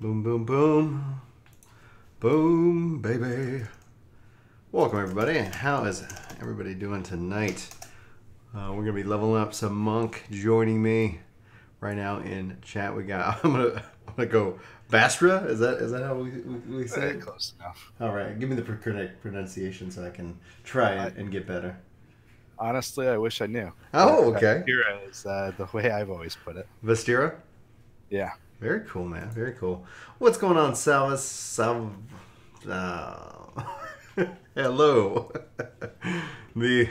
Boom, boom, boom. Boom, baby. Welcome, everybody. How is everybody doing tonight? We're going to be leveling up some Monk joining me right now in chat. We got, I'm gonna go Bastra. Is that how we say it? Close enough. All right. Give me the correct pronunciation so I can try it and get better. Honestly, I wish I knew. Oh, okay. Kira is the way I've always put it. Vestira? Yeah. Very cool, man. Very cool. What's going on, Salvis? Hello. the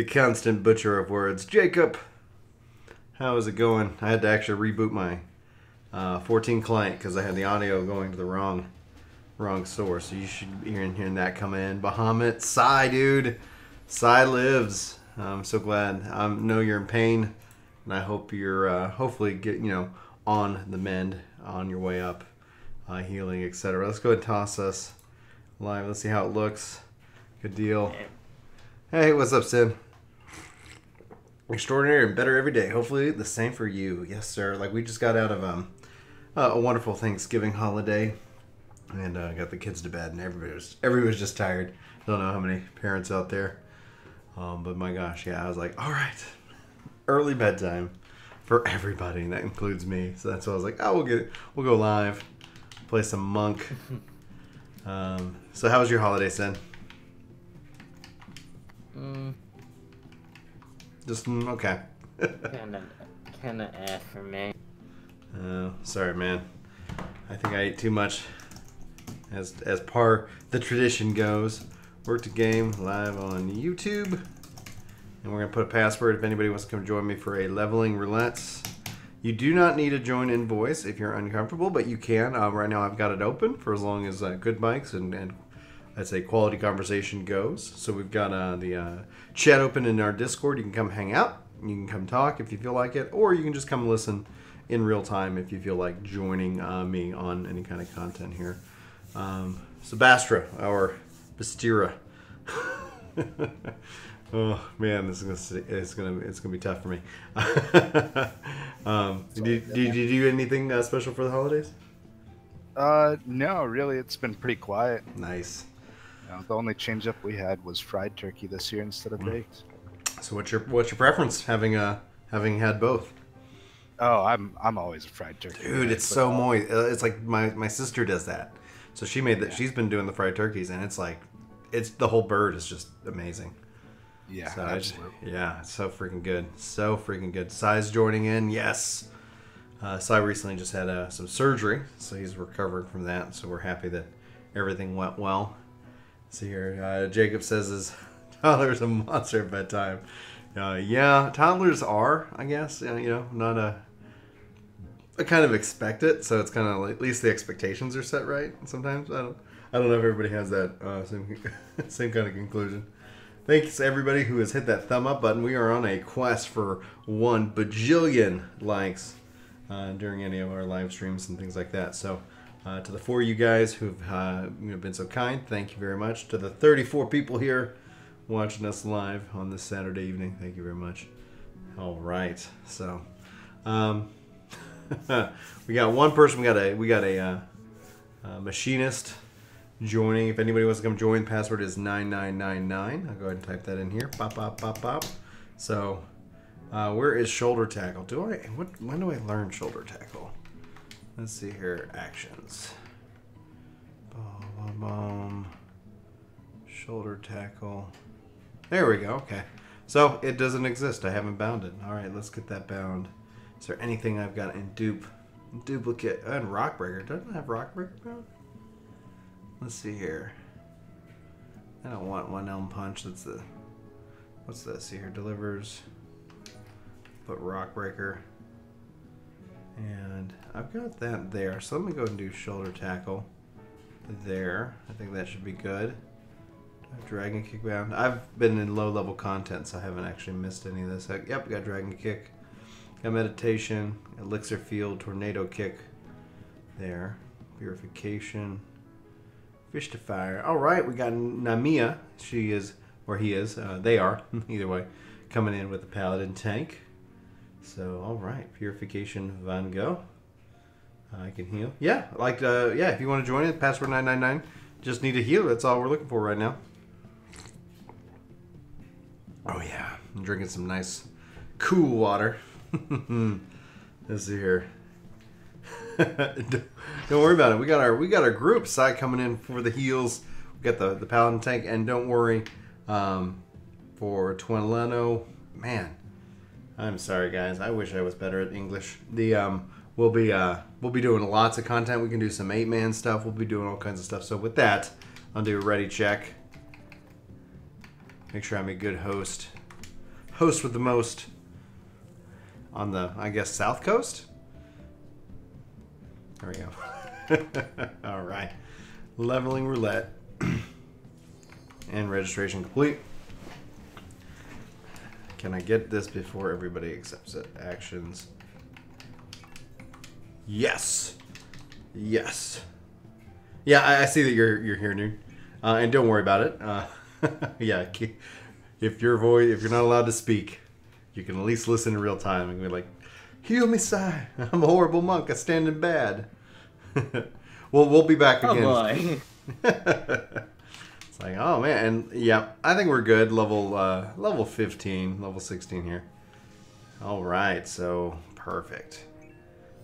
constant butcher of words. Jacob, how is it going? I had to actually reboot my 14 client because I had the audio going to the wrong source. So you should be hearing that coming in. Bahamut, Psy, dude. Psy lives. I'm so glad. I know you're in pain, and I hope you're hopefully on the mend, on your way up, healing, etc. Let's go ahead and toss us live. Let's see how it looks. Good deal. Hey, what's up, Sid? Extraordinary and better every day. Hopefully the same for you. Yes, sir. Like, we just got out of a wonderful Thanksgiving holiday and got the kids to bed, and everybody was just tired. Don't know how many parents out there. But my gosh, yeah, I was like, all right, early bedtime for everybody, and that includes me. So that's why I was like, oh, we'll go live, play some Monk. So how was your holiday, Sen? Just okay. kind of for me. Sorry, man. I think I ate too much. As par the tradition goes, Work To Game live on YouTube. And we're going to put a password if anybody wants to come join me for a leveling roulettes. You do not need a join in voice if you're uncomfortable, but you can. Right now I've got it open for as long as good mics and I'd say quality conversation goes. So we've got the chat open in our Discord. You can come hang out. You can come talk if you feel like it, or you can just come listen in real time if you feel like joining me on any kind of content here. Sebastra, our Bastira. Oh man, it's gonna be tough for me. Did you do anything special for the holidays? No, really, it's been pretty quiet. Nice. The only change up we had was fried turkey this year instead of baked. So what's your preference, having had both? Oh, I'm always a fried turkey. Dude, it's so moist. It's like my sister does that. So she made that. Yeah. She's been doing the fried turkeys, and it's like the whole bird is just amazing. Yeah, so absolutely. It's so freaking good. So freaking good. Sai's joining in. Yes. Sai recently just had some surgery, so he's recovering from that. So we're happy that everything went well. See here, Jacob says his toddler's a monster at bedtime. Yeah, toddlers are, I guess. Not I kind of expect it, so it's kind of like, at least the expectations are set right. Sometimes I don't know if everybody has that same kind of conclusion. Thanks to everybody who has hit that thumb up button. We are on a quest for 1 bajillion likes during any of our live streams and things like that. So to the 4 of you guys who've been so kind, thank you very much. To the 34 people here watching us live on this Saturday evening, thank you very much. All right, so we got one person. We got a machinist joining. If anybody wants to come join, password is 9999. I'll go ahead and type that in here. Pop, pop, pop, pop. So, where is shoulder tackle? When do I learn shoulder tackle? Let's see here. Actions. Boom, boom, boom. Shoulder tackle. There we go. Okay. So, it doesn't exist. I haven't bound it. All right, let's get that bound. Is there anything I've got in duplicate? And Rockbreaker. Doesn't it have Rockbreaker bound? Let's see here. I don't want one elm punch. What's this? See here, delivers. Put Rockbreaker. And I've got that there. So let me go and do shoulder tackle there. I think that should be good. Dragon kick bound. I've been in low level content, so I haven't actually missed any of this. Yep, got dragon kick. Got meditation, elixir field, tornado kick there. Purification. Fish to fire. All right, we got Namia. She is, or he is. They are, either way, coming in with the paladin tank. So, all right, purification Van Gogh. I can heal. Yeah, like yeah. If you want to join it, password 999. Just need to heal. That's all we're looking for right now. Oh yeah, I'm drinking some nice, cool water. Let's see here. Don't worry about it. We got our group side coming in for the heals. We got the paladin tank, and don't worry, for Twinleno, man. I'm sorry, guys. I wish I was better at English. We'll be doing lots of content. We can do some 8-man stuff. We'll be doing all kinds of stuff. So with that, I'll do a ready check. Make sure I'm a good host. Host with the most on the, I guess, South Coast. There we go. All right. Leveling roulette. And registration complete. Can I get this before everybody accepts it? Actions. Yes. Yes. Yeah, I see that you're here, dude. And don't worry about it. Yeah, if you're not allowed to speak, you can at least listen in real time and be like, "Heal me, Sai. I'm a horrible monk. I stand in bad." Well, we'll be back again. Oh boy. It's like, oh man, and yeah, I think we're good. Level 15, level 16 here. All right, so perfect.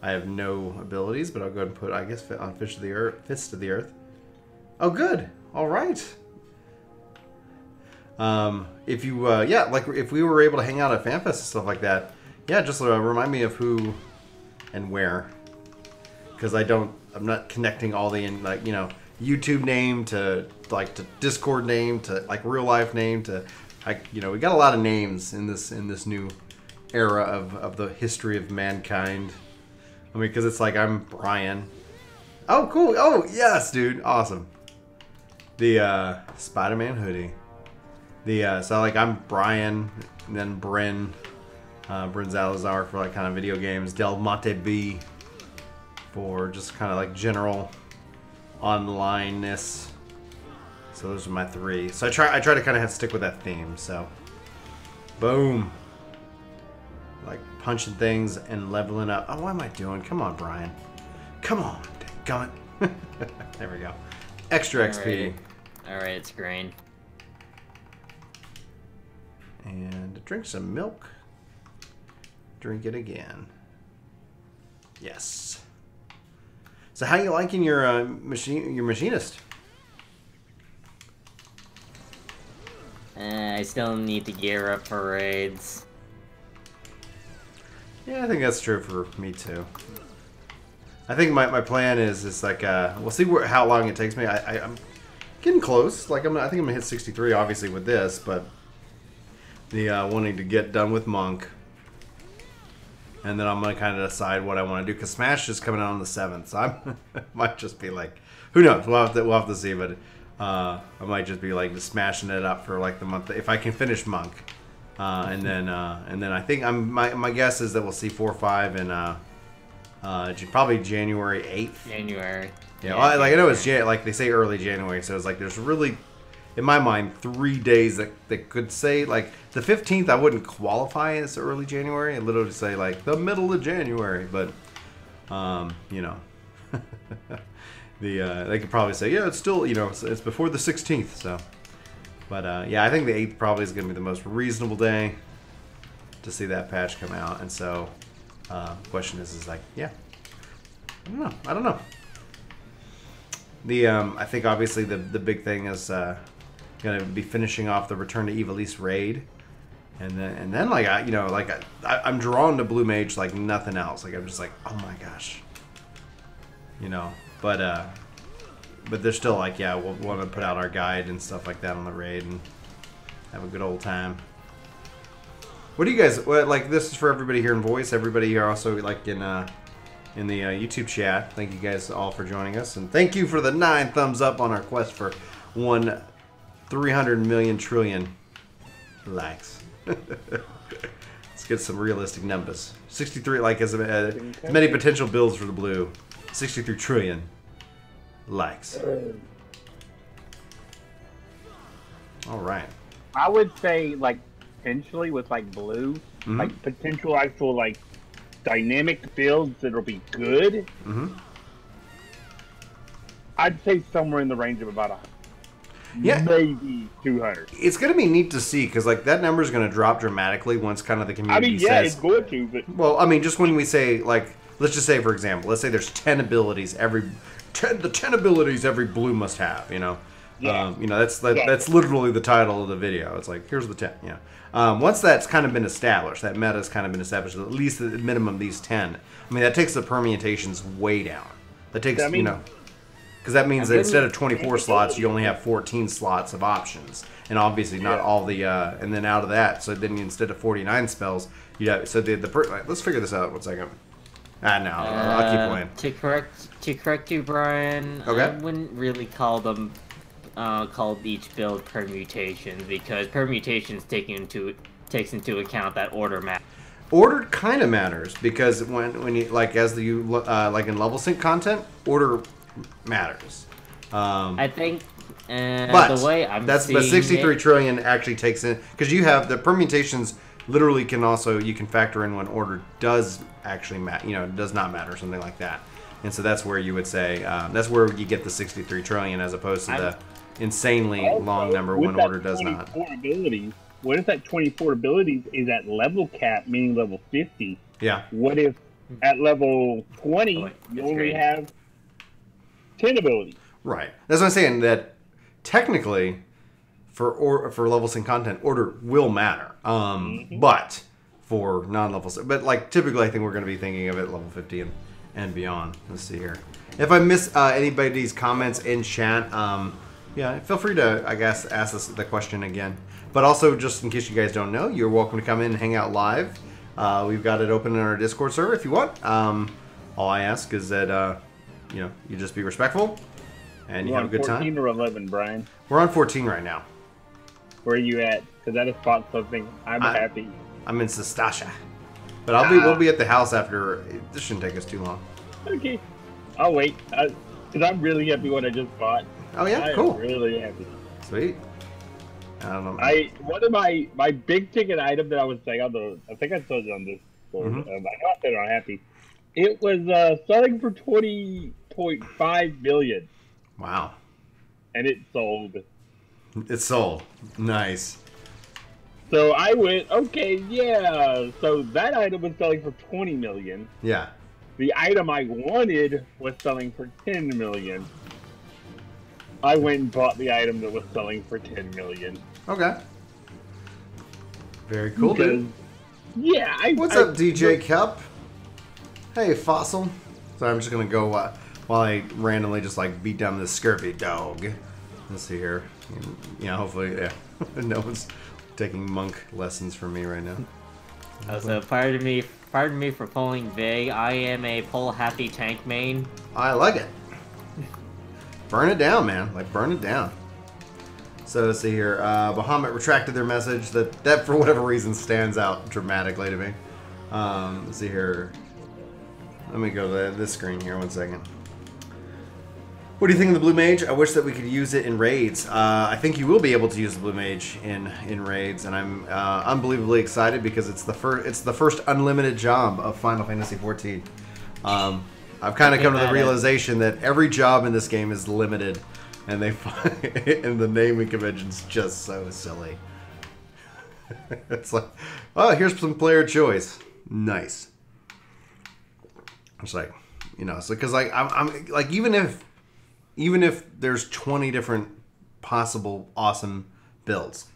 I have no abilities, but I'll go ahead and put, I guess, on Fist of the Earth. Oh, good. All right. If you, yeah, like if we were able to hang out at FanFest and stuff like that, yeah, just remind me of who and where, because I'm not connecting all the like, you know, YouTube name to like to Discord name to like real life name to, like, you know, we got a lot of names in this new era of the history of mankind. I mean, because it's like I'm Brian. Oh, cool. Oh, yes, dude. Awesome. The Spider-Man hoodie. The so like I'm Brian, and then Bryn Salazar for like kind of video games. Del Monte B for just kind of like general online-ness. So those are my three. So I try to kind of stick with that theme. So boom. Like punching things and leveling up. Oh, what am I doing? Come on, Brian. Come on, gummit. There we go. Extra XP. Alright, it's green. And drink some milk. Drink it again. Yes. So how you liking your machinist? I still need to gear up for raids. Yeah, I think that's true for me too. I think my plan is like we'll see how long it takes me. I'm getting close. Like I think I'm gonna hit 63 obviously with this, but the wanting to get done with Monk, and then I'm gonna kind of decide what I want to do because Smash is coming out on the 7th, so I might just be like, who knows? We'll have to see, but I might just be like just smashing it up for like the month if I can finish Monk. And then I think my guess is that we'll see 4 or 5 in probably January 8th. January. Yeah, well, like I know it's like they say early January, so it's like there's really, in my mind, 3 days that could say like the 15th. I wouldn't qualify as early January. I literally say like the middle of January, but you know, they could probably say yeah, it's still, you know, it's before the 16th, so. But yeah, I think the 8th probably is going to be the most reasonable day to see that patch come out. And so, the question is like, yeah, I don't know. The I think obviously the big thing is going to be finishing off the Return to Ivalice raid, and then like I'm drawn to Blue Mage like nothing else. Like I'm just like, oh my gosh, you know. But they're still like, yeah, we'll want to put out our guide and stuff like that on the raid and have a good old time. What do you guys like? This is for everybody here in voice. Everybody here also like in the YouTube chat. Thank you guys all for joining us, and thank you for the 9 thumbs up on our quest for 300 million trillion likes. Let's get some realistic numbers. 63 like as many potential builds for the blue. 63 trillion. Likes. All right. I would say like potentially with like blue, like potential actual like dynamic builds that'll be good, I'd say somewhere in the range of about maybe 200. It's going to be neat to see because like that number is going to drop dramatically once kind of the community says. It's going to, but well, I mean, just when we say like, let's just say for example, let's say there's 10 abilities the 10 abilities every blue must have. You know, that's literally the title of the video. It's like here's the 10. Yeah. Once that's kind of been established, that meta's kind of been established. At least at minimum these 10. I mean, that takes the permutations way down. That takes because that means that instead of 24 slots, you only have 14 slots of options, and obviously not all the. And then out of that, so then instead of 49 spells, you have. So let's figure this out. 1 second. No, I'll keep playing. To correct you, Brian. Okay. I wouldn't really call them call each build permutations because permutations takes into account that order map. Order kind of matters because when you like like in level sync content, order matters. I think but the way I'm but seeing 63 trillion actually takes in because you have the permutations literally you can factor in when order does actually does not matter, something like that. And so that's where you would say that's where you get the 63 trillion as opposed to the insanely long number when order does not. Abilities, what if that 24 abilities is at level cap, meaning level 50? Yeah. What if at level 20 you only have 10 abilities? Right. That's what I'm saying, that technically for level sync content, order will matter. But for non-levels, but like typically I think we're going to be thinking of it level 50 and beyond. Let's see here. If I miss anybody's comments in chat, yeah, feel free to, I guess, ask us the question again. But also, just in case you guys don't know, you're welcome to come in and hang out live. We've got it open in our Discord server if you want. All I ask is that, you just be respectful and you have a good time. 14 or 11, Brian? We're on 14 right now. Where are you at? Because that is spot something. I'm happy. I'm in Sestasha. But we'll be at the house after. This shouldn't take us too long. Okay. I'll wait. Because I'm really happy what I just bought. Oh, yeah? Cool. I'm really happy. Sweet. I don't know. One of my big ticket item that I was saying I think I told you on this board. I got that I'm happy. It was selling for 20.5 million. Wow. And it sold. It sold. Nice. So I went, okay, yeah. So that item was selling for 20 million. Yeah. The item I wanted was selling for 10 million. I went and bought the item that was selling for 10 million. Okay. Very cool, dude. Yeah. What's up, DJ Cup? Hey, Fossil. So I'm just going to go while I randomly just like beat down this scurvy dog. Let's see here. Hopefully, yeah. No one's taking monk lessons from me right now. So pardon me for pulling vague. I am a pull happy tank main. I like it. Burn it down, man. Like, burn it down. So, let's see here. Bahamut retracted their message. That, for whatever reason, stands out dramatically to me. Let's see here. Let me go to this screen here 1 second. What do you think of the Blue Mage? I wish that we could use it in raids. I think you will be able to use the Blue Mage in raids, and I'm unbelievably excited because it's the first unlimited job of Final Fantasy XIV. I've kind of come to the realization that every job in this game is limited, and and the naming convention's just so silly. It's like, oh, here's some player choice. Nice. It's like, so because like I'm like even if there's 20 different possible awesome builds,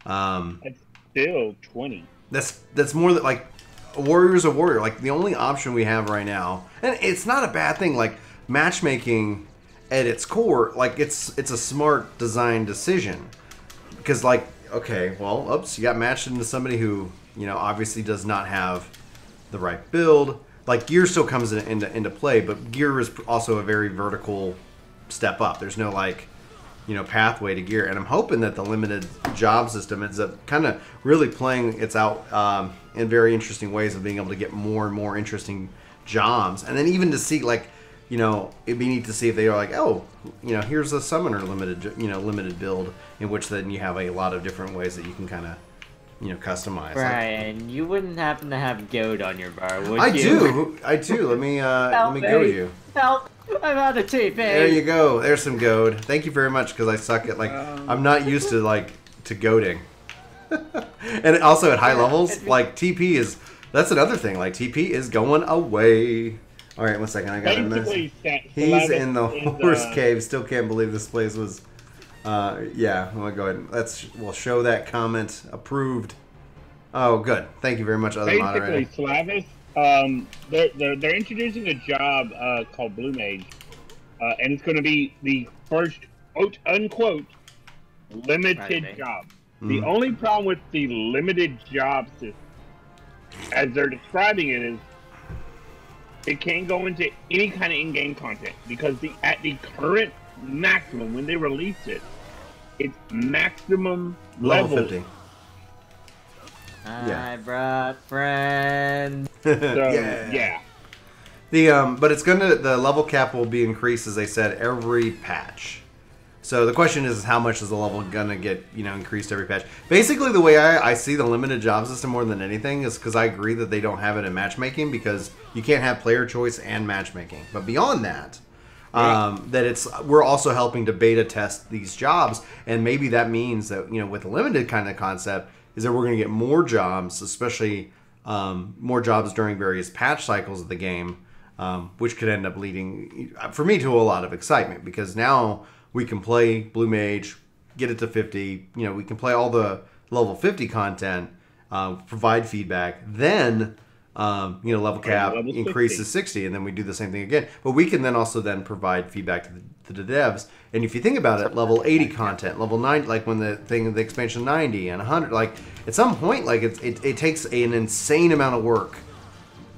it's still 20. That's more than like. A warrior's a warrior. Like, the only option we have right now, and it's not a bad thing, like, matchmaking at its core, like, it's a smart design decision. Because, like, okay, well, oops, you got matched into somebody who, obviously does not have the right build. Like, gear still comes into play, but gear is also a very vertical step up. There's no, like, pathway to gear. And I'm hoping that the limited job system ends up kind of really playing its out in very interesting ways of being able to get more and more interesting jobs. And then even to see, like, it'd be neat to see if they are like, oh, here's a summoner limited build in which then you have a lot of different ways that you can kind of, customize. Brian, you wouldn't happen to have goat on your bar, would I you? I do. Let me Help go to me. you. Help! I'm out of TP. There you go. There's some goad. Thank you very much, because I suck at I'm not used to goading. And also at high levels, TP is that's another thing. TP is going away. All right, 1 second. I got him this. He's in the horse cave. Still can't believe this place was. Yeah, I'm gonna go ahead. We'll show that comment approved. Oh, good. Thank you very much, other moderator. Basically, Slavis, they're introducing a job called Blue Mage, and it's going to be the first quote unquote limited job. The only problem with the limited job system, as they're describing it, is it can't go into any kind of in-game content because at the current maximum when they release it, it's maximum level 50. I brought friends. So, yeah. But the level cap will be increased, as they said, every patch. So the question is, how much is the level gonna get increased every patch? Basically, the way I see the limited job system more than anything is because I agree that they don't have it in matchmaking, because you can't have player choice and matchmaking. But beyond that, we're also helping to beta test these jobs, and maybe that means that with the limited kind of concept is that we're going to get more jobs, especially more jobs during various patch cycles of the game, which could end up leading for me to a lot of excitement, because now we can play Blue Mage, get it to 50. We can play all the level 50 content, provide feedback, then. Level cap increases 60, and then we do the same thing again. But we can then also provide feedback to the devs. And if you think about it, level 80 content, level 90, when the expansion 90 and 100, at some point, it takes an insane amount of work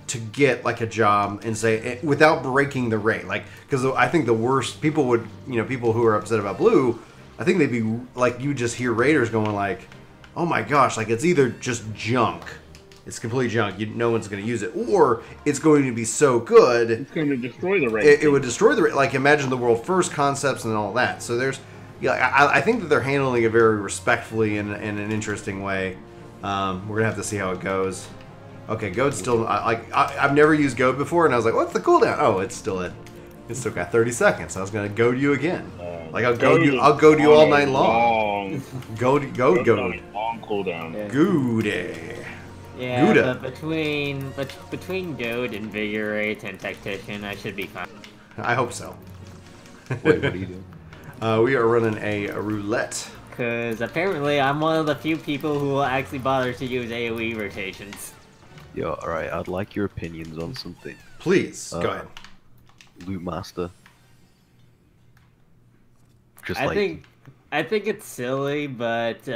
to get a job and say without breaking the rate. Because I think the worst people would, people who are upset about Blue, I think they'd be you just hear raiders going oh my gosh, it's either just junk. It's complete junk. No one's going to use it, or it's going to be so good. It's going to destroy the rate. It would destroy the rate. Imagine the world first concepts and all that. So there's, I think that they're handling it very respectfully in an interesting way. We're gonna have to see how it goes. Okay, Goad's still I've never used Goad before, and I was like, what's the cooldown? Oh, it's still got 30 seconds. I was gonna goad you again. I'll goad you all night long. Goad. Long cooldown. Yeah. Goody. Yeah, Gouda. but between Goad, Invigorate, and Tactician, I should be fine. I hope so. Wait, what are you doing? We are running a roulette. Because apparently I'm one of the few people who will actually bother to use AoE rotations. Yo, alright, I'd like your opinions on something. Please, go ahead. Loot Master. I think it's silly, but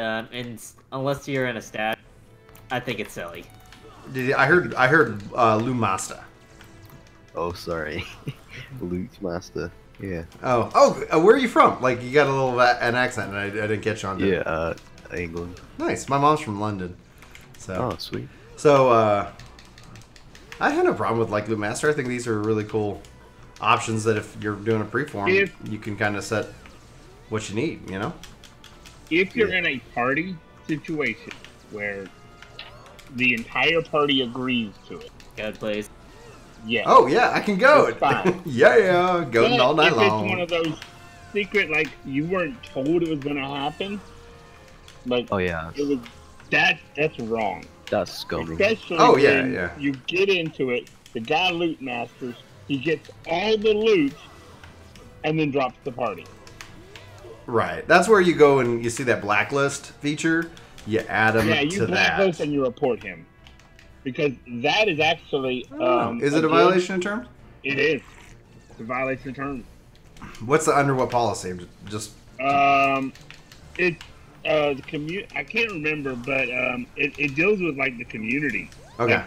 unless you're in a stat, I think it's silly. I heard Lumasta. Oh, sorry. Loot Master. Yeah. Oh, where are you from? You got a little an accent, and I didn't catch on to it. Yeah, England. Nice. My mom's from London. So. Oh, sweet. So, I had no problem with Loot Master. I think these are really cool options that if you're doing a preform, you can kind of set what you need, If you're in a party situation where the entire party agrees to it. God, please. Yeah. Oh, yeah, I can goad. Yeah, goading all night long. If it's one of those secret, you weren't told it was going to happen, oh, yeah. it was that's wrong. That's scummy. Especially yeah. You get into it, the guy Loot Masters, he gets all the loot and then drops the party. Right. That's where you go and you see that blacklist feature. You add him to that. Yeah, you blacklist and you report him. Because that is actually... is it a violation of terms? It is. It's a violation of terms. What's under what policy? Just... It's... I can't remember, but it deals with, the community. Okay.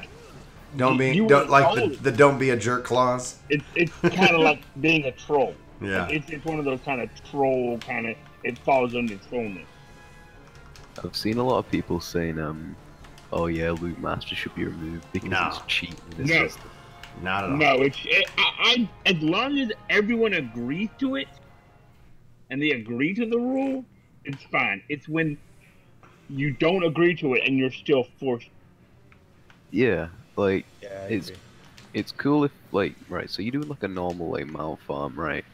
Don't be a jerk clause? It's kind of like being a troll. Yeah. It's one of those kind of troll it falls under trollness. I've seen a lot of people saying, oh yeah, Loot Master should be removed because it's cheating. No. Not at all. No, as long as everyone agrees to it, and they agree to the rule, it's fine. It's when you don't agree to it and you're still forced. Yeah, like Yeah, it's cool if like right. So you do like a normal like mount farm, right?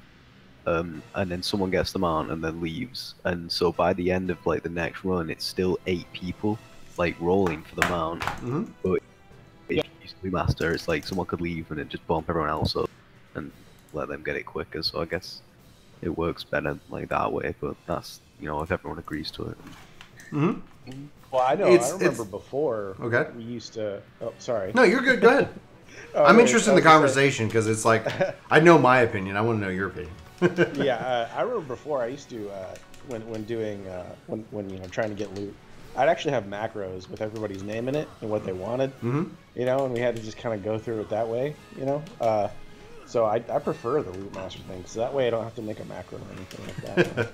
And then someone gets the mount and then leaves, and so by the end of like the next run, it's still 8 people like rolling for the mount. Mm-hmm. But if you use Loot Master, it's like someone could leave and it just bump everyone else up and let them get it quicker. So I guess it works better like that way. But that's if everyone agrees to it. Mm-hmm. Well, I know. I remember before. Okay. We used to. Oh, sorry. No, you're good. Go ahead. I'm interested in the conversation because it's like I know my opinion. I want to know your opinion. Yeah, I remember before I used to when doing when trying to get loot, I'd actually have macros with everybody's name in it and what they wanted. Mm-hmm. And we had to just kind of go through it that way. So I prefer the Loot Master thing because that way I don't have to make a macro or anything like that.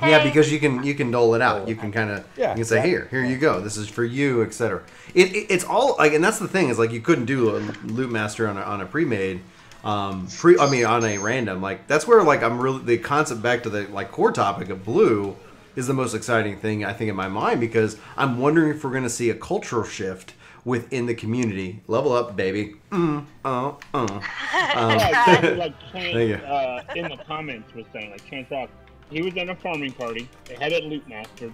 Yeah, because you can dole it out. You can kind of you can say here you go. This is for you, etc. It's all like, and that's the thing is like you couldn't do a Loot Master on a pre-made, on a random. Like that's where like I'm really the concept back to the like core topic of blue is the most exciting thing I think in my mind because I'm wondering if we're going to see a cultural shift within the community. Level up, baby. Like in the comments was saying like Chance Rock. He was in a farming party. They had it Loot Mastered.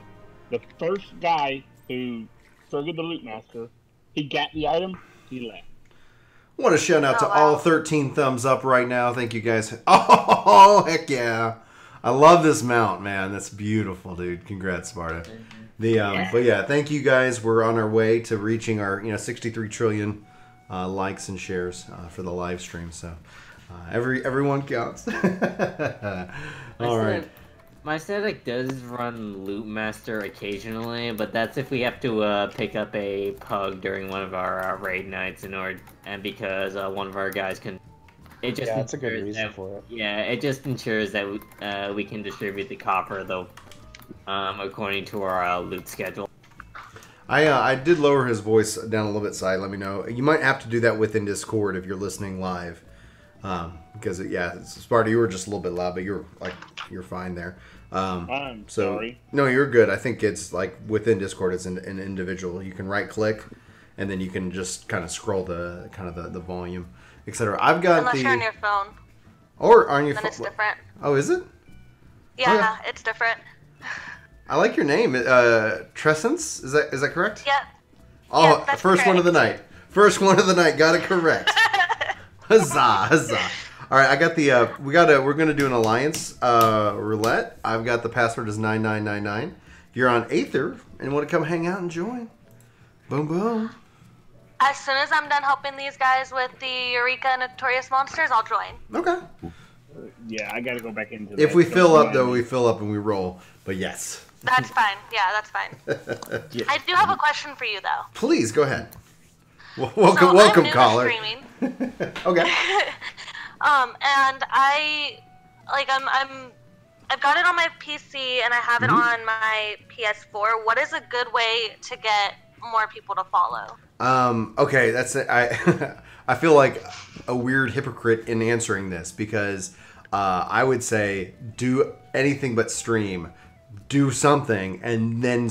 The first guy who triggered the Loot Master, he got the item, he left. I want to shout out to all 13 thumbs up right now. Thank you guys. Oh, heck yeah. I love this mount, man. That's beautiful, dude. Congrats, Sparta. But yeah, thank you guys. We're on our way to reaching our 63 trillion likes and shares for the live stream. So everyone counts. All right. My static does run Loot Master occasionally, but that's if we have to pick up a pug during one of our raid nights and because one of our guys can. It just that's a good reason for it. Yeah, it just ensures that we can distribute the copper though, according to our loot schedule. I did lower his voice down a little bit, Sai. Let me know. You might have to do that within Discord if you're listening live. Because Sparta, you were just a little bit loud, but you're fine there. I'm sorry. No, you're good. I think it's like within Discord, it's an individual. You can right click, and then you can just kind of scroll the volume, etc. I've got unless you're on your phone. Or on your phone. Then it's different. Oh, is it? Yeah, it's different. I like your name. Trescence, is that correct? Yeah. Oh, yeah, that's first correct. one of the night. First one of the night. Got it correct. Huzzah, huzzah. All right, I got the, we're going to do an alliance roulette. I've got the password is 9999. If you're on Aether and want to come hang out and join, boom, boom. As soon as I'm done helping these guys with the Eureka Notorious Monsters, I'll join. Okay. Yeah, I got to go back into that. If we fill up, though, we fill up and we roll. But yes. That's fine. Yeah, that's fine. Yeah. I do have a question for you, though. Please, go ahead. Welcome, caller. Streaming. Okay. And I've got it on my PC and I have it on my PS4. What is a good way to get more people to follow? Okay, that's it. I feel like a weird hypocrite in answering this because I would say do anything but stream. Do something and then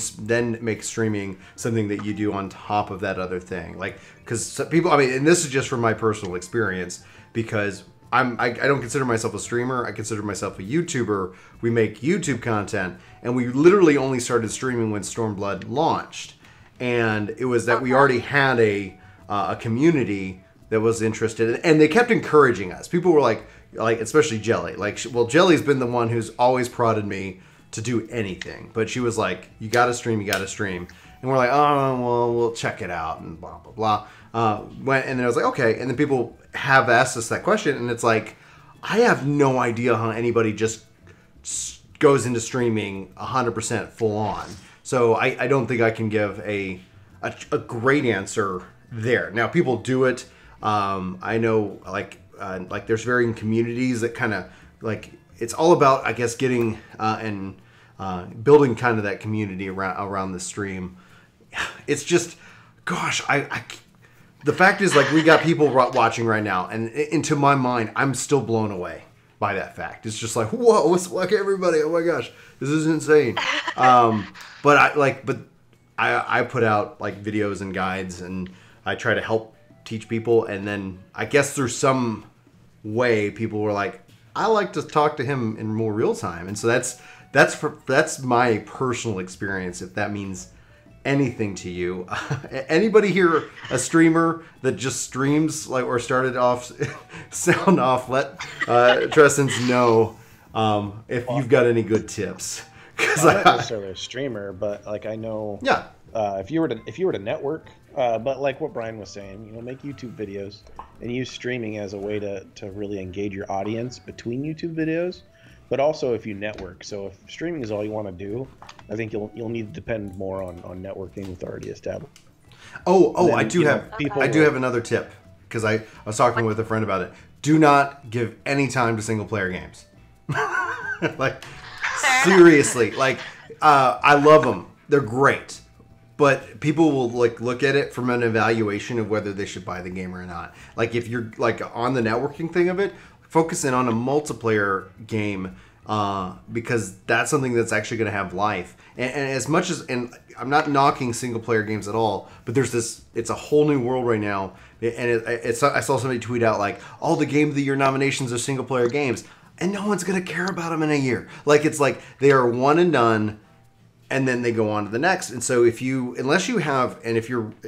make streaming something that you do on top of that other thing. Like, because people, and this is just from my personal experience because I don't consider myself a streamer. I consider myself a YouTuber. We make YouTube content and we literally only started streaming when Stormblood launched. And it was that we already had a community that was interested and they kept encouraging us. People were like especially Jelly. Jelly's been the one who's always prodded me to do anything, but she was like, you gotta stream, and we're like, oh well, we'll check it out and blah blah blah. And then I was like, okay, and then people have asked us that question and it's like, I have no idea how anybody just goes into streaming 100% full on, so I don't think I can give a great answer there. Now people do it. I know like there's varying communities that kind of like, it's all about, I guess, getting and building kind of that community around the stream. It's just, gosh, the fact is, like, we got people watching right now, and to my mind, I'm still blown away. by that fact. It's just like, whoa, it's like everybody. Oh my gosh, this is insane. But I put out like videos and guides, and I try to help teach people. And then I guess through some way, people were like, I like to talk to him in more real time. And so that's my personal experience. If that means anything to you, anybody here a streamer that just streams like or started off sound off, let Tressens know if you've got any good tips. Because I'm not necessarily a streamer, but like I know, yeah. If you were to network, but like what Brian was saying, you know, make YouTube videos and use streaming as a way to really engage your audience between YouTube videos. But also if you network, so if streaming is all you want to do, I think you'll need to depend more on networking with already established. Then, I do have another tip, because I was talking with a friend about it. Do not give any time to single player games. Like seriously, like I love them. They're great. But people will like look at it from an evaluation of whether they should buy the game or not. Like if you're like on the networking thing of it, focus in on a multiplayer game because that's something that's actually going to have life. And as much as, and I'm not knocking single player games at all, but there's this, it's a whole new world right now. And I saw somebody tweet out like, all the Game of the Year nominations are single player games. And no one's going to care about them in a year. Like it's like they are one and done. And then they go on to the next. And so if you're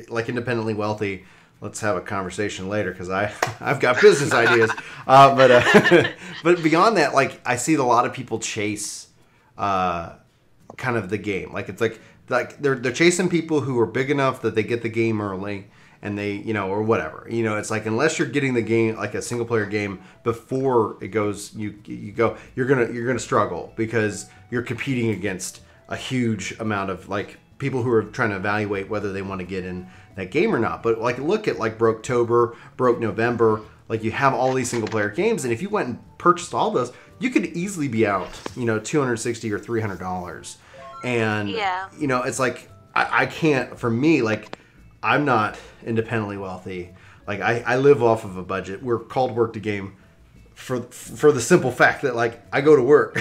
like independently wealthy, let's have a conversation later because I've got business ideas. But beyond that, like I see a lot of people chase kind of the game. Like it's like they're chasing people who are big enough that they get the game early and they, you know, or whatever. You know, it's like unless you're getting the game like a single player game before it goes, you're gonna struggle because you're competing against a huge amount of like people who are trying to evaluate whether they want to get in that game or not. But like look at like Broketober, Broke November, like you have all these single player games, and if you went and purchased all those, you could easily be out, you know, $260 or $300. And you know, it's like I can't, for me, like I'm not independently wealthy. Like I live off of a budget. We're called Work To Game for the simple fact that like I go to work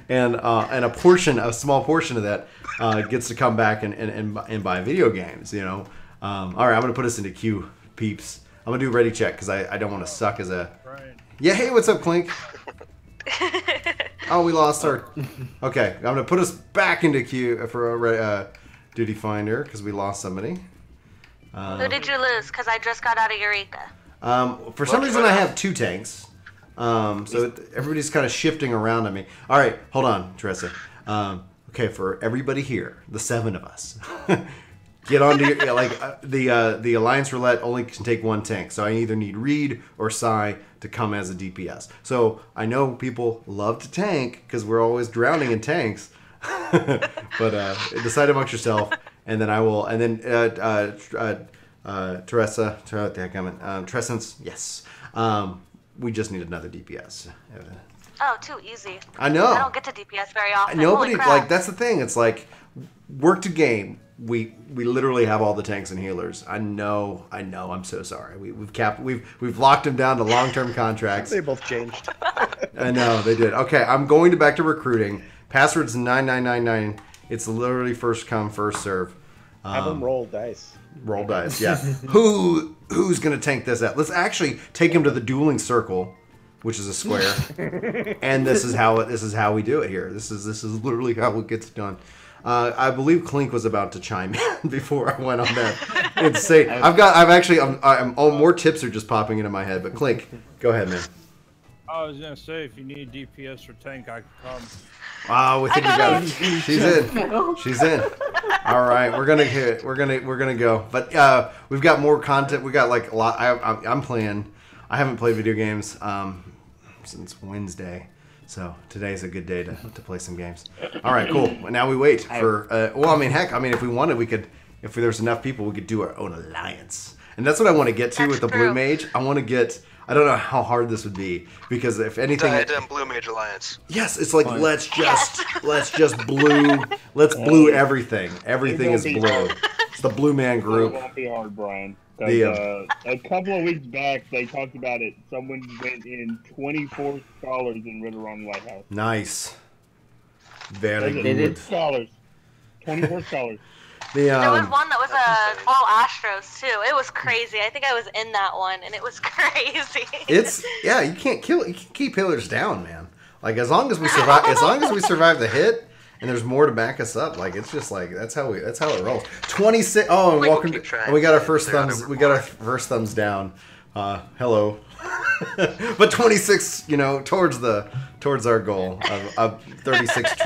and a small portion of that gets to come back and buy video games, you know. All right, I'm gonna put us into queue, peeps. I'm gonna do ready check because I don't want to suck as a. Yeah, hey, what's up, Clink? Oh, we lost our. Okay, I'm gonna put us back into queue for a duty finder because we lost somebody. Who did you lose? Because I just got out of Eureka. For some reason, I have 2 tanks. So everybody's kind of shifting around on me. All right, hold on, Teresa. Okay, for everybody here, the 7 of us, get on to your, like the Alliance Roulette only can take 1 tank. So I either need Reed or Psy to come as a DPS. So I know people love to tank because we're always drowning in tanks. But decide amongst yourself, and then I will. And then Teresa, Tressens, yes. We just need another DPS. Oh, too easy. I know. I don't get to DPS very often. Nobody, like, that's the thing. It's like, Work To Game. We literally have all the tanks and healers. I know. I'm so sorry. We've locked them down to long-term contracts. They both changed. I know, they did. Okay, I'm going back to recruiting. Password's 9999. It's literally first come, first serve. Have them roll dice. Roll dice, yeah. Who's gonna tank this out? Let's actually take him to the dueling circle, which is a square, and this is how we do it here. This is literally how it gets done. I believe Clink was about to chime in before I went on that insane. I'm more tips are just popping into my head, but Clink, go ahead, man. I was gonna say if you need DPS or tank, I can come. Oh, we think we got it. She's in. She's in. All right, we're gonna go. But we've got more content. We got like a lot. I'm playing. I haven't played video games since Wednesday, so today's a good day to play some games. All right, cool. Now we wait for. Well, I mean, heck, I mean, if we wanted, we could. If there's enough people, we could do our own alliance, and that's what I want to get to with the Blue Mage. I want to get. I don't know how hard this would be because if anything, Blue Mage Alliance. Yes, it's like let's just blue everything. Everything is blue. It's the Blue Man group. It won't be hard, Brian. A couple of weeks back, they talked about it. Someone went in 24 scholars and read around the Lighthouse. Nice. Very They good. did. Scholars. 24 scholars. There was one that was all Astros too. It was crazy. I think I was in that one, and it was crazy. You can't keep Hillers down, man. Like as long as we survive the hit, and there's more to back us up. Like it's just like that's how it rolls. 26. Oh, and welcome. And we got our first thumbs. We got our first thumbs down. Hello. But 26. Towards our goal of 36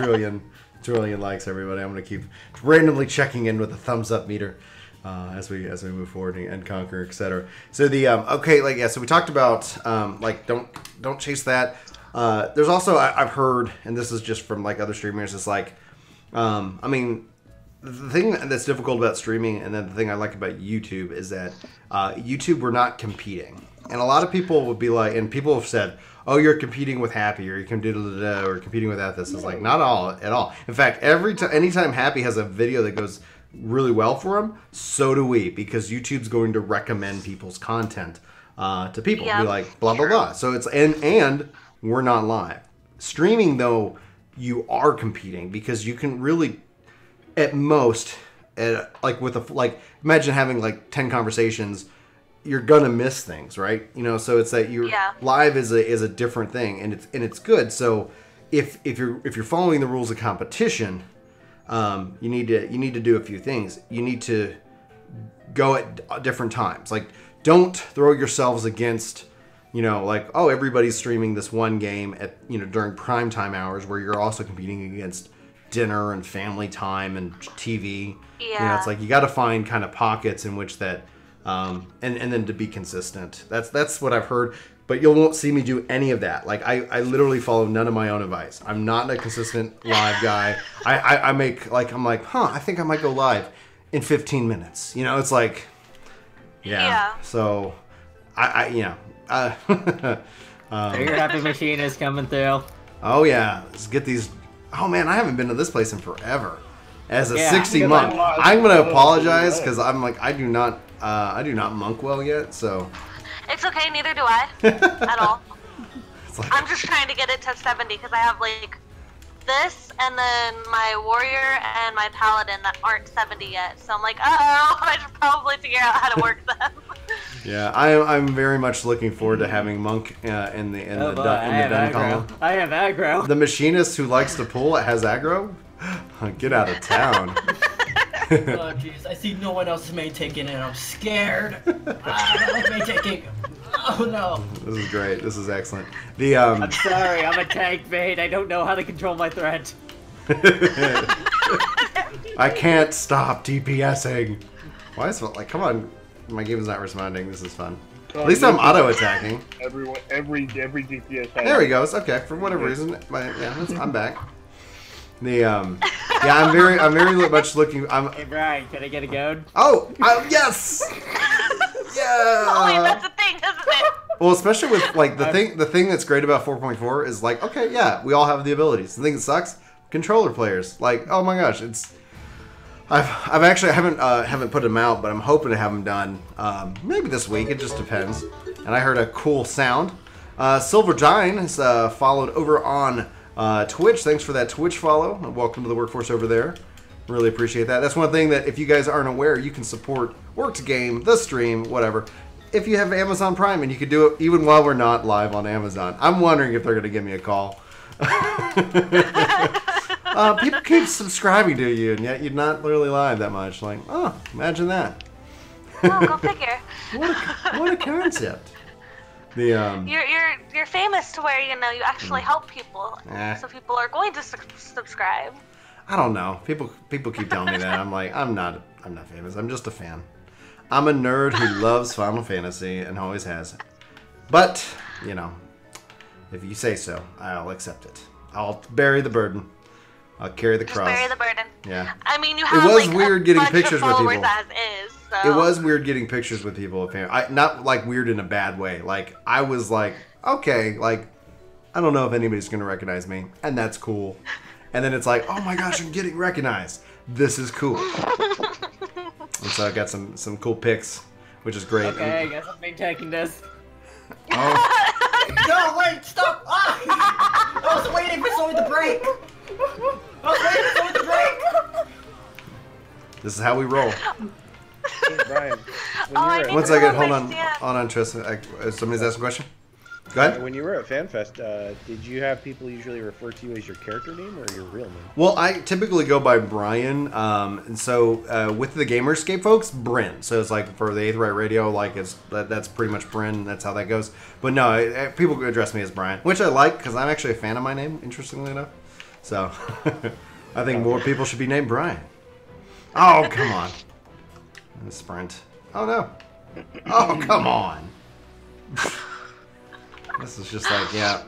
trillion likes. Everybody, I'm gonna keep randomly checking in with a thumbs up meter as we move forward and conquer, etc. So so we talked about don't chase that. There's also I've heard, and this is just from like other streamers, it's like the thing that's difficult about streaming, and then the thing I like about YouTube is that YouTube, we're not competing, and a lot of people would be like, and people have said, oh, you're competing with Happy, or you're competing with Ethis. It's like not at all. In fact, anytime Happy has a video that goes really well for him, so do we, because YouTube's going to recommend people's content to people. Be like blah blah blah. So it's and we're not live streaming though. You are competing because you can really, at most, imagine having like 10 conversations. You're gonna miss things, right? So it's that live is a different thing, and it's good. So if you're following the rules of competition, you need to do a few things. You need to go at different times. Like don't throw yourselves against, everybody's streaming this one game at during prime time hours where you're also competing against dinner and family time and TV. Yeah. It's like you got to find kind of pockets in which that. And then to be consistent. That's what I've heard. But you won't see me do any of that. Like I literally follow none of my own advice. I'm not a consistent live guy. I think I might go live in 15 minutes. It's like, yeah. So your happy machine is coming through. Oh yeah, let's get these. Oh man, I haven't been to this place in forever. As a 60 monk, I'm gonna apologize because I do not monk well yet. So it's okay, neither do I at all. I'm just trying to get it to 70 because I have like this and then my warrior and my paladin that aren't 70 yet. So I'm like, I should probably figure out how to work them. Yeah, I'm very much looking forward to having monk in the dun column. I have aggro. The machinist who likes to pull has aggro. Get out of town. Oh jeez, I see no one else is main taking and I'm scared. I don't like main taking. Oh no. This is great. This is excellent. I'm sorry, I'm a tank mate. I don't know how to control my threat. I can't stop DPSing. Why is it like? Come on, my game is not responding. This is fun. At least I'm auto attacking. Every DPS. There he goes. Okay, for whatever reason, I'm back. I'm very much looking. Hey Brian, can I get a goad? Oh, yes. Yeah. Oh, that's a thing, isn't it? Well, especially with like the thing that's great about 4.4 is like, okay, yeah, we all have the abilities. The thing that sucks, controller players. Like, oh my gosh, I haven't put them out, but I'm hoping to have them done maybe this week. It just depends. And I heard a cool sound. Silver Giant has followed over on Twitch. Thanks for that Twitch follow. Welcome to the workforce over there. Really appreciate that. That's one thing that if you guys aren't aware, you can support Work To Game, the stream, whatever. If you have Amazon Prime, and you can do it even while we're not live on Amazon. I'm wondering if they're going to give me a call. People keep subscribing to you, and yet you're not really live that much. Like, oh, imagine that. Oh, go figure. What a concept. You're famous to where you actually help people, so people are going to subscribe. I don't know. People keep telling me that. I'm like, I'm not famous. I'm just a fan. I'm a nerd who loves Final Fantasy and always has. But if you say so, I'll accept it. I'll bury the burden. I'll carry the cross. Just bury the burden. Yeah. I mean, you have weird getting pictures with people. As is, so. It was weird getting pictures with people. Not like weird in a bad way. Like I was like, okay, like I don't know if anybody's gonna recognize me, and that's cool. And then it's like, oh my gosh, I'm getting recognized. This is cool. And so I got some cool pics which is great. Okay, I guess I'm main tanking this. Oh, No, wait, stop! Ah! I was waiting for someone to break! I was waiting for someone to break! this is how we roll. Hey, Brian, I when need One to second, hold on, understand. hold on, Tristan. Somebody's asking a question. Go ahead. when you were at FanFest, did you have people usually refer to you as your character name or your real name? Well, I typically go by Brian, and so with the Gamerscape folks, Bryn. So it's like for the Aether Radio, like that's pretty much Bryn. That's how that goes. But no, people address me as Brian, which I like because I'm actually a fan of my name. Interestingly enough, so I think more people should be named Brian. Oh, come on, sprint. Oh no. Oh, come on. This is just like, yeah.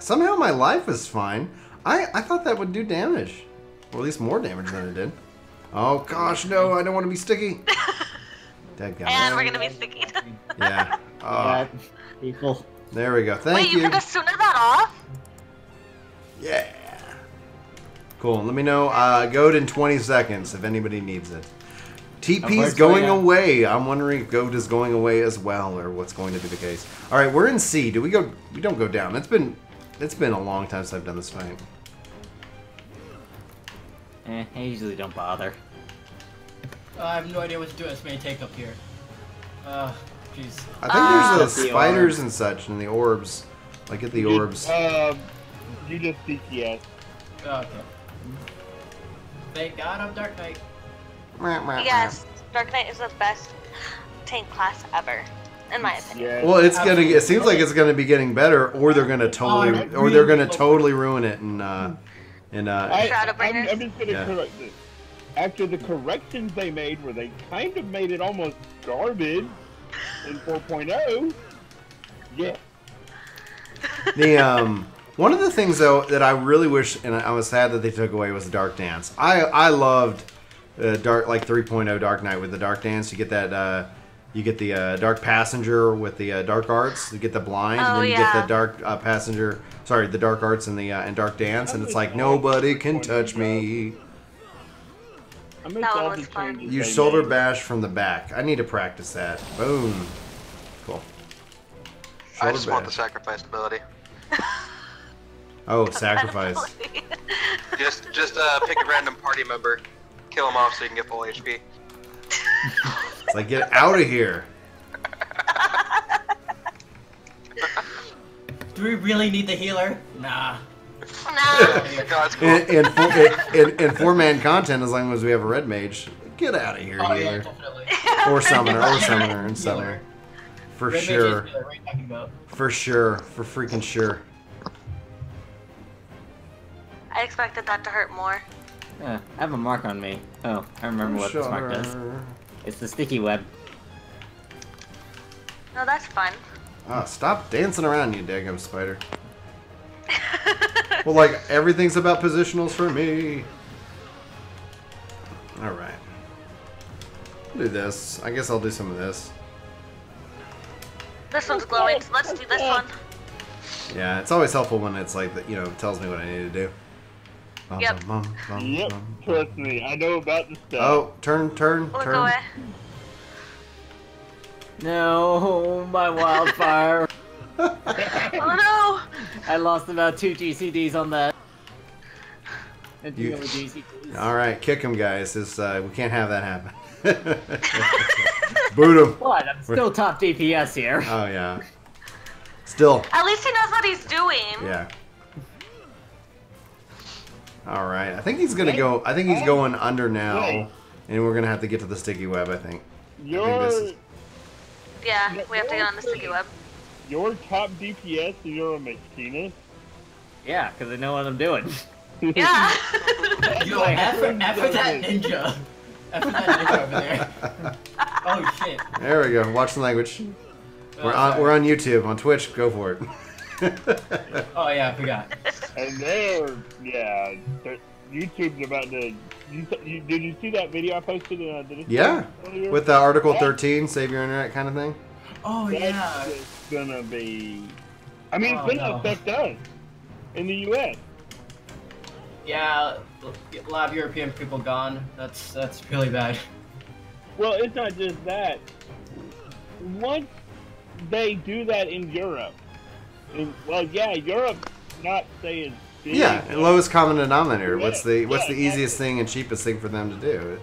Somehow my life is fine. I thought that would do damage. Or at least more damage than it did. Oh gosh, no, I don't want to be sticky. Dadgummit. And we're gonna be sticky. Yeah. Oh, People. there we go. Thank Wait, you you. can just sooner that off? Yeah. Cool. Let me know. Goat in 20 seconds if anybody needs it. TP's going away. I'm wondering if Goat is going away as well, or what's going to be the case. All right, we're in C. Do we go? We don't go down. It's been a long time since I've done this fight. I usually don't bother. I have no idea what to do as main take up here. Jeez. I think there's the The spiders orbs. and such, and the orbs. Like get the orbs. You just DPS. Okay. Thank God I'm Dark Knight. Yes, Dark Knight is the best tank class ever, in my opinion. Yeah. Well, it's gonna. It seems like it's gonna be getting better, or they're gonna totally, or they're gonna totally ruin it. And Shadowbringers? I'm just gonna Yeah. correct this. After the corrections they made, where they kind of made it almost garbage in 4.0, yeah. the one of the things though that I really wish, and I was sad that they took away, was the Dark Dance. I loved Dark, like 3.0 Dark Knight with the Dark Dance. You get that. You get the Dark Passenger with the Dark Arts. You get the Blind, and Oh, then you yeah. get the Dark Passenger. Sorry, the Dark Arts and the and Dark Dance, and it's like nobody can touch me. I missed That one all was the fun. changes You they shoulder made. bash from the back. I need to practice that. Boom. Cool. I just want the bash. sacrifice ability. Oh, sacrifice. Just pick a random party member, kill him off so you can get full HP. It's like, get out of here. Do we really need the healer? Nah. Nah. No, it's cool. In 4-man content, as long as we have a red mage, get out of here, Oh yeah, healer. definitely. Or summoner, and summoner. For Red sure. Mage is what we're talking about. For sure. For freaking sure. I expected that to hurt more. I have a mark on me. Oh, I remember what this mark does. It's the sticky web. No, that's fun. Oh, stop dancing around, you daggum spider. Well, like, everything's about positionals for me. Alright. I'll do this. I guess I'll do some of this. This one's glowing, so let's do this one. Yeah, it's always helpful when it's like, you know, tells me what I need to do. Bum, Yep. bum, bum, bum, Yep, bum, bum. trust me, I know about the stuff. Oh, turn. Look away. No, my wildfire. Oh I lost about 2 GCDs on that. And You- 2 GCDs. Alright, kick him, guys. This, we can't have that happen. Boot him. What? I'm still top DPS here. Oh, yeah. Still. no! At least he knows what he's doing. Yeah. Alright, I think he's gonna go. I think he's going under now. And we're gonna have to get to the sticky web, I think. Your this is- Yeah, we have to get on the sticky web. your top DPS, you're a machinist. Yeah, because I know what I'm doing. Yeah. Yo, after that ninja. After that ninja over there. Oh shit. There we go. Watch the language. We're on YouTube, on Twitch. Go for it. Oh yeah, I forgot. And YouTube's about to. Did you see that video I posted? Yeah, earlier? with the Article 13, save your internet kind of thing. Oh That's yeah. just gonna be. I mean, Oh, it's gonna no. affect us in the U.S. Yeah, a lot of European people gone. That's really bad. Well, it's not just that. once they do that in Europe, Europe not saying big. Yeah, lowest common denominator. Yeah, What's the exactly. easiest thing and cheapest thing for them to do?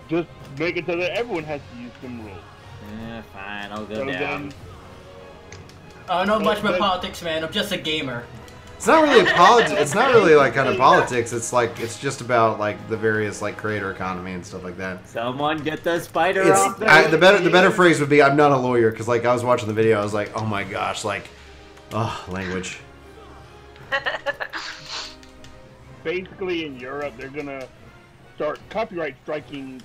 Just make it so that everyone has to use some rules. Yeah, fine, I'll go So down. then, I don't know much about politics, man. I'm just a gamer. It's not really It's not really like kind of politics. It's like it's just about like the various like creator economy and stuff like that. Someone get the spider off The better phrase would be I'm not a lawyer, because like I was watching the video, I was like, oh my gosh, like, language. basically in Europe, they're gonna start copyright striking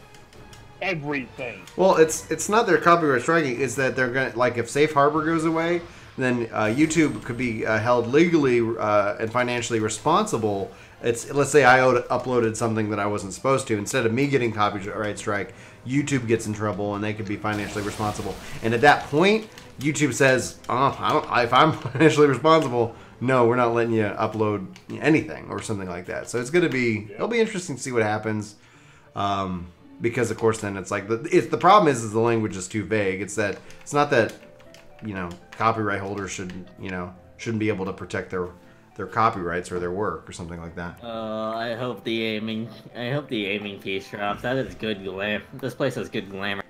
everything. Well, it's not their copyright striking. It's that they're gonna, like, if Safe Harbor goes away, then YouTube could be held legally and financially responsible. Let's say I uploaded something that I wasn't supposed to. Instead of me getting copyright strike, YouTube gets in trouble and they could be financially responsible. And at that point, YouTube says, if I'm financially responsible, no, we're not letting you upload anything or something like that. So it's going to be, it'll be interesting to see what happens. Because of course then it's like, the problem is the language is too vague. It's not that, copyright holders shouldn't be able to protect their copyrights or their work or something like that. I hope the aiming piece drops. That is good glam. This place has good glamour.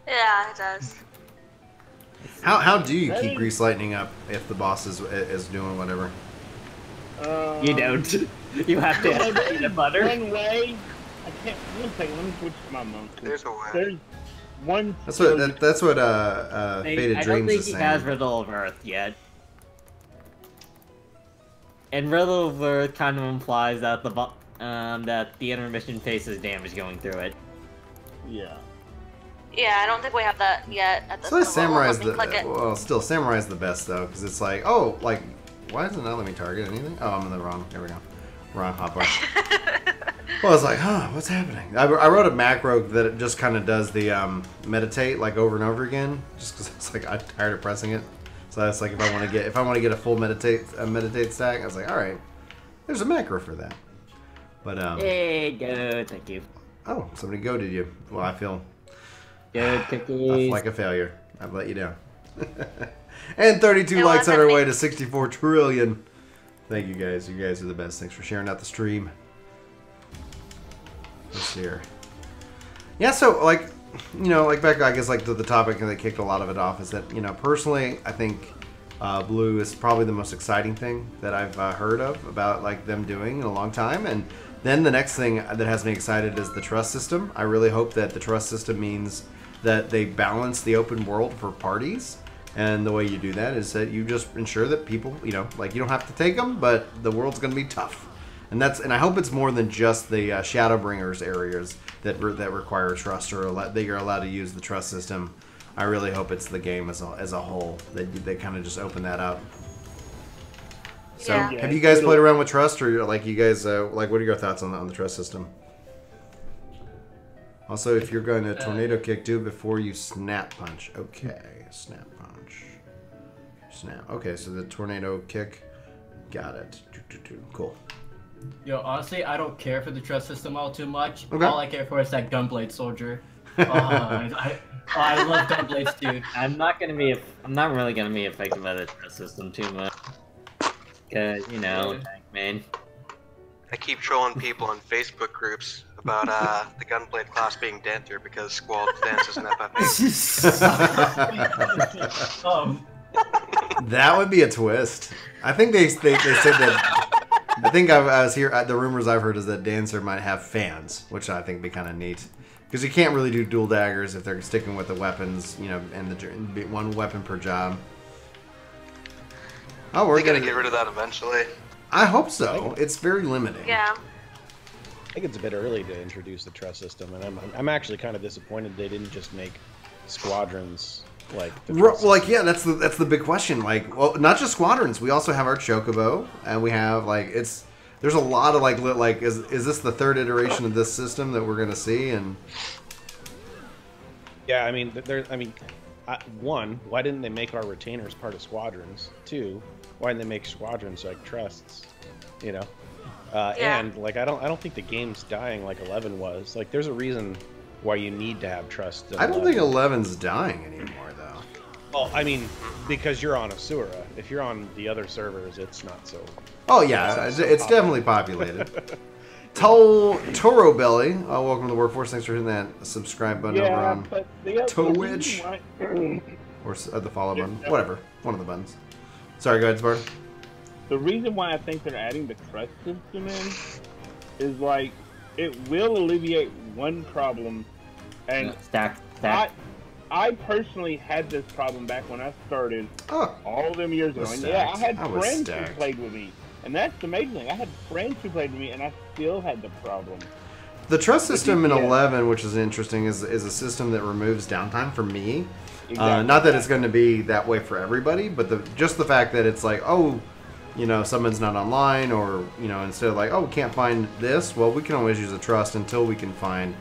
Yeah, it does. How do you keep Grease Lightning up if the boss is doing whatever? You don't. You have to have peanut butter. One way. I can't. Let me switch to my monk. There's a way. There's one. That's what Faded I Dreams don't think is he saying. has Riddle of Earth yet. And Riddle of Earth kind of implies that the intermission faces damage going through it. Yeah. Yeah, I don't think we have that yet at this So level. Samurai's Let me click it. still Samurai's the best though, because it's like, why does it not let me target anything? Oh, I'm in the wrong. There we go. Wrong hotbar. Well, I was like, what's happening? I wrote a macro that it just kind of does the meditate like over and over again, just because it's like I'm tired of pressing it. So that's like if I want to get a full meditate stack, I was like, all right, there's a macro for that. But Hey, good, thank you. oh, somebody goaded you. Well, I feel Good cookies. like a failure. I've let you down. And 32 It likes on wasn't our me. way to 64 trillion. Thank you guys. You guys are the best. Thanks for sharing out the stream. Let's see here. Yeah, so like back I guess like to the topic that kicked a lot of it off is that personally I think Blue is probably the most exciting thing that I've heard of about like them doing in a long time. And then the next thing that has me excited is the trust system. I really hope that the trust system means that they balance the open world for parties. And the way you do that is that you just ensure that people, like you don't have to take them, but the world's going to be tough. And I hope it's more than just the Shadowbringers areas that require trust or that you're allowed to use the trust system. I really hope it's the game as a whole that they kind of just open that up. So, Yeah. have you guys played around with trust, or like you guys what are your thoughts on the trust system? Also, if you're going to tornado kick, do it before you snap punch. Okay, snap punch. Snap. Okay, so the tornado kick. Got it. Cool. Yo, honestly, I don't care for the trust system all too much. Okay. All I care for is that Gunblade soldier. I love Gunblades, dude. I'm not really gonna be affected by the trust system too much. Cause tank man. I keep trolling people in Facebook groups about the gunblade class being Dancer because Squall dances in FFA. That would be a twist. I think they said that. I think I was here. The rumors I've heard is that Dancer might have fans, which I think would be kind of neat. Because you can't really do dual daggers if they're sticking with the weapons, and the one weapon per job. Oh, we're They're gonna get rid of that eventually. I hope so. It's very limiting. Yeah. I think it's a bit early to introduce the trust system, and I'm actually kind of disappointed they didn't just make squadrons like. Yeah, that's the big question. Like, well, not just squadrons. We also have our chocobo, and we have there's a lot of is this the third iteration of this system that we're gonna see? And yeah, I mean, one, why didn't they make our retainers part of squadrons? Two, why didn't they make squadrons like trusts? Yeah. And I don't think the game's dying like 11 was. Like, there's a reason why you need to have trust. I don't think 11's dying anymore, though. Well, I mean, because you're on Asura. If you're on the other servers, it's not so. Oh yeah, it's definitely populated. Toro Belly, welcome to the workforce. Thanks for hitting that subscribe button over on Twitch. Or the follow button. Whatever. One of the buttons. Sorry, go ahead, Spartan. The reason why I think they're adding the trust system in is like it will alleviate one problem. And stack. I personally had this problem back when I started all them years ago. And yeah, I had friends who played with me. And that's the amazing thing. I had friends who played with me, and I still had the problem. The trust system in 11, which is interesting, is a system that removes downtime for me. Exactly. Not that it's going to be that way for everybody, but just the fact that it's like, oh, you know, someone's not online, or, you know, instead of like, oh, we can't find this, well, we can always use a trust until we can find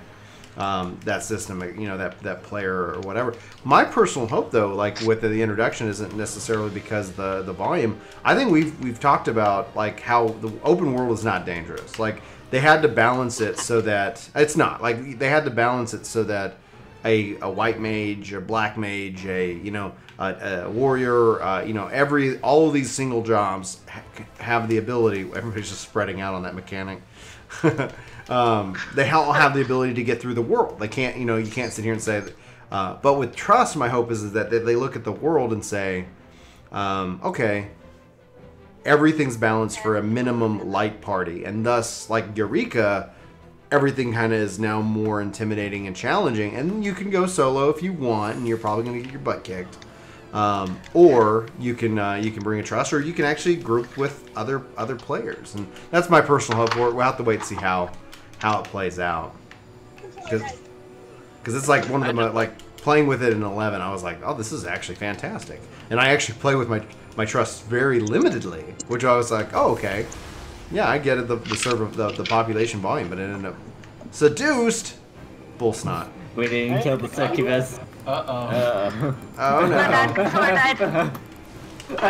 that system, you know, that player or whatever. My personal hope, though, like with the introduction, isn't necessarily because the volume. I think we've talked about like how the open world is not dangerous. Like they had to balance it so that it's not. Like they had to balance it so that a white mage, a black mage, a warrior, you know, all of these single jobs have the ability. Everybody's just spreading out on that mechanic. They all have the ability to get through the world. They can't, you know, you can't sit here and say that. But with trust, my hope is that they look at the world and say, okay, everything's balanced for a minimum light party. And thus, like Eureka, everything kind of is now more intimidating and challenging. And you can go solo if you want, and you're probably going to get your butt kicked. Or you can bring a trust, or you can actually group with other players. And that's my personal hope for it. We'll have to wait to see how it plays out. Because it's like one of the like playing with it in 11, I was like, oh, this is actually fantastic. And I actually play with my trusts very limitedly, which I was like, oh, okay. Yeah, I get it, the population volume, but it ended up seduced. Bull snot. We didn't kill the succubus. Uh-oh. Oh, no. I'd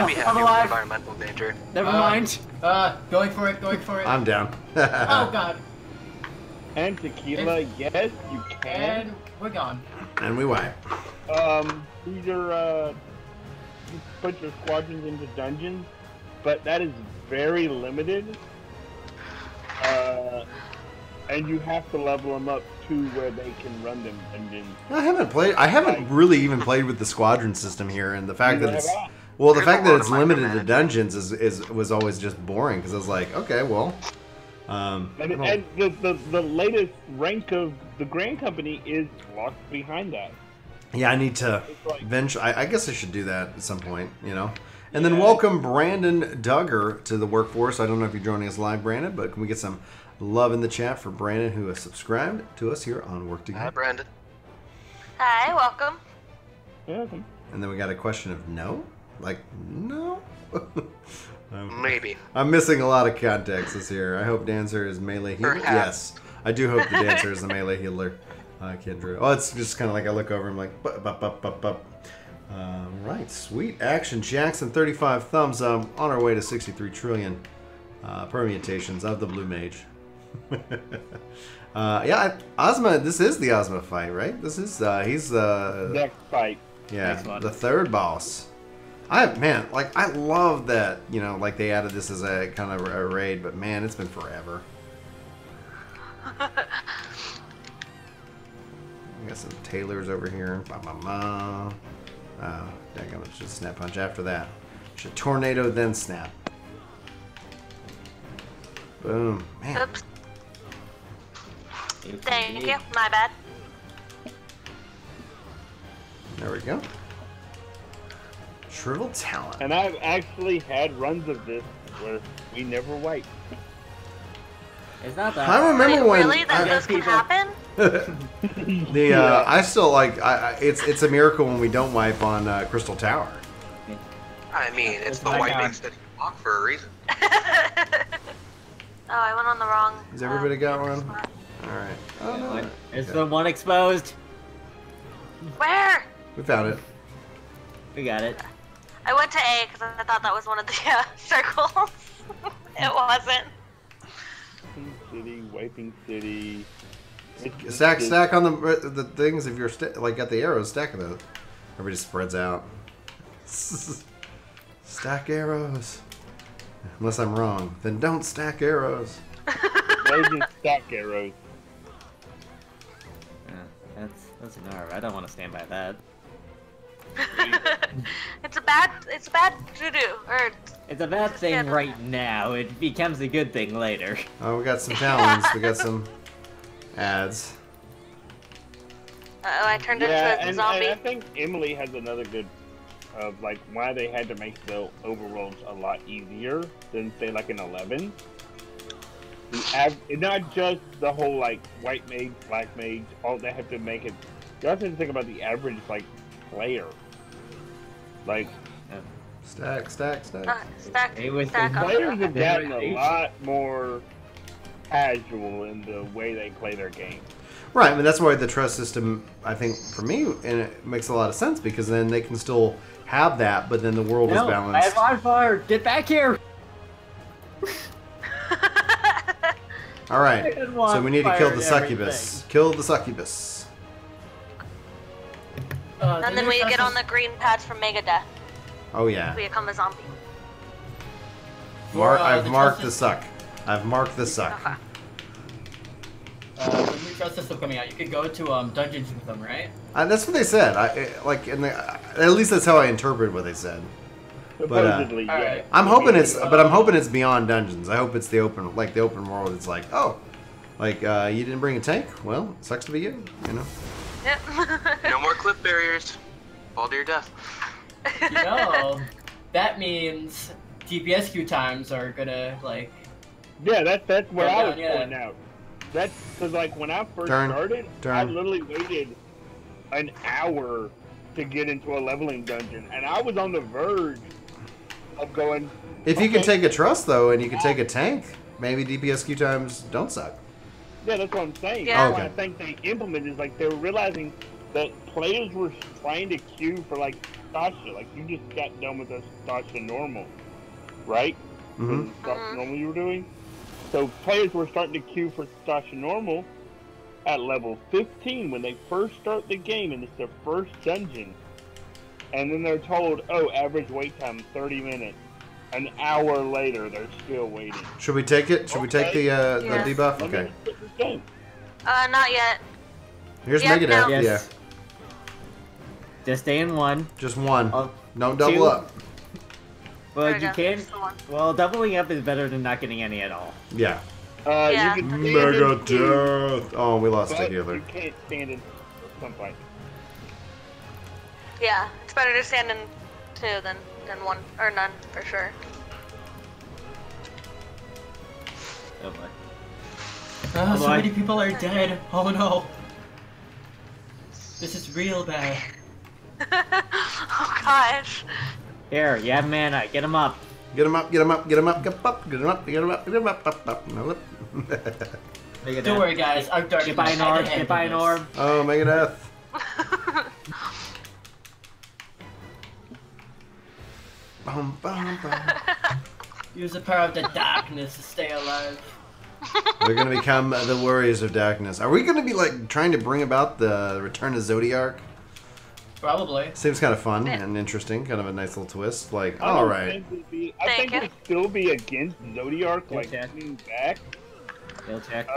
be happy with environmental danger. Never mind. Going for it. I'm down. Oh, God. And tequila, yes, you can. And we're gone. And we wipe. Either you put your squadrons into dungeons, but that is very limited. And you have to level them up to where they can run them dungeons. I haven't really even played with the squadron system here, and the fact that it's the fact that it's limited to dungeons was always just boring, because I was like, okay, well. And the latest rank of the Grand Company is locked behind that. Yeah, I need to venture. I guess I should do that at some point, you know. And then welcome Brandon Duggar to the workforce. I don't know if you're joining us live, Brandon, but can we get some love in the chat for Brandon, who has subscribed to us here on Work To Game. Hi, Brandon. Hi, welcome. Welcome. And then we got a question of no? Like, no? Maybe. I'm missing a lot of context this year. I hope Dancer is melee healer. Perhaps. Yes, I do hope the Dancer is the melee healer. Kendra. Oh, it's just kind of like I look over and I'm like, right, sweet action. Jackson, 35 thumbs up. On our way to 63 trillion permutations of the Blue Mage. Yeah, Ozma. This is the Ozma fight, right? This is he's the next fight. Yeah, the third boss. I love that, you know, like they added this as a kind of a raid, but man, it's been forever. We got some tailors over here. Oh, dang, I should snap punch after that. Should tornado then snap. Boom, man. Oops. Thank you. My bad. There we go. Shriveled Talent. And I've actually had runs of this where we never wipe. It's not that. I remember when really this can happen. I still like. It's a miracle when we don't wipe on Crystal Tower. I mean, it's the wiping that you walk for a reason. Oh, I went on the wrong. Has everybody got one? All right. Oh no. There's the one exposed. Where? We found it. We got it. I went to A because I thought that was one of the circles. It wasn't. City, wiping city. Stack on the things. If you're like got the arrows, stack those. Everybody spreads out. Stack arrows. Unless I'm wrong, then don't stack arrows. Those are stack arrows. That's an error. I don't want to stand by that. It's a bad to do. Or It's a bad thing right now. It becomes a good thing later. Oh, we got some talons. We got some ads. oh, I turned into a zombie. And I think Emily has another good of like why they had to make the overworlds a lot easier than say like an 11. Not just the whole like white mage, black mage. All they have to make it. You also have to think about the average like player. Like stack. Stack Stay on players have gotten a lot more casual in the way they play their game. Right, I mean that's why the trust system, I think, for me, and it makes a lot of sense because then they can still have that, but then the world is I balanced. have on fire! Get back here! All right, so we need to kill the succubus. Kill the succubus. And then we get on the green pads from Megadeth. Oh yeah. We become a zombie. I've marked the suck. I've marked the suck. Okay. The new trust system coming out. You could go to dungeons with them, right? That's what they said. At least that's how I interpret what they said. Supposedly, But, yeah. I'm hoping it's beyond dungeons. I hope it's the open world. It's like, oh, like you didn't bring a tank. Well, sucks to be you. You know. Yep. No more cliff barriers. Fall to your death. You know, that means DPS queue times are gonna like. Yeah, that's what I was yeah. pointing out. That's because like when I first started, I literally waited an hour to get into a leveling dungeon, and I was on the verge of going. If you can take a trust though, and you can take a tank, maybe DPS queue times don't suck. Yeah, that's what I'm saying. Yeah. What I think they implemented is like they were realizing that players were trying to queue for like Stasha. Like you just got done with a Stasha normal, right? Mm-hmm. Stasha normal you were doing. So players were starting to queue for Stasha normal at level 15 when they first start the game, and it's their first dungeon. And then they're told, oh, average wait time 30 minutes. An hour later, they're still waiting. Should we take it? Should we take the debuff? Okay. Not yet. Here's Yeah, Megadeth. no. Yes. Yeah. Just stay in one. Just one. Oh, Don't double two. up. Well, There we you go. can. Just the one. Well, doubling up is better than not getting any at all. Yeah. Yeah. You can stand in two, Megadeth. Oh, we lost a but healer. you can't stand in some fight. Yeah, it's better to stand in two than one or none for sure. Oh boy. So many people are dead. Oh no. This is real bad. Oh gosh. Here, you have mana. Get him up. Get him up. Get him up. Get him up. Get him up. Get him up. Get him up. Get him up. Up. No, Don't worry, guys. I'm dark. Get by an orb. Get by an orb. Oh, Megadeth. Bum, bum, bum. Use the power of the darkness to stay alive. We're gonna become the warriors of darkness. Are we gonna be like trying to bring about the return of Zodiark? Probably. Seems kind of fun and interesting. Kind of a nice little twist. Like, I all don't right. think I think it'd still be against Zodiark, like Okay. coming back. He'll check.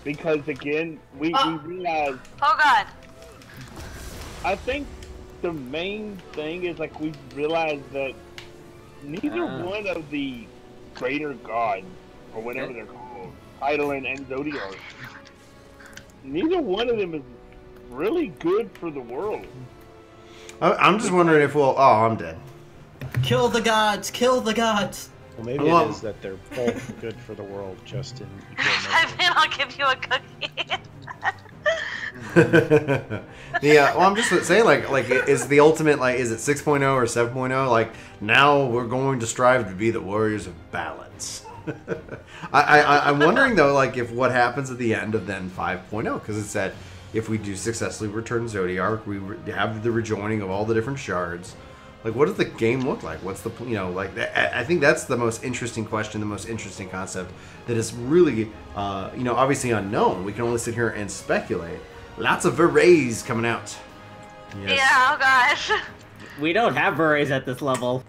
Because again, we realized. Oh god. I think the main thing is like we realized that neither one of the greater gods, or whatever they're called, Eidolon and Zodiark, neither one of them is really good for the world. I'm just wondering if we'll. Oh, I'm dead. Kill the gods! Kill the gods! Well, maybe it is that they're both good for the world, just in equal measure. Then I'll give you a cookie. Well, I'm just saying, like, is the ultimate, like, is it 6.0 or 7.0? Like, now we're going to strive to be the warriors of balance. I'm wondering though, like, if what happens at the end of then 5.0, because it said if we do successfully return Zodiark, we have the rejoining of all the different shards. like, what does the game look like? What's the, you know, like, I think that's the most interesting question, the most interesting concept that is really, you know, obviously unknown. We can only sit here and speculate. Lots of berets coming out. Yes. Yeah, oh gosh. We don't have berets at this level.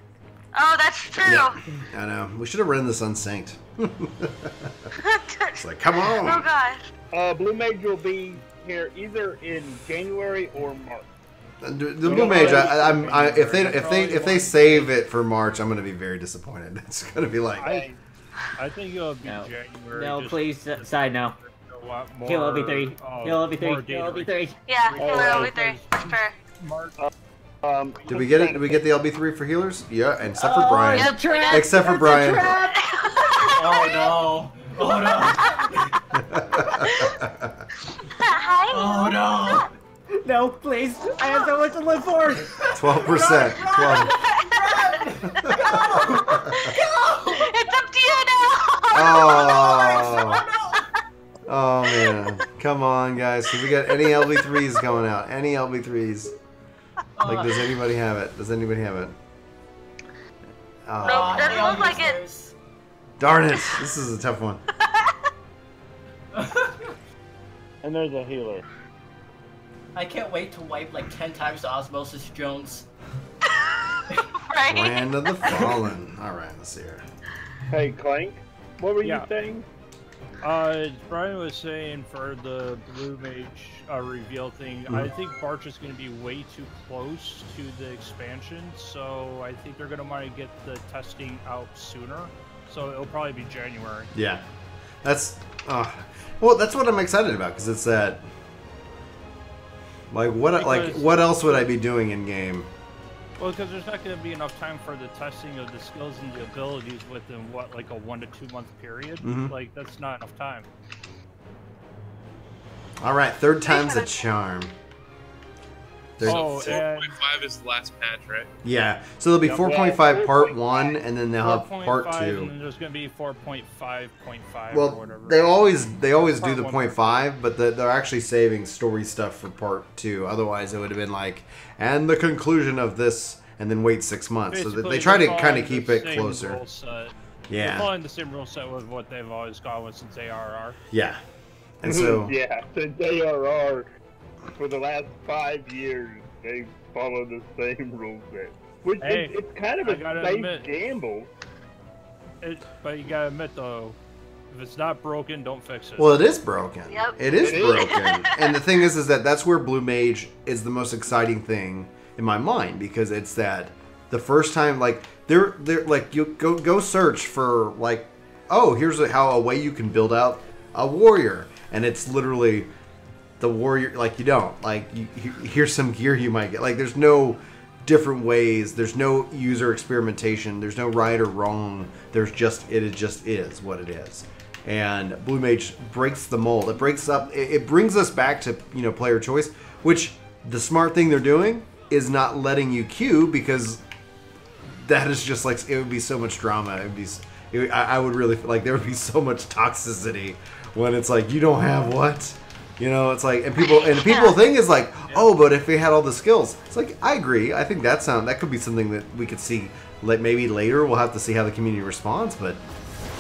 Oh, that's true. Yeah, I know. We should have run this unsynced. It's like, come on. Oh gosh. Blue Mage will be here either in January or March. The Blue Mage, if they save it for March, I'm going to be very disappointed. It's going to be like, I think it'll be January. No, just please, side now. more, Kill LB3. Kill more LB3. data Kill LB3. Yeah, kill LB3. Sure. March. did we get it? Did we get the LB3 for healers? Yeah, and except for Brian. Yep, we did. Except for Brian. Oh no! Oh no! Hi. Oh no! No, please. I have so much to live for. 12%. 12. It's up to you now. Oh. Oh man. Come on, guys. So we got any LB3s going out? Any LB3s? Like, does anybody have it? Does anybody have it? Oh. Nope, doesn't look like it. Darn it. This is a tough one. And there's a healer. I can't wait to wipe like 10 times to Osmosis Jones. Right. Land of the Fallen. Alright, let's see here. Hey, Clank, what were you Yeah. saying? Brian was saying for the Blue Mage reveal thing, I think March is going to be way too close to the expansion, so I think they're going to want to get the testing out sooner. So it'll probably be January. Yeah. That's, well, that's what I'm excited about, because it's that, like, what else would I be doing in game? Well, because there's not going to be enough time for the testing of the skills and the abilities within, what, like a 1 to 2 month period? Like, that's not enough time. Alright, third time's a charm. So Oh, 4.5 is the last patch, right? Yeah, so there'll be 4.5 part 1, and then they'll have part 2. And then there's going to be 4.5.5 or Well, whatever. they always do the Part 0.5, but they're actually saving story stuff for part 2. Otherwise, it would have been like, and the conclusion of this, and then wait 6 months. So Basically, they try to they're kind of following keep the it same closer. rule set. Yeah. They're following the same rule set with what they've always gone with since ARR. Yeah, and so yeah, since ARR, for the last 5 years, they follow the same rule set. Which Hey, it's kind of I a gotta safe admit- gamble. But you gotta admit though, if it's not broken, don't fix it. well, it is broken. Yep. It is It is. broken. And the thing is that that's where Blue Mage is the most exciting thing in my mind, because it's that the first time, like, they're like, you go search for, like, oh, here's a way you can build out a warrior, and it's literally the warrior, like, you don't, like, here's some gear you might get, like, there's no different ways, there's no user experimentation, there's no right or wrong, there's just, it just is what it is. And Blue Mage breaks the mold. It breaks up, it brings us back to, you know, player choice, which the smart thing they're doing is not letting you queue, because that is just like, it would be so much drama. I would really feel like there would be so much toxicity when it's like, you don't have what? You know, it's like, and people thing is like, oh, but if we had all the skills, it's like, I agree. I think that could be something that we could see, like, maybe later. We'll have to see how the community responds, but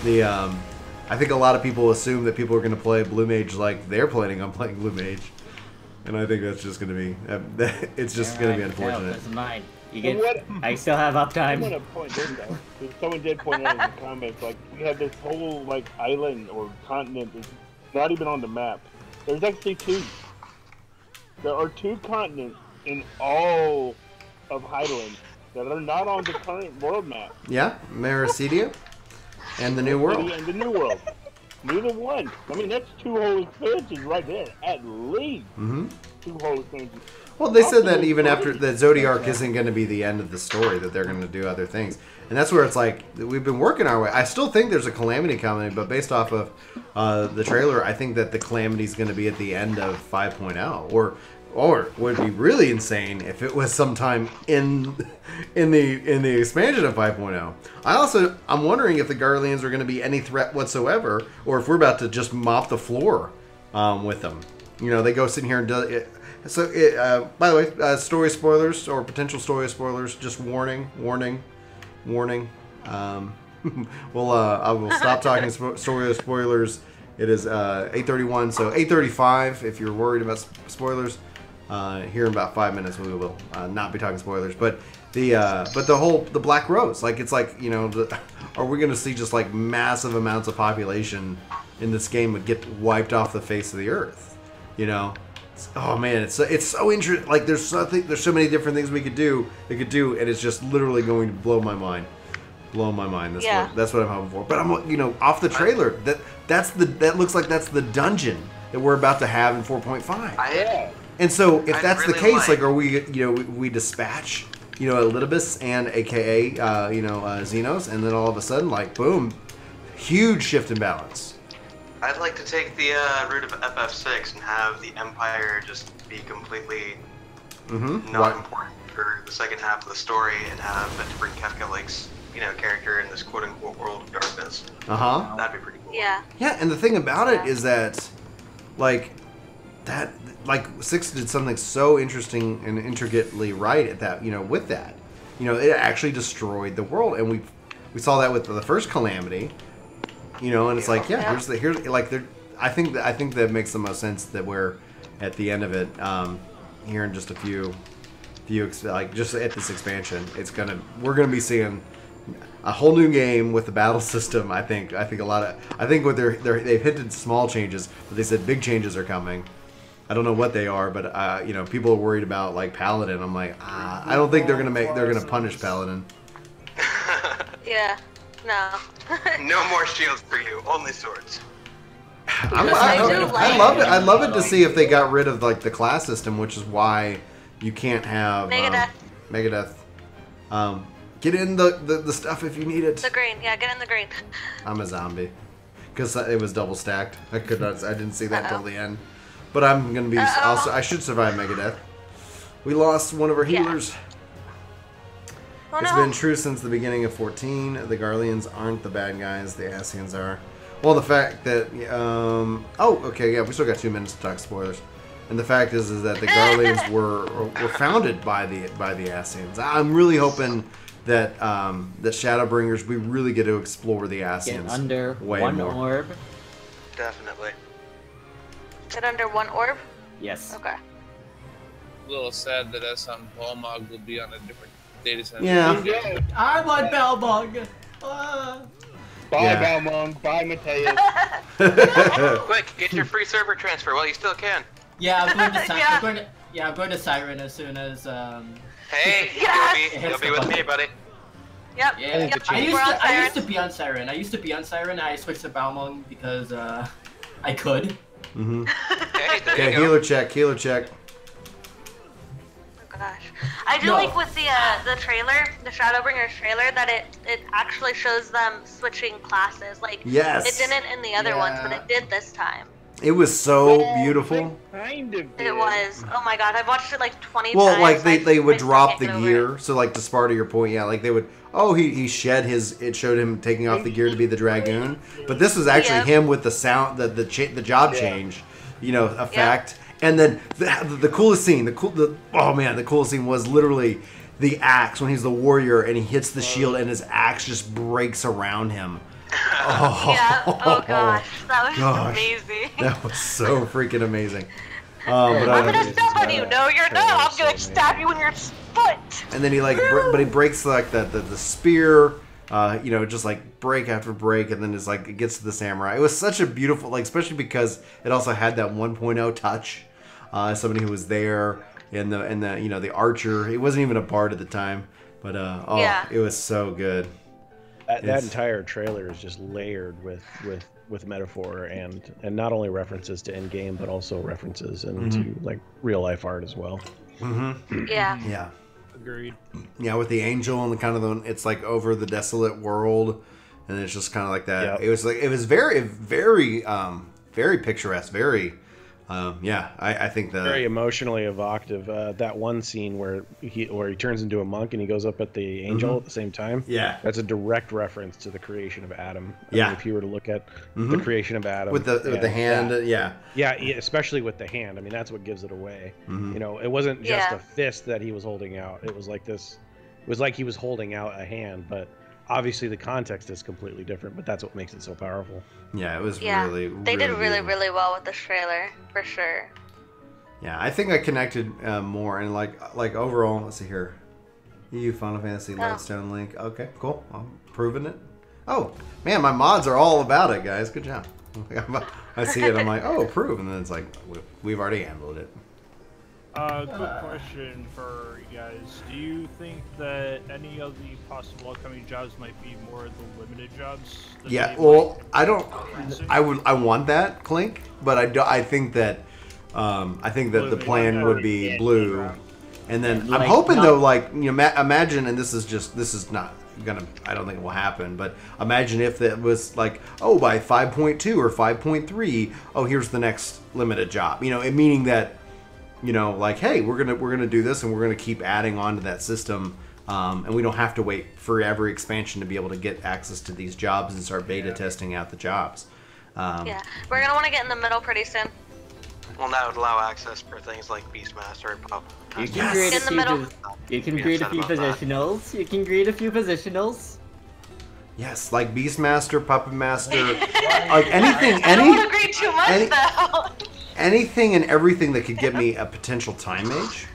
I think a lot of people assume that people are going to play Blue Mage like they're planning on playing Blue Mage, and I think that's just going to be, it's just going to be unfortunate. No, that's mine. You get. I still have uptime. I want to point this out. Because someone did point out in the comments, like, we have this whole, like, island or continent that's not even on the map. There's actually 2. There are 2 continents in all of Highland that are not on the current world map. Yeah, Meracedia and the New World. And the New World. Neither one. I mean, that's 2 whole expansions right there. At least 2 whole expansions. Well, they said that even after that, Zodiark isn't going to be the end of the story, that they're going to do other things. And that's where it's like, we've been working our way. I still think there's a Calamity coming, but based off of the trailer, I think that the Calamity is going to be at the end of 5.0. Or would be really insane if it was sometime in the expansion of 5.0. I'm wondering if the Guardians are going to be any threat whatsoever, or if we're about to just mop the floor with them. You know, they go sit here and do it. So, by the way, story spoilers or potential story spoilers. Just warning. I will stop talking story spoilers. It is 8:31, so 8:35. If you're worried about spoilers, here in about 5 minutes we will not be talking spoilers. But the Black Rose, like it's like are we going to see just like massive amounts of population in this game would get wiped off the face of the earth? Oh man, it's so interesting. Like there's so many different things they could do, and it's just literally going to blow my mind. That's what I'm hoping for. But I'm off the trailer that looks like that's the dungeon that we're about to have in 4.5. Yeah. And so if that's really the case, like are we we dispatch Elidibus and AKA Xenos, and then all of a sudden like boom, huge shift in balance. I'd like to take the route of FF6 and have the Empire just be completely not important for the second half of the story, and have a different Kefka Lake's character in this quote-unquote world of darkness. That'd be pretty cool. Yeah. Yeah, and the thing about it is that, like 6 did something so interesting and intricately right at that. With that, it actually destroyed the world, and we saw that with the first Calamity. And it's like, here's like I think that makes the most sense that we're at the end of it here in just a few like just at this expansion. We're gonna be seeing a whole new game with the battle system. I think what they've hinted small changes, but they said big changes are coming. I don't know what they are, but people are worried about like Paladin. I'm like, I don't think they're gonna punish Paladin. Yeah. No. No more shields for you, only swords. I love it. I love it to see if they got rid of like the class system, which is why you can't have Megadeth. Get in the stuff if you need it. The green, yeah, get in the green. I'm a zombie because it was double stacked. I didn't see that till the end. But I'm gonna be. I should survive Megadeth. We lost one of our healers. It's been true since the beginning of 14. The Garleans aren't the bad guys. The Ascians are. Well, the fact that we still got 2 minutes to talk spoilers. And the fact is that the Garleans were founded by the Ascians. I'm really hoping that that Shadowbringers, we really get to explore the Ascians. Get under way one more. orb. Definitely. Get under one orb? Yes. Okay. A little sad that us on Balmog will be on a different data center. Yeah. I want Balmog. Bye, Balmong. Bye, Mateus. Quick, get your free server transfer while you still can. Yeah, I'm going to Siren as soon as Hey, you'll be with me, buddy. Yep. Yeah. I used to be on Siren. I switched to Balmong because I could. Mm-hmm. Hey, there Okay, you go. healer check. Gosh. I do like with the trailer, the Shadowbringers trailer, that it actually shows them switching classes. Like, Yes. it didn't in the other ones, but it did this time. It was so beautiful. Kind of did. It was. Oh my god, I've watched it like 20 times. Well, like they would I drop can't the get over gear. it. So like to Sparta, your point, yeah, like they would. Oh, he shed his. It showed him taking off the gear to be the Dragoon, but this was actually him with the sound, the job change, effect. And then the coolest scene, the coolest scene was literally the axe when he's the warrior and he hits the shield and his axe just breaks around him. Oh, yeah. Oh gosh, that was amazing. That was so freaking amazing. I'm gonna step on you. No, you're not. I'm gonna stab you in your foot. And then he but he breaks like the spear. Just like break after break, and then it's like it gets to the samurai. It was such a beautiful, like, especially because it also had that 1.0 touch. Somebody who was there, and the archer. He wasn't even a bard at the time, but it was so good. That entire trailer is just layered with metaphor and not only references to in-game, but also references into like real life art as well. Mm-hmm. Yeah. Yeah. Agreed. Yeah, with the angel and the kind of it's like over the desolate world, and it's just kind of like that. Yep. It was very, very, very picturesque, very Yeah, I think that very emotionally evocative. That one scene where he turns into a monk and he goes up at the angel at the same time. Yeah, that's a direct reference to the creation of Adam. I Yeah, mean, if you were to look at the creation of Adam with the hand, yeah, especially with the hand. I mean, that's what gives it away. You know, it wasn't just a fist that he was holding out. It was like this. It was like he was holding out a hand, but obviously the context is completely different. But that's what makes it so powerful. Yeah, it was really. They did really, really well with this trailer for sure. Yeah, I think I connected more and like overall. Let's see here. EU Final Fantasy Lodestone Link. Okay, cool. I'm proving it. Oh man, my mods are all about it, guys. Good job. I see it. I'm like, oh, approve, and then it's like we've already handled it. Quick question for you guys. Do you think that any of the possible upcoming jobs might be more of the limited jobs? Yeah, well, I don't. I want that, Clink, but I think that the plan would be blue, and then I'm hoping though, like, you know, imagine, and this is not gonna. I don't think it will happen, but imagine if it was like, oh, by 5.2 or 5.3, oh, here's the next limited job. You know, meaning that. You know, like, hey, we're gonna do this, and we're gonna keep adding on to that system, and we don't have to wait for every expansion to be able to get access to these jobs and start beta testing out the jobs. Yeah, we're gonna want to get in the middle pretty soon. Well, that would allow access for things like Beastmaster and Pop. You can create a few. You can create a few positionals. You can create a few positionals. Yes, like Beastmaster, Puppet Master, like anything. I don't agree too much though. Anything and everything that could get me a potential time mage.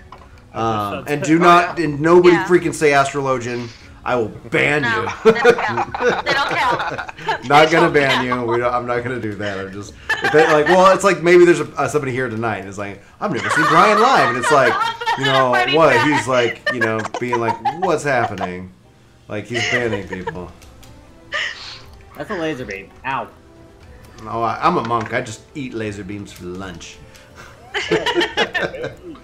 And nobody freaking say Astrologian. I will ban you. They don't count. They don't count. Not gonna ban you. I'm not gonna do that. I'm just well, it's like maybe there's somebody here tonight. And it's like, I've never seen Brian live, and it's like, you know what? He's like, you know, being like, what's happening? Like he's banning people. That's a laser beam. Ow. Oh, I'm a monk. I just eat laser beams for lunch.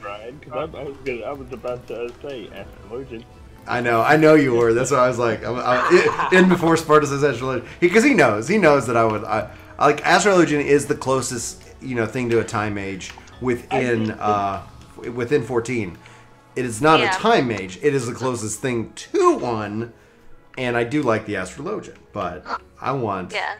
Brian, because I was about to say Astrologian. I know you were. That's why I was like, in before Sparta says Astrologian, because he knows that I would. Like Astrologian is the closest, you know, thing to a time mage within 14. It is not a time mage. It is the closest thing to one, and I do like the Astrologian, but I want. Yeah.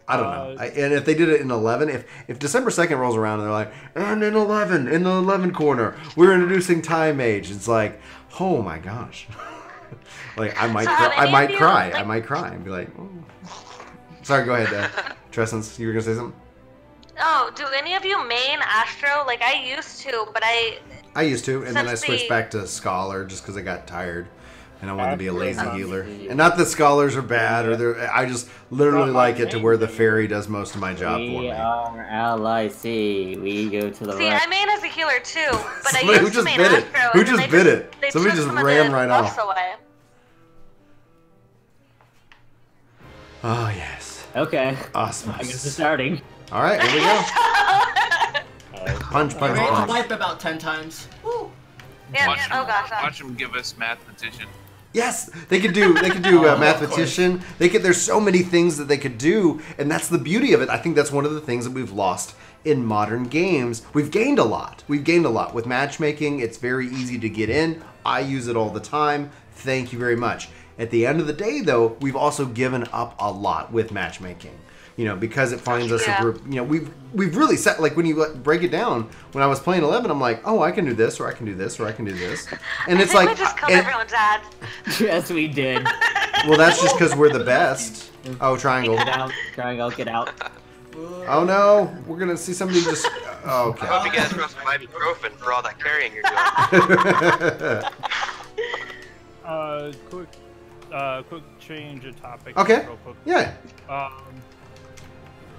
I don't know. And if they did it in 11, if December 2nd rolls around and they're like, and in 11 corner, we're introducing Time Mage. It's like, oh my gosh. Like I might cry and be like, oh. Sorry, go ahead, Tressens, you were gonna say something? Oh, do any of you main Astro? Like I used to, but I used to, and then I switched back to Scholar just because I got tired. And I wanted to be a lazy healer. And not that scholars are bad, I just literally like it to where the fairy does most of my job for me. We are LIC. We go to the right. I main as a healer too, but Somebody, I used to main Astro. Who just bit it? Somebody just ran right off. Away. Oh, yes. Okay. Awesome. I guess it's starting. All right, here we go. Punch. Wipe about 10 times. Woo. Yeah, oh gosh. Watch him give us mathematician. Yes, they could do mathematician. There's so many things that they could do, and that's the beauty of it. I think that's one of the things that we've lost in modern games. We've gained a lot. With matchmaking. It's very easy to get in. I use it all the time. Thank you very much. At the end of the day, though, we've also given up a lot with matchmaking. You know, because it finds us a group. You know, we've really set, like, when you break it down. When I was playing 11, I'm like, oh, I can do this, or I can do this, or I can do this, and it's like, we just killed everyone's ads. Yes, we did. Well, that's just because we're the best. Oh, triangle. Get out, triangle, get out. Oh no, we're gonna see somebody just. Oh, okay. I hope you guys throw some ibuprofen for all that carrying you're doing. Quick change of topic. Okay. Real quick. Yeah.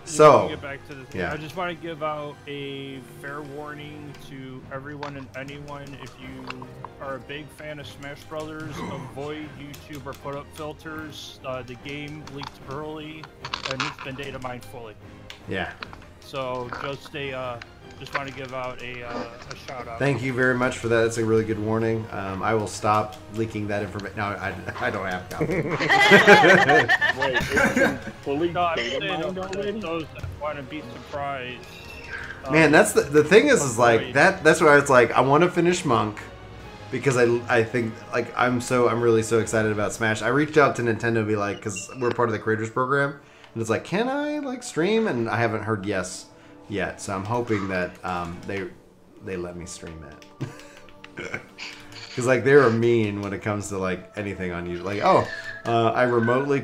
So, get back to the thing. Yeah. I just want to give out a fair warning to everyone and anyone. If you are a big fan of Smash Brothers, avoid YouTube or put up filters. The game leaked early, and it's been data mined fully. Yeah. So just want to give out a shout out. Thank you very much for that. That's a really good warning. I will stop leaking that information. No, I don't have to. Wait, fully no, I'm saying those that want to be surprised. Man, that's the thing is like that's why it's like I want to finish Monk because I think like I'm really so excited about Smash. I reached out to Nintendo to be like, because we're part of the creators program, and it's like, can I like stream? And I haven't heard yes yet, so I'm hoping that they let me stream it. Because like they're mean when it comes to like anything on YouTube. Like, oh, I remotely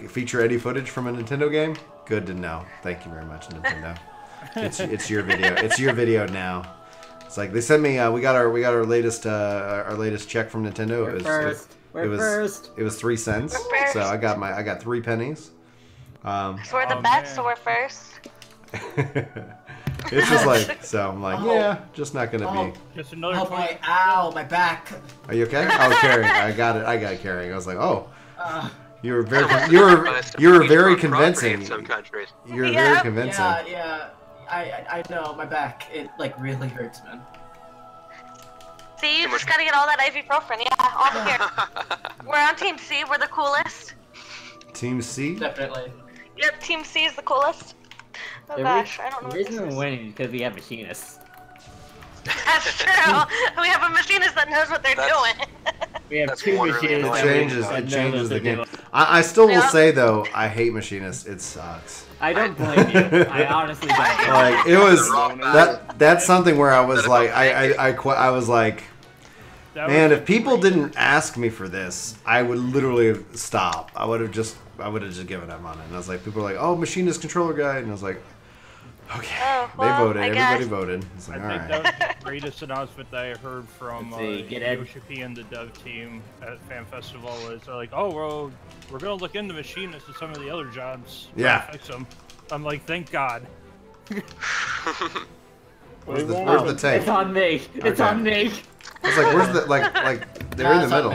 feature any footage from a Nintendo game. Good to know. Thank you very much, Nintendo. It's your video. It's your video now. It's like they sent me. We got our latest check from Nintendo. We're first. It was 3 cents. So I got 3 pennies. So we're the best, so we're first. It's just like, so I'm like, yeah, just not gonna be. Just another. Oh boy! Ow, my back. Are you okay? Oh, carrying. I got carrying. I was like, oh. You were very convincing. You were very convincing. Yeah. I know my back. It like really hurts, man. See, you just gotta get all that ibuprofen. Yeah, all here. We're on Team C. We're the coolest. Team C. Definitely. Yep, Team C is the coolest. Oh gosh, I don't know. The reason we're winning is because we have machinists. That's true. We have a machinist that knows what they're doing. We have 2 machinists. It changes the game. I still will say though, I hate machinists. It sucks. I don't blame you. I honestly don't. Like it was that's something where I was like, I was like, man, if people didn't ask me for this, I would literally stop. I would have just given up on it. And I was like, people were like, oh, machinist controller guy, and I was like, okay, they voted. Everybody voted. It's like, I think that was the greatest announcement that I heard from Yoshi and the dev team at Fan Festival. Is they're like, oh, well, we're gonna look into machinists and some of the other jobs. Yeah. Fix them. I'm like, thank God. Where's the tape? It's on me. It's on me. I was like, where's the like they're in the middle.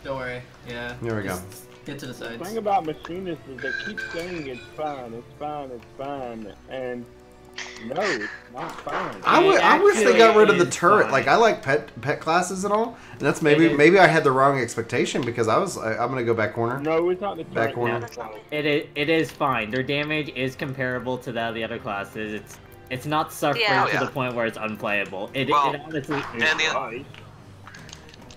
Don't worry. Yeah. Here we go. Get to the sides. The thing about machinists is they keep saying it's fine, and no, it's not fine. I wish they got rid of the turret. Fine. Like I like pet classes and all, and that's maybe I had the wrong expectation because I'm gonna go back corner. No, it's not the turret. Back corner. No, it is fine. Their damage is comparable to that of the other classes. It's not suffering to the point where it's unplayable. It honestly is.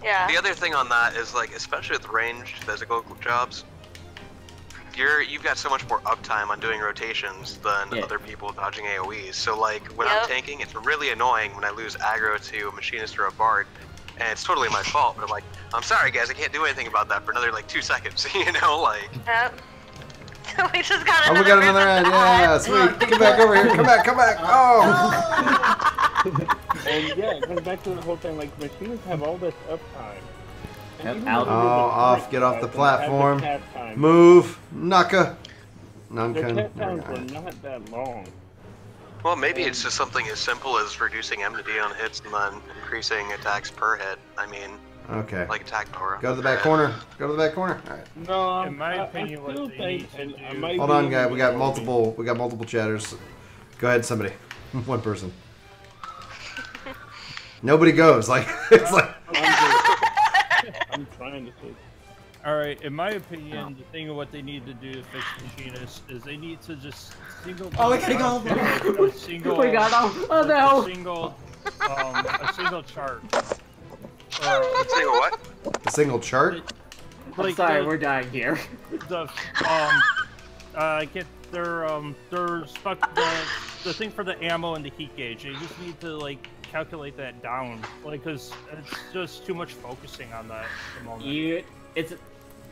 Yeah. The other thing on that is like, especially with ranged physical jobs, you've got so much more uptime on doing rotations than other people dodging AoEs. So like when I'm tanking, it's really annoying when I lose aggro to a machinist or a bard, and it's totally my fault. But I'm like, I'm sorry guys, I can't do anything about that for another like 2 seconds. You know, like. Yep. We just got another. Oh, we got another end. Yeah, sweet. Get back over here. Come back. Oh. And yeah, it comes back to the whole thing. Like machinists have all this uptime. Get off the platform. Move, Naka. Their tap times were not that long. Well, maybe it's just something as simple as reducing enmity on hits and then increasing attacks per hit. I mean, okay. Like attack power. Go to the back corner. All right. No, in my opinion, what they need to do. Hold on, guys. We got multiple chatters. Go ahead, somebody. One person. Nobody goes. Like it's like. I'm trying to see. Alright, in my opinion, the thing of what they need to do to fix machinists is they need to just single. Oh, we gotta go. A single. We got off. Oh no. A single chart. A single what? A single chart. I'm sorry, we're dying here. They're stuck the thing for the ammo and the heat gauge. They just need to like calculate that down, like, because it's just too much focusing on that at the moment.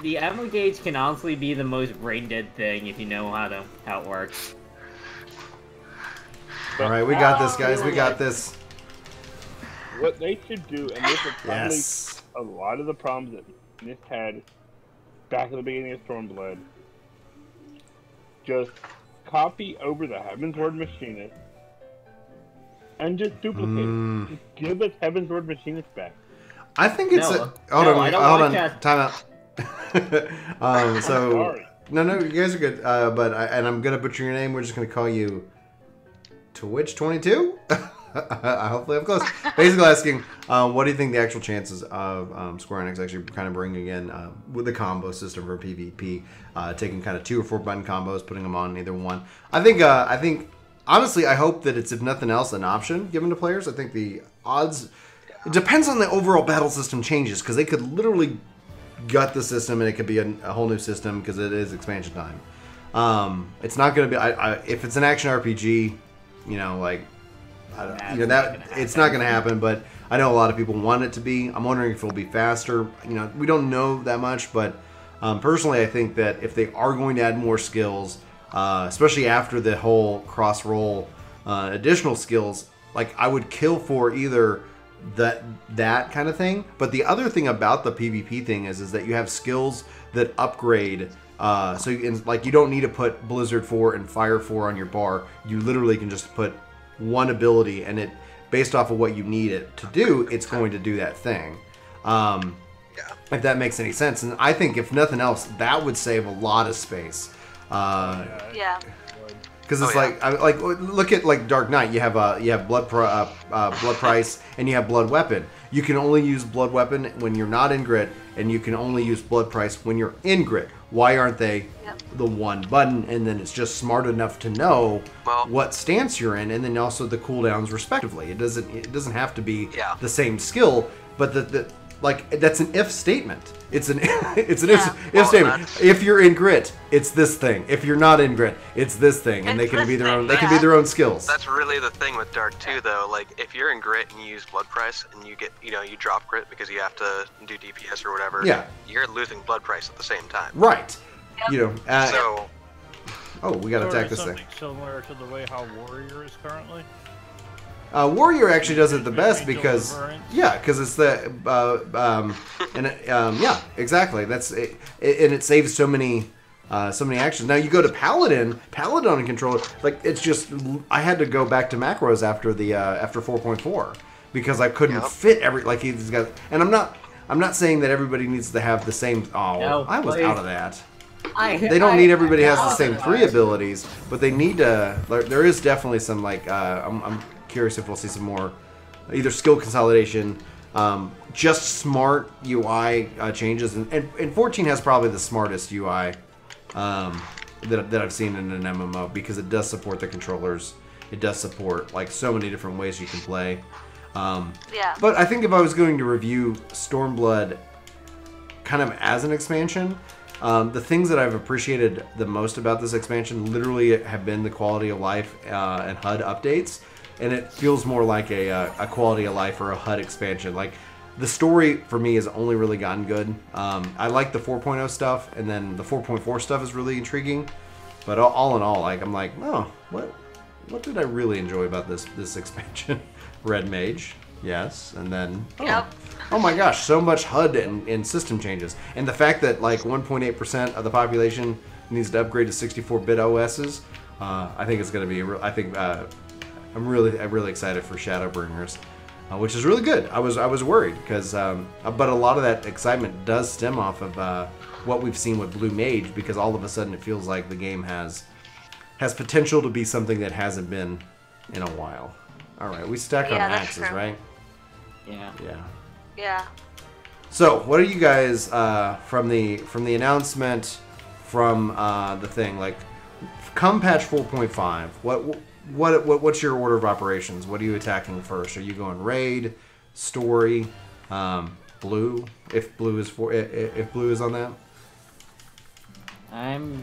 The ammo gauge can honestly be the most brain dead thing if you know how it works. All right, we got this, guys. We got this. What they should do, and this is probably a lot of the problems that Mist had back at the beginning of Stormblood, just copy over the Heavensward Machinist and just duplicate it. Just give us Heavensward Machinist back. I think it's hold on. Time out. So no, you guys are good. But I'm gonna butcher your name. We're just gonna call you Twitch22. Hopefully I'm close. Basically asking, what do you think the actual chances of Square Enix actually kind of bringing in with the combo system for PvP, taking kind of 2 or 4 button combos, putting them on either one? I think honestly, I hope that it's, if nothing else, an option given to players. I think the odds... It depends on the overall battle system changes, because they could literally gut the system and it could be a whole new system because it is expansion time. It's not going to be... if it's an action RPG, you know, like... it's not going to happen, but I know a lot of people want it to be. I'm wondering if it'll be faster. You know, we don't know that much, but personally, I think that if they are going to add more skills, especially after the whole cross-roll additional skills, like I would kill for either that kind of thing. But the other thing about the PvP thing is that you have skills that upgrade. So you don't need to put Blizzard 4 and Fire 4 on your bar. You literally can just put one ability, and it, based off of what you need it to do, it's going to do that thing. If that makes any sense. And I think if nothing else, that would save a lot of space. Yeah. Because it's like look at like Dark Knight. You have blood price and you have blood weapon. You can only use blood weapon when you're not in grit, and you can only use blood price when you're in grit. Why aren't they the one button? And then it's just smart enough to know what stance you're in, and then also the cooldowns respectively. It doesn't have to be the same skill, but that's an if statement. It's an if statement. If you're in grit, it's this thing. If you're not in grit, it's this thing, and they can be their own. They can be their own skills. That's really the thing with Dark too, though. Like if you're in grit and you use blood price and you get, you drop grit because you have to do DPS or whatever. Yeah. You're losing blood price at the same time. Right. Yep. So. Oh, we gotta attack this thing. Similar to the way how Warrior is currently. Warrior actually does it the best because it's the exactly. That's it, and it saves so many actions. Now you go to Paladin on a controller, like it's just I had to go back to macros after 4.4 because I couldn't fit he's got. And I'm not saying that everybody needs to have the same. I was out of that. They don't need everybody has the same 3 abilities, but they need to. There is definitely some I'm curious if we'll see some more either skill consolidation, just smart UI changes, and 14 has probably the smartest UI that I've seen in an MMO because it does support the controllers. It does support like so many different ways you can play. But I think if I was going to review Stormblood kind of as an expansion, the things that I've appreciated the most about this expansion literally have been the quality of life and HUD updates. And it feels more like a quality of life or a HUD expansion. Like, the story, for me, has only really gotten good. I like the 4.0 stuff, and then the 4.4 stuff is really intriguing. But all in all, I'm like, oh, what did I really enjoy about this expansion? Red Mage, yes. And then, oh my gosh, so much HUD and system changes. And the fact that, 1.8% of the population needs to upgrade to 64-bit OSs, I think it's going to be, I'm really excited for Shadowbringers, which is really good. I was worried because, but a lot of that excitement does stem off of what we've seen with Blue Mage, because all of a sudden it feels like the game has potential to be something that hasn't been in a while. All right, we stack on axes, right? Yeah. Yeah. So, what are you guys from the announcement, from the thing, come patch 4.5? What's your order of operations? What are you attacking first? Are you going raid, story, blue? If blue is on that. I'm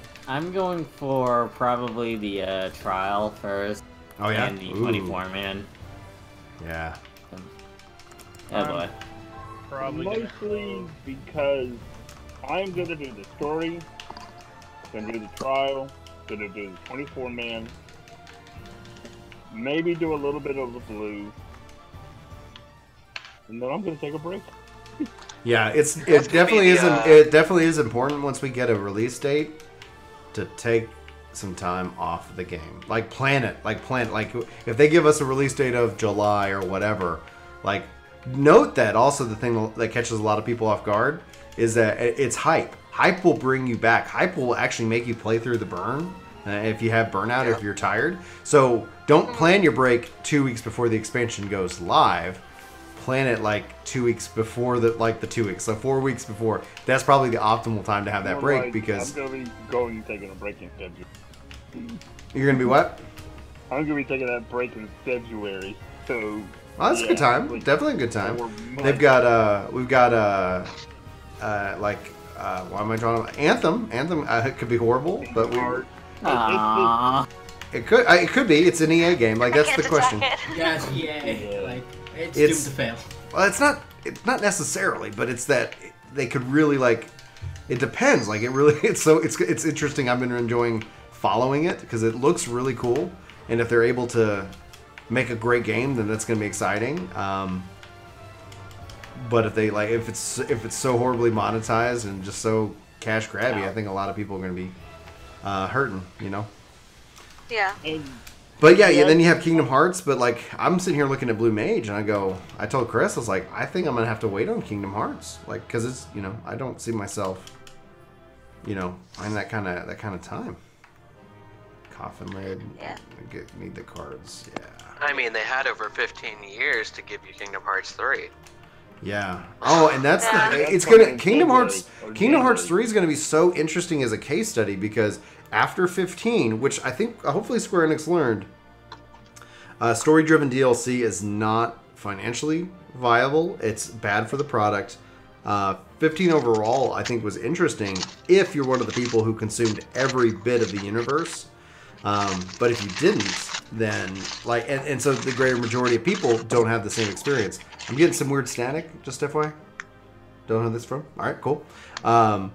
going for probably the trial first. Oh yeah. And the 24-man. Yeah. Oh boy. Probably mostly because I'm gonna do the story, gonna do the trial, gonna do the 24-man. Maybe do a little bit of the blue, and then I'm gonna take a break. Yeah, it definitely is important once we get a release date to take some time off the game. Plan it. If they give us a release date of July or whatever, note that also the thing that catches a lot of people off guard is that it's hype. Hype will bring you back. Hype will actually make you play through the burn. If you have burnout, if you're tired. So don't plan your break 2 weeks before the expansion goes live. Plan it 2 weeks before the 2 weeks, so 4 weeks before. That's probably the optimal time to have that break because I'm gonna be taking a break in February. You're gonna be what? I'm gonna be taking that break in February. So. Well, that's a good time. Definitely a good time. They've got we've got why am I drawing Anthem? Anthem it could be horrible, but it could be. It's an EA game. Like that's the question. Yes, EA. Like it's doomed to fail. Well, it's not necessarily, but it's that they could really like. It depends. Like it really. It's interesting. I've been enjoying following it because it looks really cool, and if they're able to make a great game, then that's going to be exciting. But if it's so horribly monetized and just so cash grabby, I think a lot of people are going to be hurting, you know. Yeah. But yeah, then you have Kingdom Hearts. But like, I'm sitting here looking at Blue Mage, and I told Chris, I was like, I think I'm going to have to wait on Kingdom Hearts, like, because it's, you know, I don't see myself, you know, in that kind of time. Coffin lid. Yeah. Need the cards. Yeah. I mean, they had over 15 years to give you Kingdom Hearts 3. Yeah. Oh, and that's it's gonna Kingdom Hearts 3 is gonna be so interesting as a case study because after 15, which I think hopefully Square Enix learned, story-driven DLC is not financially viable. It's bad for the product. 15 overall, I think, was interesting if you're one of the people who consumed every bit of the universe. But if you didn't, then and so the greater majority of people don't have the same experience. I'm getting some weird static, just FYI. Don't know who this is from. All right, cool. But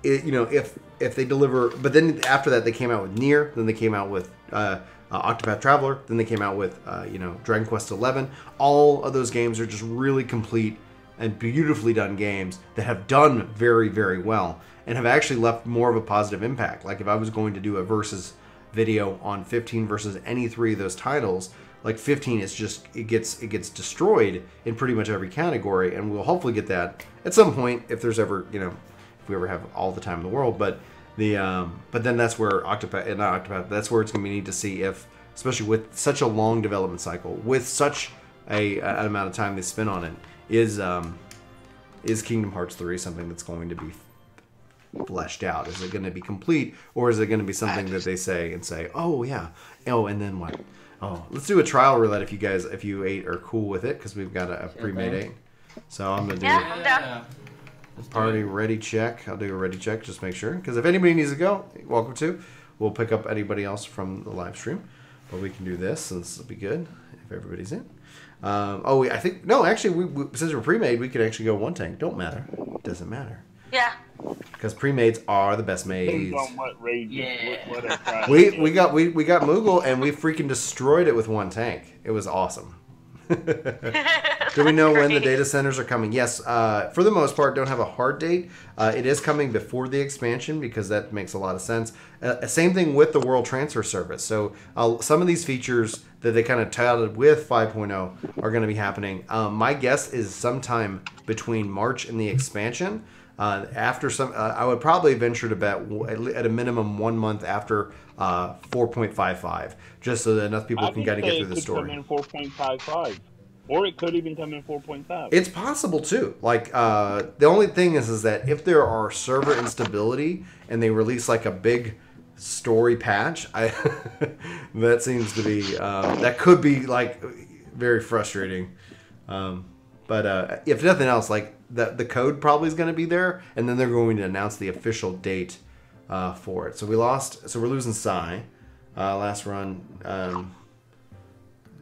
you know, if they deliver, but then after that they came out with Nier, then they came out with Octopath Traveler, then they came out with you know, Dragon Quest XI. All of those games are just really complete and beautifully done games that have done very, very well and have actually left more of a positive impact. Like if I was going to do a versus video on 15 versus any three of those titles, like 15 is just it gets destroyed in pretty much every category, and we'll hopefully get that at some point if there's ever, you know, if we ever have all the time in the world. But but then that's where that's where it's gonna be neat to see if, especially with such a long development cycle, with such an amount of time they spent on it, is Kingdom Hearts 3 something that's going to be fleshed out? Is it going to be complete, or is it going to be something that they say, oh yeah, oh, and then what? Oh, let's do a trial roulette if you 8 are cool with it, because we've got a pre-made 8. So I'm gonna do party ready check. I'll do a ready check, just make sure, because if anybody needs to go, welcome to. We'll pick up anybody else from the live stream, but we can do this, and this will be good if everybody's in. I think no, actually, we since we're pre-made, we could actually go one tank. Don't matter, doesn't matter. Yeah. Because pre-mades are the best maids. Depends on what raid. Yeah. We got Moogle, and we freaking destroyed it with one tank. It was awesome. Do we know when the data centers are coming? Yes. For the most part, don't have a hard date. It is coming before the expansion because that makes a lot of sense. Same thing with the World Transfer Service. So some of these features that they kind of touted with 5.0 are going to be happening. My guess is sometime between March and the expansion. After I would probably venture to bet at a minimum 1 month after 4.55, just so that enough people can kind of get through the story. It could come in 4.55, or it could even come in 4.5. It's possible too. Like the only thing is that if there are server instability and they release like a big story patch, that seems to be that could be like very frustrating. But if nothing else, like the code probably is going to be there, and then they're going to announce the official date for it. So we're losing Sai. Last run.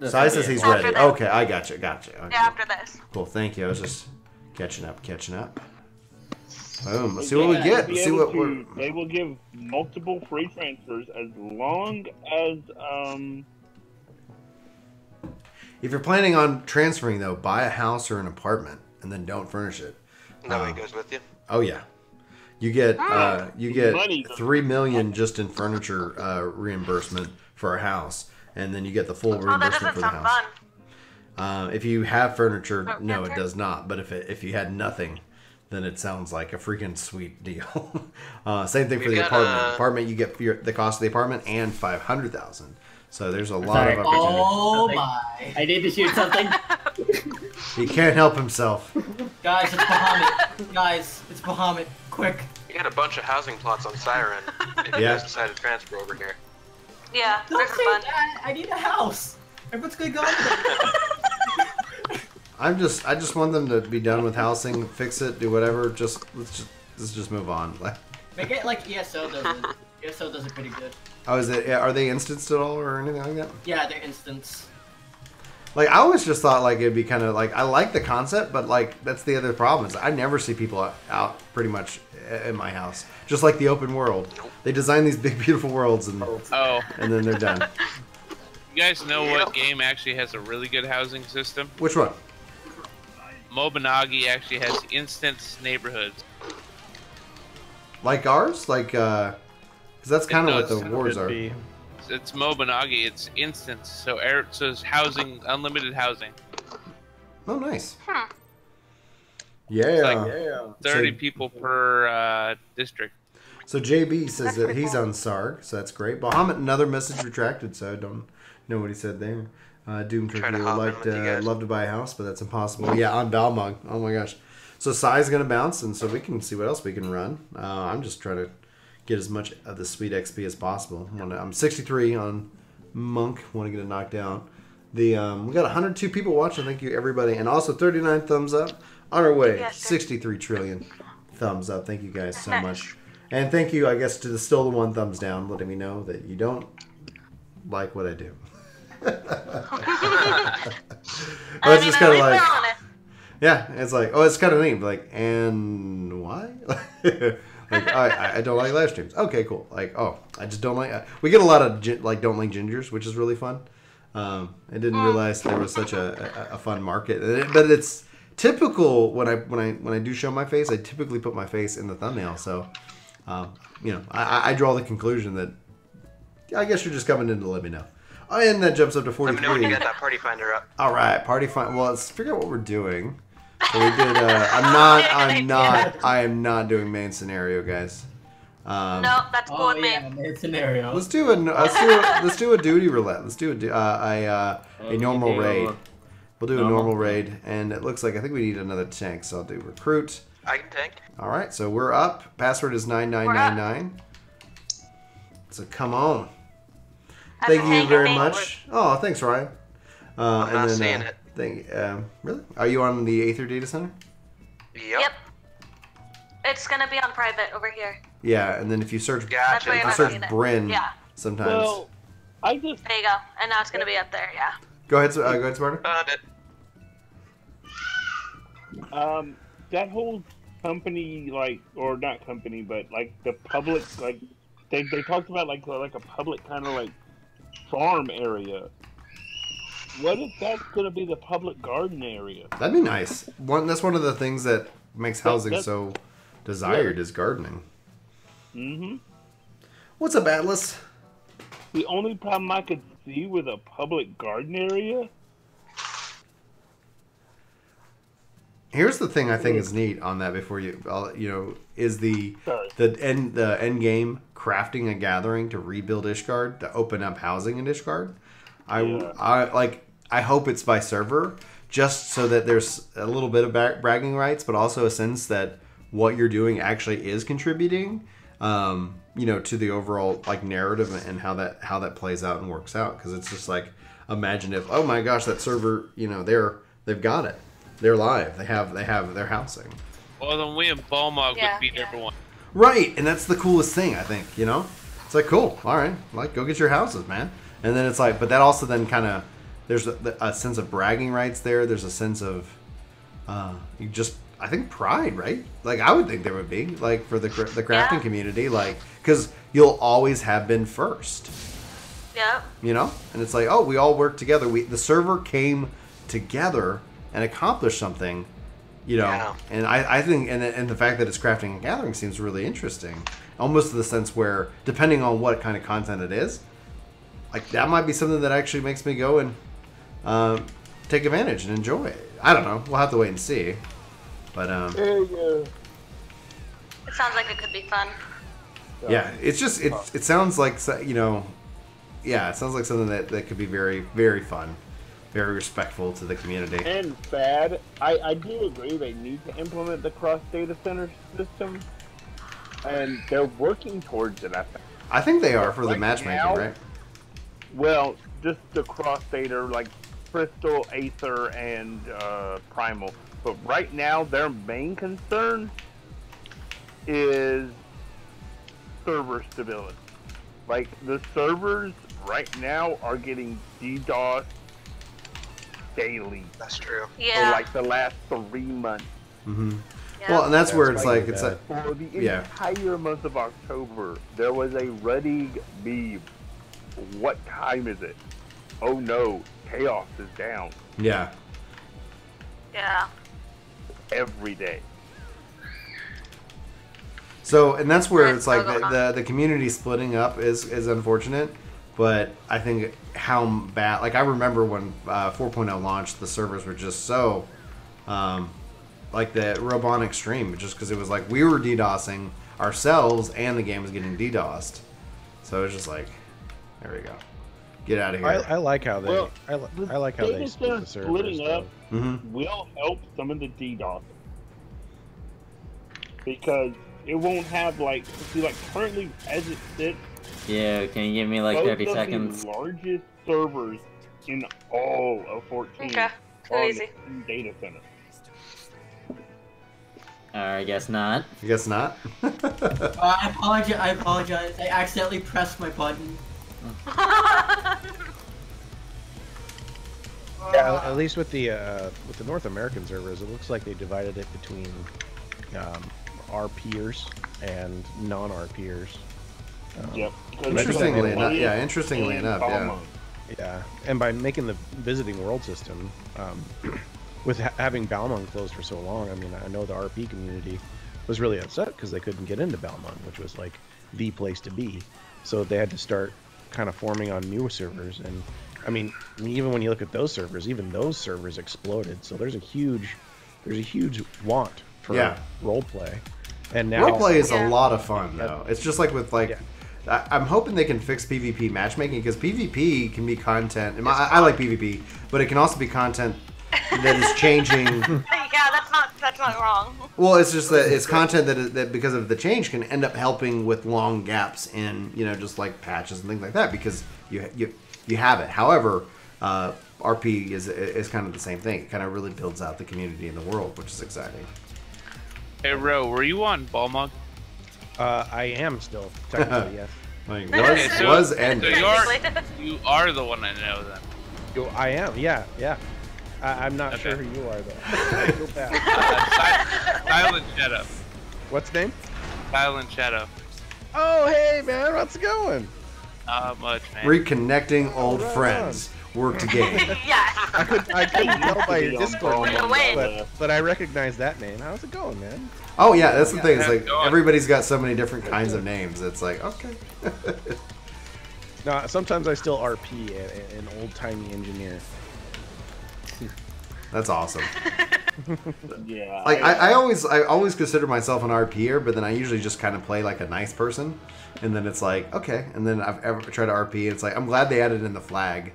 Sai says he's ready. Okay, I gotcha. Okay. Yeah, after this. Cool, thank you. I was just catching up. Boom. Let's see what we get. Let's see what we're... They will give multiple free transfers as long as If you're planning on transferring, though, buy a house or an apartment and then don't furnish it. Nobody goes with you? Oh, yeah. You get $3 million just in furniture reimbursement for a house, and then you get the full reimbursement for the house. Fun. If you have furniture, no, it does not. But if you had nothing, then it sounds like a freaking sweet deal. Same thing for the apartment. Apartment, you get the cost of the apartment and $500,000. So there's a lot of opportunity. Oh my! I need to shoot something. He can't help himself. Guys, it's Bahamut. Guys, it's Bahamut. Quick. You got a bunch of housing plots on Siren. If you guys decide to transfer over here. Yeah, Don't those are say fun. that. I need a house. Everyone's gonna go. I just want them to be done with housing, fix it, do whatever. Let's just move on. Make it like ESO does it. ESO does it pretty good. Oh, is it? Are they instanced at all or anything like that? Yeah, they're instants. Like I always just thought like it'd be kind of like I like the concept, but like that's the other problem is I never see people out pretty much in my house. Just like the open world, they design these big beautiful worlds and then they're done. You guys know what game actually has a really good housing system? Which one? Mobinagi actually has instance neighborhoods. Like ours? Like, because that's kind of what the wars are. It's Mobinagi. It's instance. So it's housing, unlimited housing. Oh, nice. Hmm. Yeah. It's like 30 people per district. So JB says that he's on Sarg, so that's great. Bahamut, another message retracted, so I don't know what he said there. Doom Turkey would like to love to buy a house, but that's impossible. Yeah, on Balmog. Oh my gosh. So Sai's gonna bounce, and so we can see what else we can run. I'm just trying to get as much of the sweet XP as possible. I'm 63 on Monk. Want to get it knocked down. We got 102 people watching. Thank you everybody, and also 39 thumbs up on our way. 63 trillion thumbs up. Thank you guys so much, and thank you, I guess, to the still the one thumbs down, letting me know that you don't like what I do. I was just kind of like, yeah, it's like, oh, it's kind of neat. Like, and why? Like, I don't like live streams. Okay, cool. Like, oh, I just don't like. We get a lot of like don't like gingers, which is really fun. I didn't realize there was such a fun market, but it's typical when I do show my face. I typically put my face in the thumbnail, so you know, I draw the conclusion that I guess you're just coming in to let me know. Oh, and that jumps up to 43. Let me know when you get that party finder up. All right, party finder. Well, let's figure out what we're doing. So we did. I am not doing main scenario, guys. No, that's cool with me. Yeah, main scenario. Let's do a duty roulette. Let's do a normal raid. We'll do a normal raid, and it looks like I think we need another tank. So I'll do recruit. I can tank. All right, so we're up. Password is 9999. So come on. Thank you very much. Oh, thanks, Ryan. I'm not seeing it. Really? Are you on the Aether Data Center? Yep. It's gonna be on private over here. Yeah, and then if you search, gotcha. if you search Bryn, sometimes. Well, there you go, and now it's gonna be up there. Yeah. Go ahead, Sparta. That whole company, like, or not company, but like the public, like they talked about like a public kind of like farm area. What if that's going to be the public garden area? That'd be nice. That's one of the things that makes housing so desired is gardening. Mm-hmm. What's up, Atlas? The only problem I could see with a public garden area. Here's the thing I think is neat on that before is the end game crafting a gathering to rebuild Ishgard to open up housing in Ishgard. I hope it's by server just so that there's a little bit of bragging rights, but also a sense that what you're doing actually is contributing, to the overall like narrative and how that plays out and works out. Because it's just like, imagine if, oh my gosh, that server, they've got it. They're live. They have their housing. Well, then we in Balmog would beat everyone. Right, and that's the coolest thing, I think. It's like, cool. All right, like, go get your houses, man. And then it's like, but that also then kind of, there's a sense of bragging rights there. There's a sense of, I think pride, right? Like, I would think there would be, like, for the crafting community, like, because you'll always have been first. Yeah. And it's like, oh, we all work together. The server came together and accomplished something, and I think, and the fact that it's crafting and gathering seems really interesting, almost to the sense where, depending on what kind of content it is, like, that might be something that actually makes me go and take advantage and enjoy it. I don't know. We'll have to wait and see. But it sounds like it could be fun. Yeah, it's just it sounds like it sounds like something that could be very, very fun. Very respectful to the community. And bad. I do agree they need to implement the cross data center system, and they're working towards it. I think they are for the matchmaking, right? Well, just the cross data like Crystal, Aether, and Primal. But right now, their main concern is server stability. Like, the servers right now are getting DDoS daily. That's true. Yeah. For like the last 3 months. Mm-hmm. Yeah. Well, and that's where That's it's like, really it's bad. like, For the Yeah. entire month of October, there was a running meme. What time is it? Oh no, chaos is down. yeah. Yeah. Every day. So, and that's where Right, it's like so going on. the community splitting up is unfortunate, but I think how bad, like I remember when 4.0 launched, the servers were just so, like the Robon Extreme, just because it was like we were DDoSing ourselves and the game was getting DDoSed. So it was just like, there we go. Get out of here. I like how they. Well, I like how they data split center the servers. splitting up though. Mm-hmm. will help some of the DDoS. Because it won't have like, see, like currently as it sits, Yeah, can you give me like both 30 of seconds? the largest servers in all of 14 Okay. Too are on easy. the data center. I guess not. I guess not. I apologize. I accidentally pressed my button. Yeah, at least with the North American servers, it looks like they divided it between our peers and non-our peers. Yep. Interestingly enough, yeah. Interestingly enough, yeah. Yeah, and by making the visiting world system, with having Balmung closed for so long, I mean, I know the RP community was really upset because they couldn't get into Balmung, which was like the place to be. So they had to start kind of forming on new servers, and I mean, even when you look at those servers, even those servers exploded. So there's a huge want for role play, and now Roleplay is Yeah. a lot of fun, though. It's just like with like, I'm hoping they can fix PvP matchmaking because PvP can be content. And I like PvP, but it can also be content that is changing. Yeah, that's not wrong. Well, it's just that it's content that because of the change can end up helping with long gaps in just like patches and things like that because you have it. However, RP is kind of the same thing. It kind of really builds out the community in the world, which is exciting. Hey, Ro, were you on Balmung? I am still technically yes. Like Okay, was and so you are the one I know then. I am, yeah. I'm not Okay. sure who you are though. Go back. Silent Shadow. What's the name? Silent Shadow. Oh, hey man, what's it going? Not much, man. Reconnecting old right friends. Work to game. Yes. I couldn't tell by your Discord Way to name, win. but I recognize that name. How's it going, man? Oh yeah, that's the thing. It's how's like it going? everybody's got so many different kinds of names. It's like okay. No, sometimes I still RP, an old-timey engineer. That's awesome. Yeah. Like I always consider myself an RPer, but then I usually just kind of play like a nice person, and then it's like okay, and then I've ever tried to RP, and it's like I'm glad they added in the flag,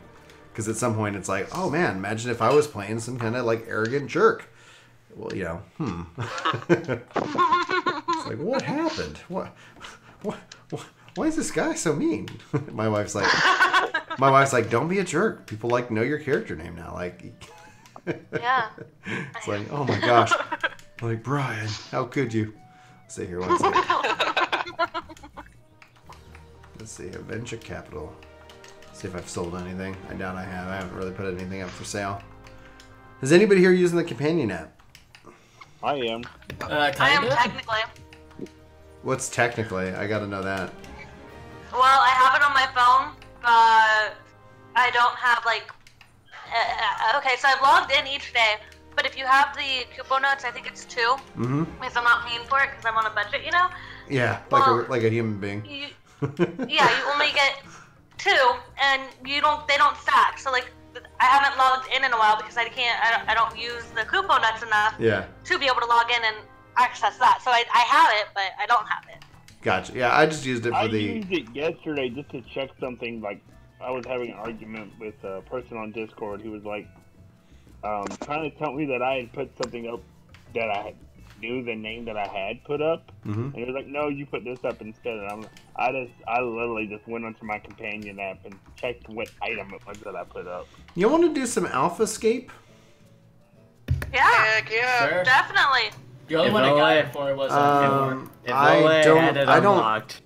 because at some point it's like oh man, imagine if I was playing some kind of like arrogant jerk. Well, it's like what happened? What? Why is this guy so mean? My wife's like, don't be a jerk. People like know your character name now. Like. Yeah. It's like, oh my gosh. Like, Brian, how could you? Sit here one second. Let's see here. Venture capital. See if I've sold anything. I doubt I have. I haven't really put anything up for sale. Is anybody here using the companion app? I am. I am Kinda. technically. What's technically? I gotta know that. Well, I have it on my phone, but I don't have like. Okay, so I've logged in each day, but if you have the coupon notes, I think it's 2. Mm-hmm. Because I'm not paying for it because I'm on a budget, Yeah, Well, like a human being. Yeah, you only get 2, and they don't stack. So like, I haven't logged in a while because I don't use the coupon nuts enough Yeah. to be able to log in and access that. So I have it, but I don't have it. Gotcha. Yeah, I just used it for I the. used it yesterday just to check something. Like I was having an argument with a person on Discord who was like trying to tell me that I had put something up that I knew the name that I had put up, and it was like, no, you put this up instead. And I literally just went onto my companion app and checked what item it was that I put up. You want to do some Alphascape? Yeah, Heck yeah. Sure. definitely. The only one I got it for was If I Ole don't- had it I don't- unlocked.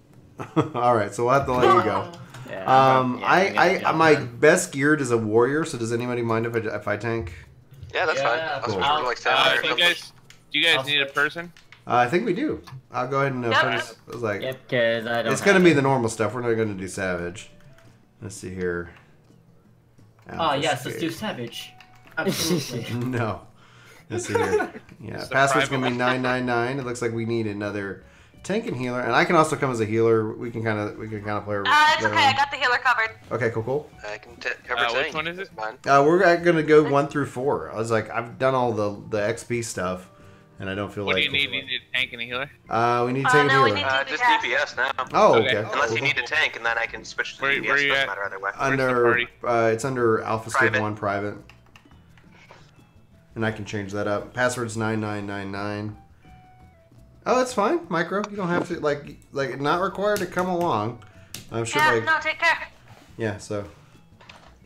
All right, so we'll have to let you go. Yeah, I'm gonna My jump best geared is a warrior. So does anybody mind if I tank? Yeah, that's fine. Yeah, I was cool. wondering, like, standing there or something. Do you guys need a person? I think we do. I'll go ahead and Yep. finish. I was like, Yep, because I don't. it's gonna be the normal stuff. We're not gonna do savage. Let's see here. Oh yes, let's do Alphascape. Savage. Absolutely. No. Let's see here. Yeah, It's the password's private gonna be 999. It looks like we need another tank and healer, and I can also come as a healer. We can kind of play. It's okay. I got the healer covered. Okay, cool. I can cover Which tank. one is it? Fine. We're gonna go 1 through 4. I was like, I've done all the XP stuff, and I don't feel What like. do you need? You need a tank and a healer? We need tank and no, we healer. need Just DPS now. Oh, Okay. okay. Unless you Cool. need a tank, and then I can switch to Where DPS. you Doesn't at? matter either way. Under party? it's under Alphascape Private. 1 private, and I can change that up. Password's 9999. Oh, it's fine, Micro. You don't have to like not required to come along. I'm sure Yeah, like no, take care. yeah. So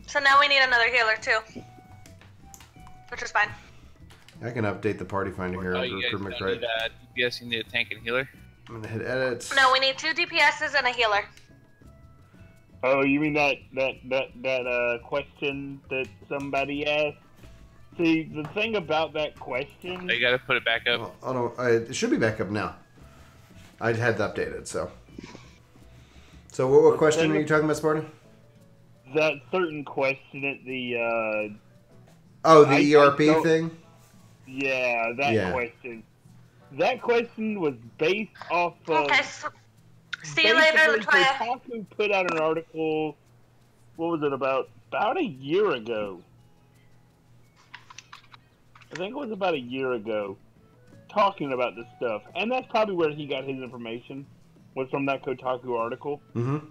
So now we need another healer too, which is fine. I can update the party finder here. Oh, Under you guys recruitment don't right. need DPS, you need a tank and healer? I'm gonna hit edit. No, we need 2 DPSs and a healer. Oh, you mean that question that somebody asked? See, the thing about that question. Oh, you gotta put it back up. Oh no, it should be back up now. I had to update it, so. So what question are you talking about, Spartan? That certain question at the Oh, the I ERP don't- thing. yeah, that Yeah. question. That question was based off of. Okay, so see you later, basically, Latoya. Kotaku put out an article. What was it about? About a year ago. I think it was about a year ago, talking about this stuff, and that's probably where he got his information, was from that Kotaku article. Mm-hmm.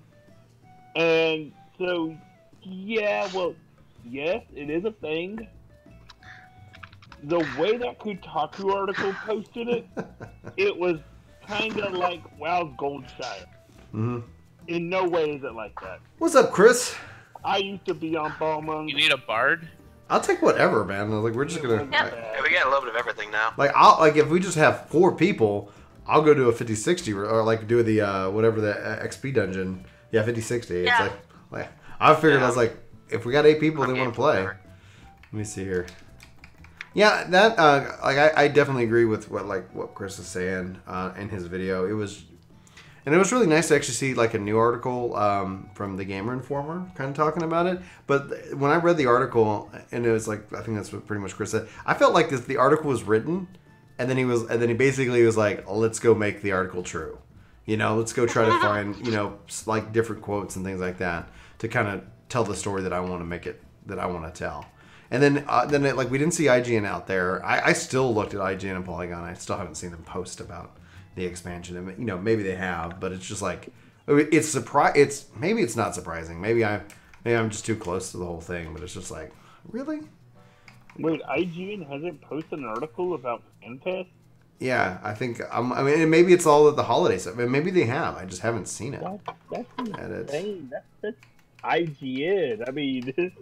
And so, yeah, well, yes, it is a thing. The way that Kotaku article posted it, it was kind of like WoW's Goldshire. Mm-hmm. In no way is it like that. What's up, Chris? I used to be on Balmung. You need a bard? I'll take whatever, man. Like we're just gonna. Yep. Yeah, we got a little bit of everything now. Like if we just have 4 people, I'll go do a 50-60 or like do the whatever the XP dungeon. Yeah, 50-60. Yeah. It's like I figured I was Yeah. like, if we got 8 people, they want to play. Let me see here. Yeah, that I definitely agree with what Chris is saying in his video. It was really nice to actually see like a new article from the Gamer Informer kind of talking about it. But when I read the article, and it was like, I think that's what pretty much Chris said. I felt like the article was written, and then he basically was like, let's go make the article true. You know, let's go try to find like different quotes and things like that to kind of tell the story that I want to tell. And then we didn't see IGN out there. I still looked at IGN and Polygon. I still haven't seen them post about the expansion. And maybe they have, but it's just like it's maybe it's not surprising. Maybe I'm just too close to the whole thing. But it's just like, really? Wait, IGN hasn't posted an article about Fan Pass? Yeah, I think I mean maybe it's all at the holiday stuff. Maybe they have. I just haven't seen it. That's Edit. insane. That's IGN. I mean,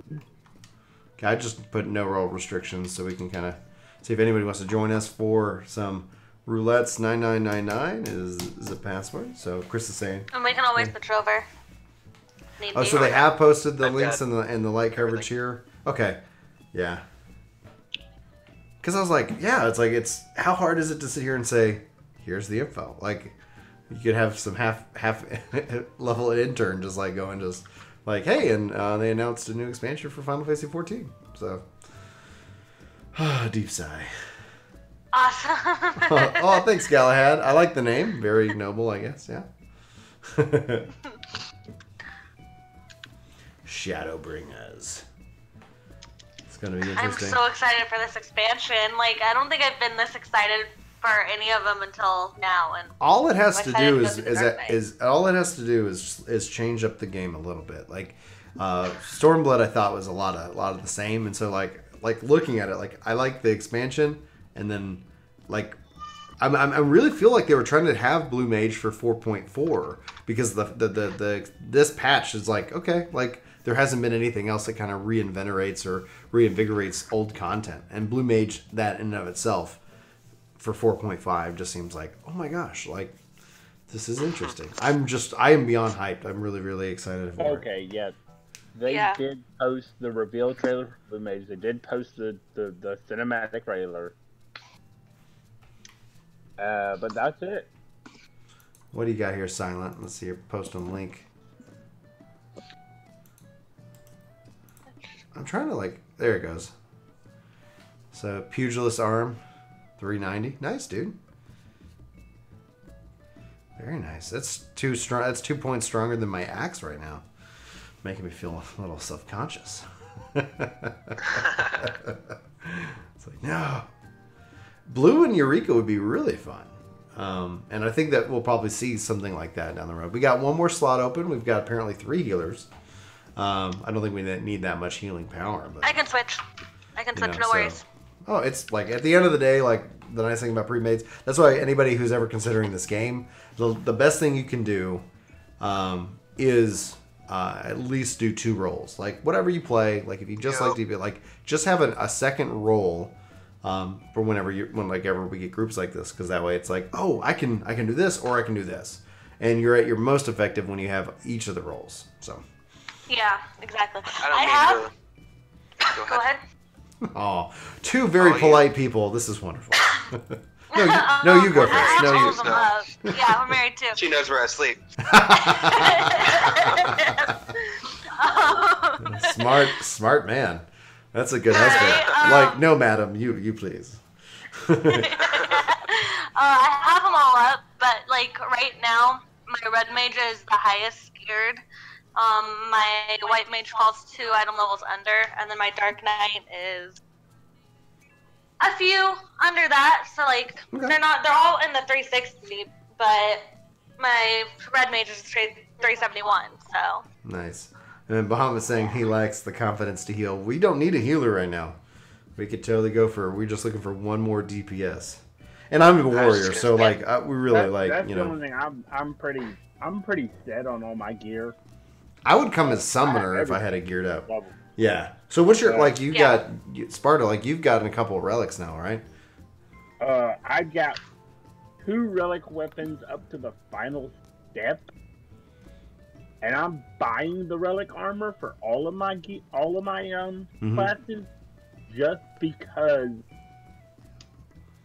I just put no role restrictions so we can kind of see if anybody wants to join us for some roulettes. 9999 is the password. So Chris is saying. And we can always switch over. Need Oh, be. so they have posted the I've links got and the light coverage here. Okay, yeah. Because I was like, yeah, it's how hard is it to sit here and say, here's the info? Like, you could have some half level intern just like going just like, hey, and they announced a new expansion for Final Fantasy 14. So, deep sigh. Awesome. Oh, thanks, Galahad. I like the name. Very noble, I guess. Yeah. Shadowbringers. It's gonna be I'm interesting. so excited for this expansion. Like, I don't think I've been this excited for any of them until now. And All it has I'm to excited do to is go through the dark night. all it has to do is change up the game a little bit. Like Stormblood, I thought was a lot of the same, and so like looking at it, like I like the expansion, and then like I really feel like they were trying to have Blue Mage for 4.4 because this patch is like, okay, like there hasn't been anything else that kind of reinvigorates old content, and Blue Mage, that in and of itself for 4.5 just seems like, oh my gosh, like this is interesting. I am beyond hyped. I'm really, really excited for it. Okay, yes. They did post the reveal trailer for Blue Mage. They did post the cinematic trailer. But that's it. What do you got here, Silent? Let's see your post on link. I'm trying to like, there it goes. So Pugilist Arm, 390. Nice, dude. Very nice. That's 2 strong. That's 2 points stronger than my axe right now, making me feel a little self-conscious. It's like, no. Blue and Eureka would be really fun. And I think that we'll probably see something like that down the road. We got one more slot open. We've got apparently 3 healers. I don't think we need that much healing power. But, I can switch. No worries. Oh, it's like at the end of the day, like the nice thing about pre-mades. That's why anybody who's ever considering this game, the best thing you can do is at least do 2 rolls. Like whatever you play, like if you just like to be like, just have a second roll for whenever we get groups like this, because that way it's like, oh, I can do this or I can do this, and you're at your most effective when you have each of the rolls. So. Yeah, exactly. Go ahead. Oh, 2 very polite people. This is wonderful. No, you go first. No, you. Yeah, we're married too. She knows where I sleep. Smart man. That's a good husband. Like, no, madam, you please. I have them all up, but like right now, my red mage is the highest geared. My white mage falls 2 item levels under, and then my dark knight is a few under that. So like they're all in the 360, but my red mage is straight 371. So nice. And then Bahamut's saying he lacks the confidence to heal. We don't need a healer right now. We could totally go for. We're just looking for 1 more DPS. And I'm a warrior, so like we really that's the only thing. I'm pretty set on all my gear. I would come as summoner if I had it geared up. Yeah. So what's your like? You got Sparta. Like you've gotten a couple of relics now, right? I've got 2 relic weapons up to the final step, and I'm buying the relic armor for all of my classes just because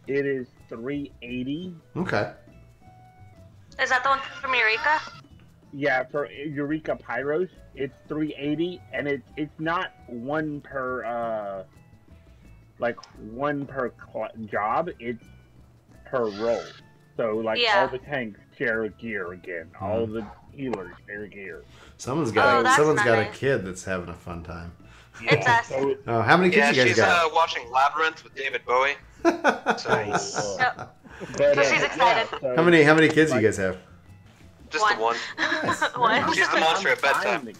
it is 380. Okay. Is that the one from Eureka? Yeah, for Eureka Pyros, it's 380, and it's not 1 per job. It's per roll. So like all the tanks share gear again. All the healers share gear. Someone's got a kid that's having a fun time. Yeah. It's us. Oh, how many kids you guys got? She's watching Labyrinth with David Bowie. So she's excited. So, how many kids do you guys have? Just the one. Nice. One. She's the monster at bedtime.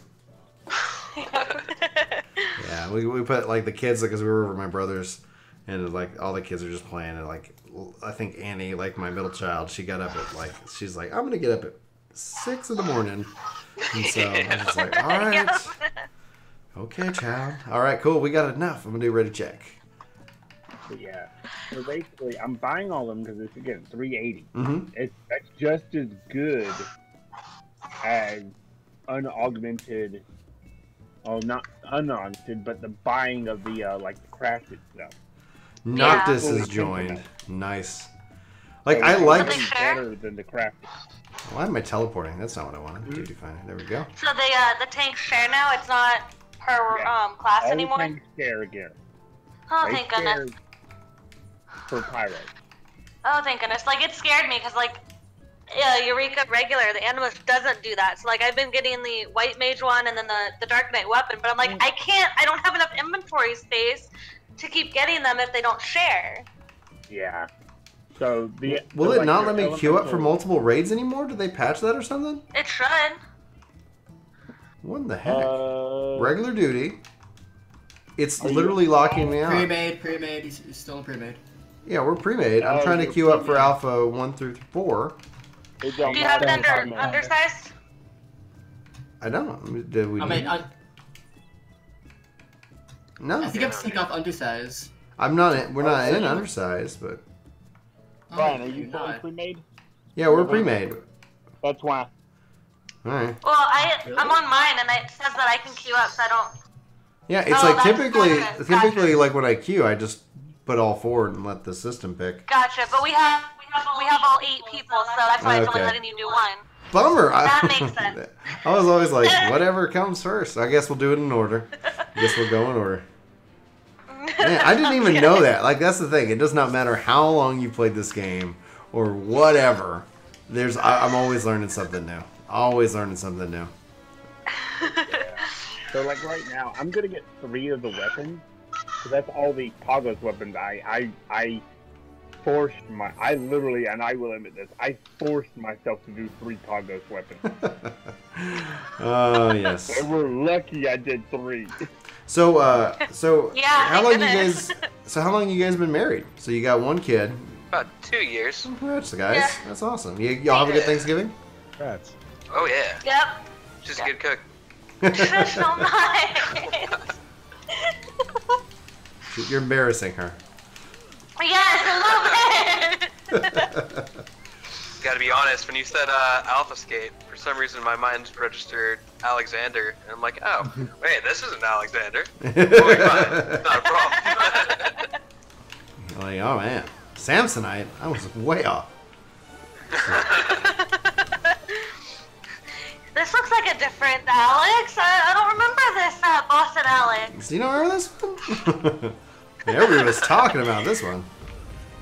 Yeah, we put like the kids, because we were over at my brother's, and like all the kids are just playing, and like I think Annie, like my middle child, she got up at she's like, I'm gonna get up at 6 in the morning, and so I was just like, all right, okay, child, all right, cool, we got enough. I'm gonna do ready check. Yeah. So basically, I'm buying all of them because it's again 380. That's just as good as unaugmented. Oh, not unaugmented, but the buying of the like the crafted stuff. Noctis is joined. Nice. Like I like better than the crafted. Why am I teleporting? That's not what I wanted. Duty fine. There we go. So the tanks share now. It's not per class all anymore. The tanks share again. Oh, thank goodness. For Pyro. Oh, thank goodness. Like, it scared me, because, like, Eureka regular, the Animus doesn't do that. So, like, I've been getting the White Mage one and then the Dark Knight weapon, but I'm like, I don't have enough inventory space to keep getting them if they don't share. Yeah. So, Will it not let me queue up for multiple raids anymore? Did they patch that or something? It should. What in the heck? Regular duty. It's literally locking me out. Pre-made. He's still a pre-made. Yeah, we're pre-made. I'm trying to queue up for Alpha 1 through 4. Do you have it undersized? I don't. Did we? No. I think I'm taking off undersize. I'm not. We're not in undersized, but. Brian, are you fully pre-made? Yeah, we're pre-made. That's why. All right. Well, I'm on mine, and it says that I can queue up, so I don't. Yeah, it's like typically like when I queue, I just put all 4 and let the system pick. Gotcha, but we have all 8 people, so that's why it's only letting you do 1. Bummer. That makes sense. I was always like, whatever comes first. I guess we'll do it in order. I guess we'll go in order. Man, I didn't even know that. Like, that's the thing. It does not matter how long you played this game or whatever. I'm always learning something new. Always learning something new. So, like, right now, I'm going to get 3 of the weapons. So that's all the Pagos weapons. I literally, and I will admit this, I forced myself to do 3 Pagos weapons. Oh, yes. And we're lucky I did 3. So yeah, how long you guys been married? So you got 1 kid. About 2 years. Congrats, guys. Yeah. That's awesome. Y'all have a good Thanksgiving? Congrats. Oh, yeah. Yep. She's a good cook. That's so nice. You're embarrassing her. Yes, I love it. Gotta be honest, when you said Alpha Skate, for some reason my mind registered Alexander, and I'm like, oh, wait, this isn't Alexander. Oh, fine. Not a problem. Like, oh man, Samsonite? I was way off. This looks like a different Alex. I don't remember this Boston Alex. Do you not remember this one? Everybody was talking about this one.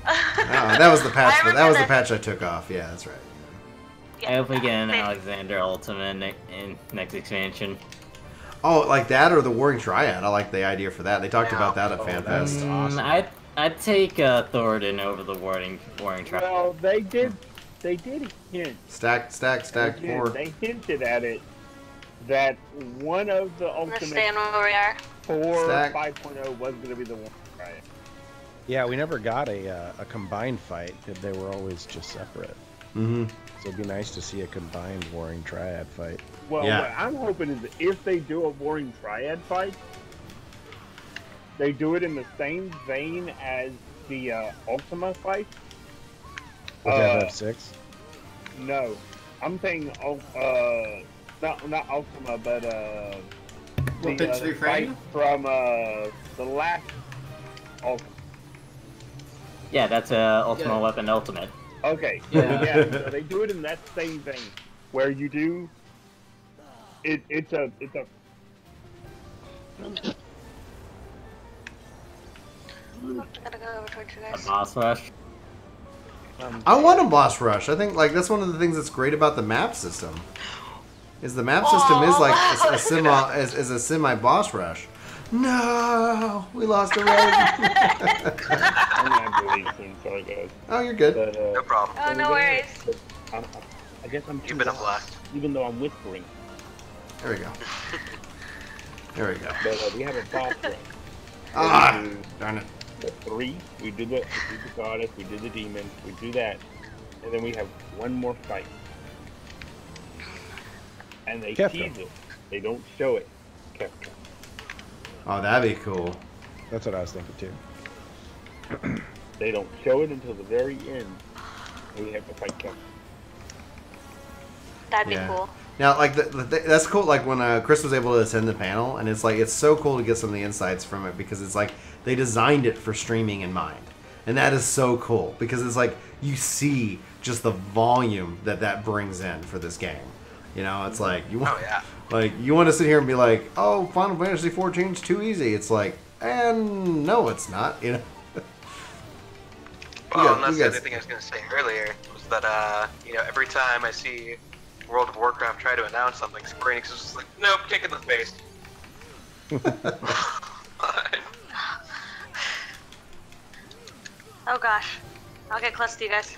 Oh, that was the patch. That was the patch I took off. Yeah, that's right. I hope we get an Alexander Ultimate in next expansion. Oh, like that or the Warring Triad? I like the idea for that. They talked about that at FanFest. Awesome. I'd take Thoradin over the Warring Triad. Well, they did hint. Stack 4. They hinted at it that one of the Ultimate Understand where we are. 5.0 was going to be the one. Right. Yeah, we never got a combined fight. They were always just separate. Mm-hmm. So it'd be nice to see a combined Warring Triad fight. Well, what I'm hoping is that if they do a Warring Triad fight, they do it in the same vein as the Ultima fight. With FF6? No. I'm saying, not Ultima, but the fight from the last Ultima. Yeah, that's Ultima Weapon Ultimate. Okay. Yeah. So they do it in that same thing, where you do. It's a. Gotta go over towards you guys. A boss rush. I want a boss rush. I think like that's one of the things that's great about the map system. Is the map system is like a semi boss rush. No, we lost a road. I'm gonna leave soon, sorry guys. Oh, you're good. But, No problem. Oh, no worries. I guess I'm. You've been a blast. Even though I'm whispering. There we go. There we go. But we have a boss rush. Darn it. The 3, we did the goddess, we did the demon, we do that, and then we have one more fight. And they tease it. They don't show it. Kefka. Oh, that'd be cool. That's what I was thinking too. They don't show it until the very end. And we have to fight Kefka. That'd be cool. Now, like that's cool. Like when Chris was able to attend the panel, and it's so cool to get some of the insights from it because it's like they designed it for streaming in mind, and that is so cool because it's like you see just the volume that brings in for this game. You know, it's like you want, you want to sit here and be like, oh, Final Fantasy XIV's too easy. It's like, and no, it's not. You know. Well, that's the other thing I was going to say earlier was that every time I see World of Warcraft try to announce something, Square Enix is just like, nope, kick in the face. Oh gosh. I'll get close to you guys.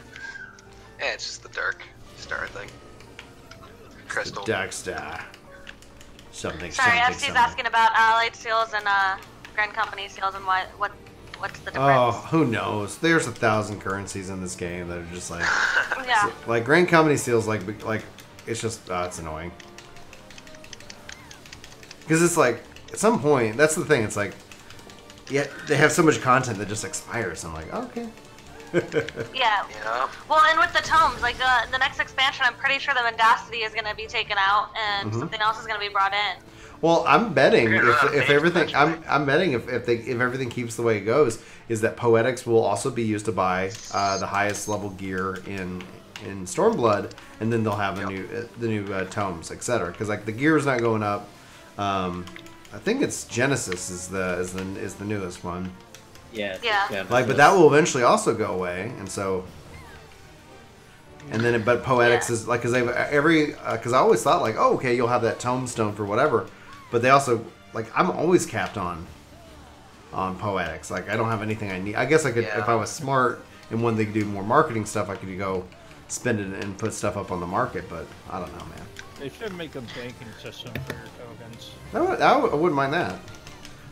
Yeah, it's just the Dark Star thing. Crystal. Dark Star. Sorry, FC's asking about Allied Seals and Grand Company Seals and what what's the difference? Oh, who knows? There's 1,000 currencies in this game that are just like, Yeah. like Grand Company Seals. Like it's just it's annoying. Because it's like at some point, that's the thing. It's like, yeah, they have so much content that just expires. I'm like, oh, okay. Yeah. Well, and with the tomes, like the next expansion, I'm pretty sure the Mendacity is going to be taken out and something else is going to be brought in. Well, I'm betting if everything, I'm betting if everything keeps the way it goes, is that Poetics will also be used to buy the highest level gear in Stormblood, and then they'll have the new tomes, etc. Because like the gear is not going up. I think it's Genesis is the newest one. Yeah. Like, but that will eventually also go away, and so. And then, but Poetics is like, because I always thought like, oh, okay, you'll have that tombstone for whatever, but they also like, I'm always capped on Poetics. Like, I don't have anything I need. I guess I could, if I was smart and when they do more marketing stuff, I could go spend it and put stuff up on the market. But I don't know, man. They should make a banking system for your tokens. I wouldn't mind that.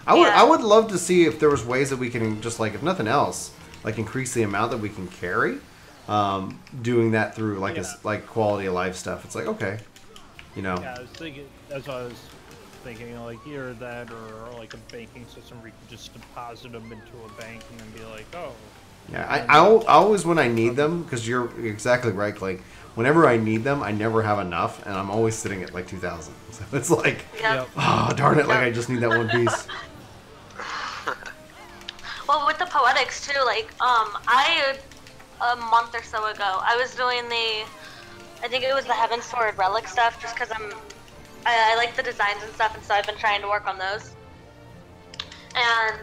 I would love to see if there was ways that we can just like, if nothing else, like increase the amount that we can carry. Doing that through like like quality of life stuff. It's like, okay, you know. Yeah, I was thinking. That's what I was thinking. Like either that or like a banking system where you can just deposit them into a bank and then be like, oh. Yeah, I always when I need them, because you're exactly right. Like whenever I need them, I never have enough, and I'm always sitting at like 2,000. So it's like, oh darn it! Like I just need that one piece. Well, with the Poetics too, like a month or so ago, I was doing I think it was the Heaven Sword relic stuff, just because I like the designs and stuff, and so I've been trying to work on those. And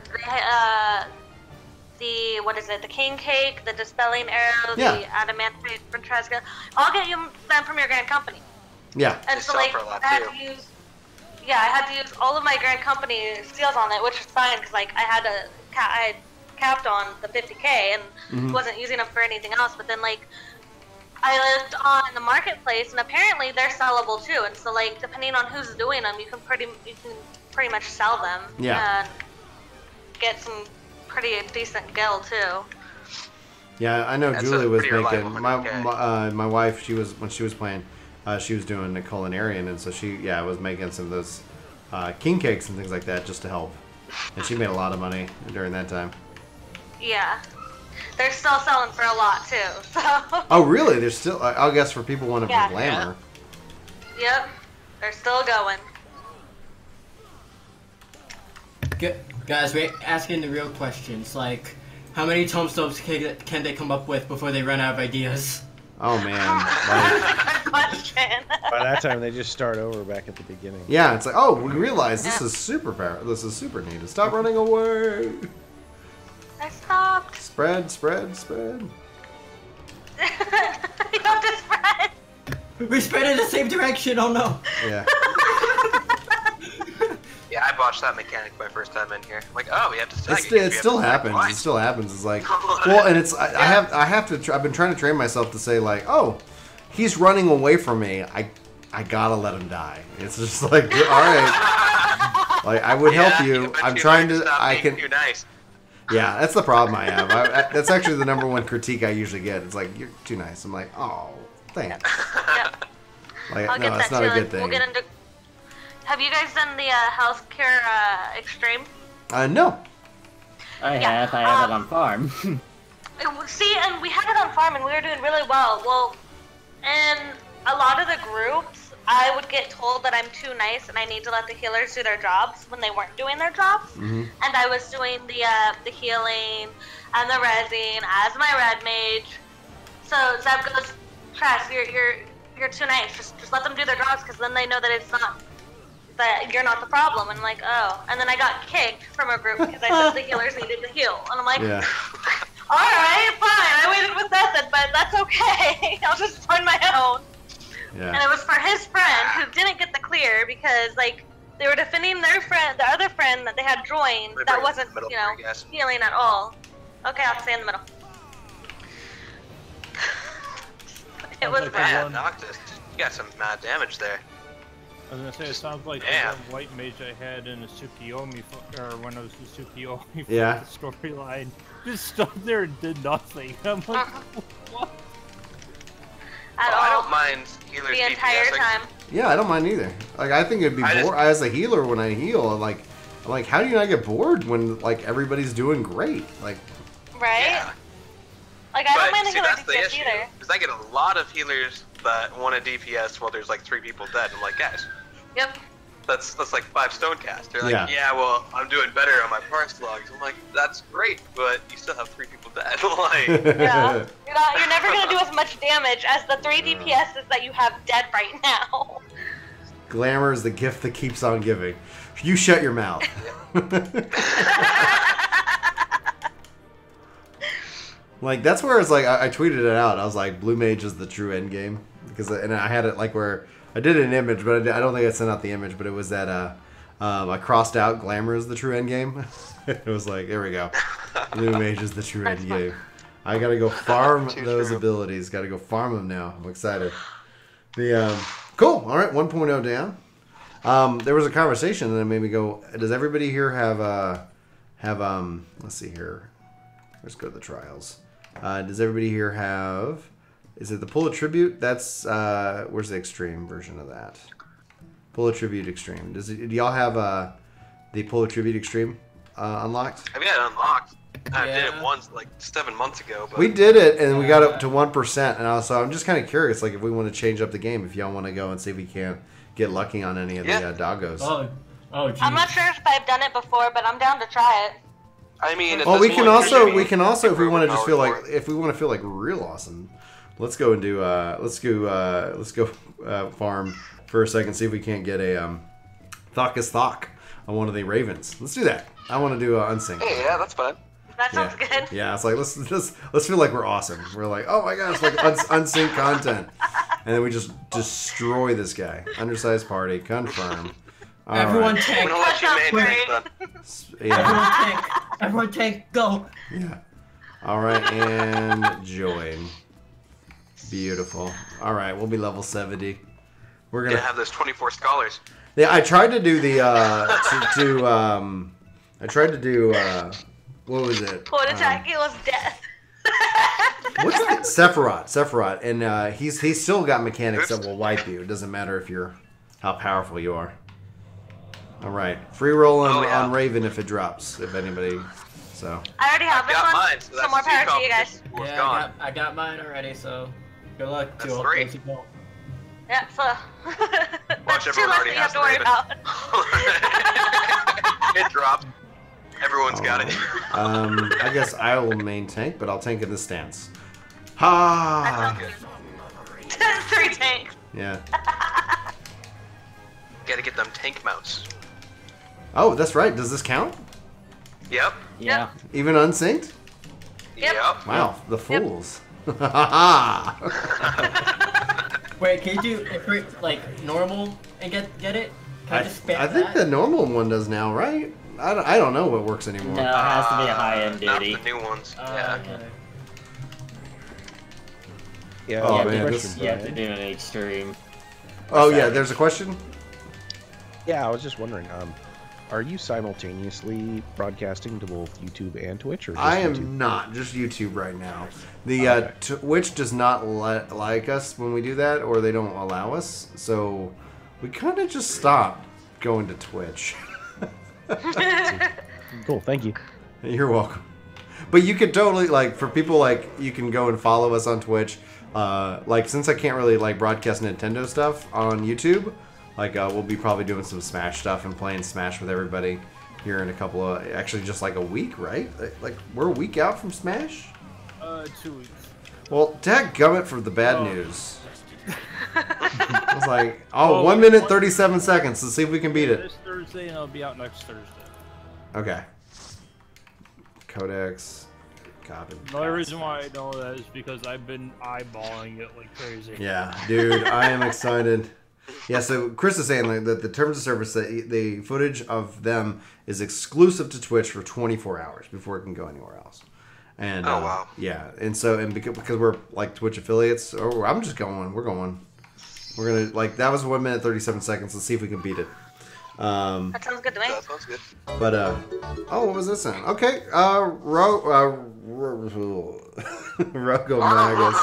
the King Cake, the Dispelling Arrow, the Adamantite Francesca, I'll get you them from your Grand Company. Yeah. And so like I had to use all of my Grand Company seals on it, which is fine because like I had capped on the 50k and wasn't using them for anything else. But then like I looked on the marketplace and apparently they're sellable too. And so like depending on who's doing them, you can pretty much sell them and get some pretty decent gil too. Yeah, I know Julie was making my wife. When she was playing, she was doing a culinarian, and so she was making some of those king cakes and things like that just to help. And she made a lot of money during that time. Yeah. They're still selling for a lot, too, so... Oh, really? They're still... I guess for people wanting for glamour. Yep. They're still going. Guys, we're asking the real questions, like, how many tombstones can they come up with before they run out of ideas? Oh, man. Good question. By that time, they just start over back at the beginning. Yeah, it's like, oh, we realize this is super power. This is super neat. Stop running away. I stopped. Spread. You have to spread. We spread in the same direction. Oh no. Yeah. Yeah, I botched that mechanic my first time in here. I'm like, oh, we have to stack It still happens. It still happens. It's like, well, and it's I have to. I've been trying to train myself to say like, oh, he's running away from me. I gotta let him die. It's just like, all right. Like I would help you. I'm trying to. I can. Too nice. Yeah, that's the problem I have. That's actually the number one critique I usually get. It's like, you're too nice. I'm like, oh, thanks. Yep. Like, I'll no, get that's that not too. a good thing. We'll get into... Have you guys done the healthcare extreme? No. I have it on farm. See, and we had it on farm, and we were doing really well. Well, in a lot of the groups, I would get told that I'm too nice and I need to let the healers do their jobs when they weren't doing their jobs. And I was doing the healing and the rezzing as my red mage. So Zeb goes, Trash, you're too nice. Just let them do their jobs because then they know that it's not that you're not the problem. And I'm like, oh. And then I got kicked from a group because I said the healers needed to heal. And I'm like, all right, fine. I waited with that, but that's okay. I'll just find my own. Yeah. And it was for his friend who didn't get the clear because, like, they were defending their friend, the other friend that they had joined that wasn't, healing at all. Okay, I'll stay in the middle. It was bad. Noctis, you got some mad damage there. was gonna say, it sounds like the one white mage I had in a Tsukiyomi, or when I was the Tsukiyomi storyline, just stood there and did nothing. I'm like, what? I don't mind healers the entire time. Yeah, I don't mind either. Like, I think it'd be bored. As a healer, when I heal, I'm like, how do you not get bored when like everybody's doing great? Like, right? Yeah. Like, I don't mind the healer DPS either. Because I get a lot of healers that want a DPS while there's like 3 people dead. I'm like, guys. Yep. That's like 5 stone cast. They're like, yeah, well, I'm doing better on my parse logs. I'm like, that's great, but you still have 3 people dead. Like, yeah, you're never gonna do as much damage as the 3 DPSs that you have dead right now. Glamour is the gift that keeps on giving. You shut your mouth. Like, that's where it's like, I tweeted it out. I was like, Blue Mage is the true end game. And I had it like where I did an image, but I don't think I sent out the image, but it was that I crossed out Glamour is the true end game. It was like, there we go. Blue Mage is the true end game. I gotta go farm those abilities. Gotta go farm them now. I'm excited. Cool. All right, 1.0 down. There was a conversation that made me go, does everybody here have let's see here. Let's go to the trials. Does everybody here have, is it the Pull Attribute? That's, where's the extreme version of that? Pull Attribute Extreme. Do y'all have the Pull Attribute Extreme unlocked? I mean, I unlocked. I did it once, like 7 months ago. But... We did it, and we got up to 1%. And so I'm just kind of curious, like, if we want to change up the game, if y'all want to go and see if we can get lucky on any of the doggos. Oh, geez. I'm not sure if I've done it before, but I'm down to try it. I mean, we can also if we want to just feel like real awesome, let's go and do let's go farm for a second, see if we can't get a Thok on one of the ravens. Let's do that. I want to do unsync. Hey, yeah, that's fine. That sounds good. Yeah, it's like let's feel like we're awesome. We're like, oh my gosh, like unsync content, and then we just destroy this guy. Undersized party confirm. All Everyone right. tank. Everyone tank. Go. Yeah. All right, and join. Beautiful. All right, we'll be level 70. We're gonna have those 24 scholars. Yeah, I tried to do the what was it? What attack was death. What's it? Sephiroth, and he's still got mechanics that will wipe you. It doesn't matter if you're how powerful you are. All right, free roll on Raven if it drops, if anybody. So I already have this one. Mine, so some more power to you guys. Yeah, I got mine already. So good luck to all. Yeah, so Watch that's 2 less that you have to worry about. It dropped. Everyone's got it. I guess I will main tank, but I'll tank in this stance. Ha! 3 tanks. Yeah. Gotta get them tank mounts. Oh, that's right. Does this count? Yep. Yeah. Even unsynced? Yep. Wow, the fools. Wait, can you do it like normal and get it? Can I just spam I think the normal one does now, right? I don't know what works anymore. No, it has to be a high-end duty. Not the new ones. Yeah. Okay. Yeah. Oh man, You have to do an extreme. Oh yeah, there's a question. Yeah, I was just wondering. Are you simultaneously broadcasting to both YouTube and Twitch, or just I am YouTube? not, just YouTube right now. The Twitch does not like us when we do that, or they don't allow us, so we kind of just stopped going to Twitch. Cool, thank you. You're welcome. But you could totally, like, for people, like, you can go and follow us on Twitch. Like, since I can't really, like, broadcast Nintendo stuff on YouTube, like, we'll be probably doing some Smash stuff and playing Smash with everybody here in a couple of, actually just like a week, right? Like, we're a week out from Smash? 2 weeks. Well, dadgummit for the bad news. I was like, 1 minute, 37 seconds. Let's see if we can beat it. This Thursday, and it'll be out next Thursday. Okay. Codex. Copy. The only reason why I know that is because I've been eyeballing it like crazy. Yeah, dude, I am excited. Yeah, so Chris is saying that the terms of service, the footage of them is exclusive to Twitch for 24 hours before it can go anywhere else. And wow. Yeah, and so because we're like Twitch affiliates, or I'm just going, we're going. We're gonna like that was 1 minute 37 seconds. Let's see if we can beat it. That sounds good to me. That sounds good. But oh, what was this sound? Okay, Rogo Magus.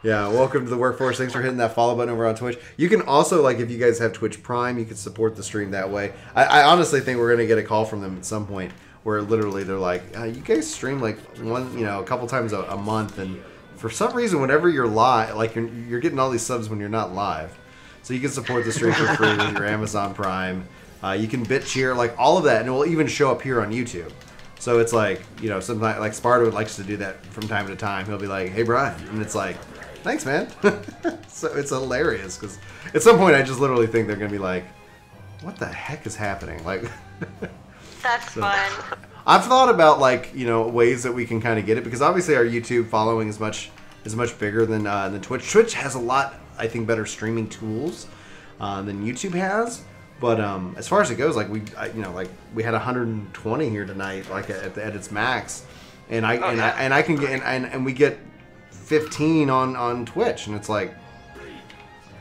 Yeah, welcome to the workforce. Thanks for hitting that follow button over on Twitch. You can also, like, if you guys have Twitch Prime, you can support the stream that way. I honestly think we're gonna get a call from them at some point where literally they're like, you guys stream like a couple times a month, and for some reason, whenever you're live, like you're getting all these subs when you're not live, so you can support the stream for free with your Amazon Prime. You can bit cheer, like all of that, and it will even show up here on YouTube. So it's like, sometimes like Sparta likes to do that from time to time. He'll be like, "Hey Brian," and it's like, "Thanks, man." So it's hilarious because at some point I just literally think they're gonna be like, "What the heck is happening?" Like, that's fun. I've thought about ways that we can kind of get it, because obviously our YouTube following is much bigger than Twitch. Twitch has a lot, I think, better streaming tools than YouTube has. But as far as it goes, like we had 120 here tonight, like at its max, and I can get and we get 15 on Twitch, and it's like,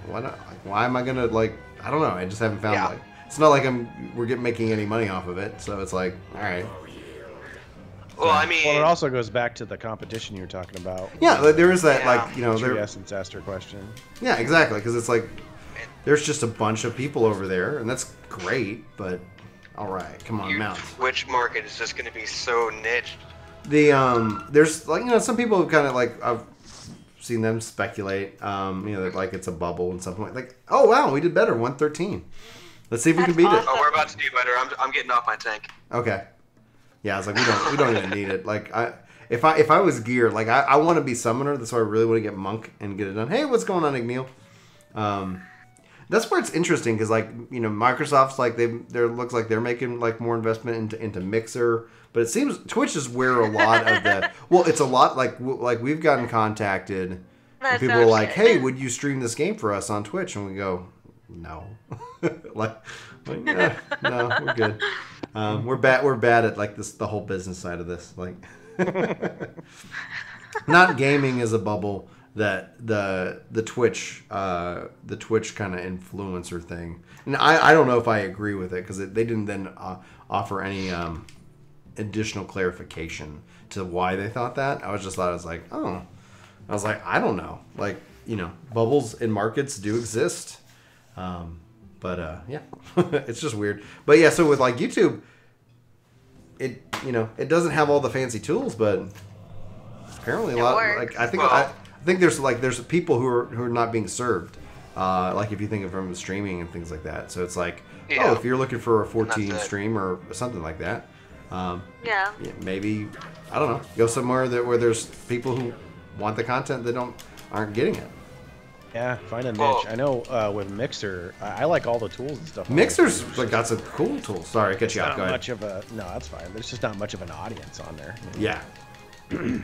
why am I gonna I don't know. I just haven't found it's not like we're making any money off of it, so it's like, all right. Well, I mean, it also goes back to the competition you were talking about. Yeah, there is that, True Essence asked her question. Yeah, exactly, because it's like there's just a bunch of people over there, and that's great, but all right, come on, Mount. Twitch market is just going to be so niche. There's some people who kind of I've seen them speculate, that it's a bubble and something like oh wow, we did better, 113. Let's see if we can beat it. Oh, we're about to do better. I'm getting off my tank. Okay. Yeah, I was like, we don't even need it. If I was geared, I want to be summoner. That's why I really want to get monk and get it done. Hey, what's going on, Igneal? That's where it's interesting because Microsoft's there looks like they're making more investment into Mixer, but it seems Twitch is where a lot of that. Well, it's a lot like we've gotten contacted. And people are like, hey, would you stream this game for us on Twitch? And we go, no. No, we're good. We're bad at the whole business side of this. Not gaming is a bubble that the Twitch kind of influencer thing. And I don't know if I agree with it because they didn't then offer any additional clarification to why they thought that. I was like, oh. I was like, I don't know. Bubbles in markets do exist. But yeah, it's just weird. But yeah, so with YouTube, it doesn't have all the fancy tools, but apparently a lot. I think there's people who are not being served. If you think of from streaming and things like that. So it's if you're looking for a 14 stream or something like that, maybe I don't know, go somewhere where there's people who want the content that aren't getting it. Yeah, find a niche. I know with Mixer, I like all the tools and stuff. Mixer's got some cool tools. Sorry, I cut you off. Go ahead. No, that's fine. There's just not much of an audience on there. Yeah. And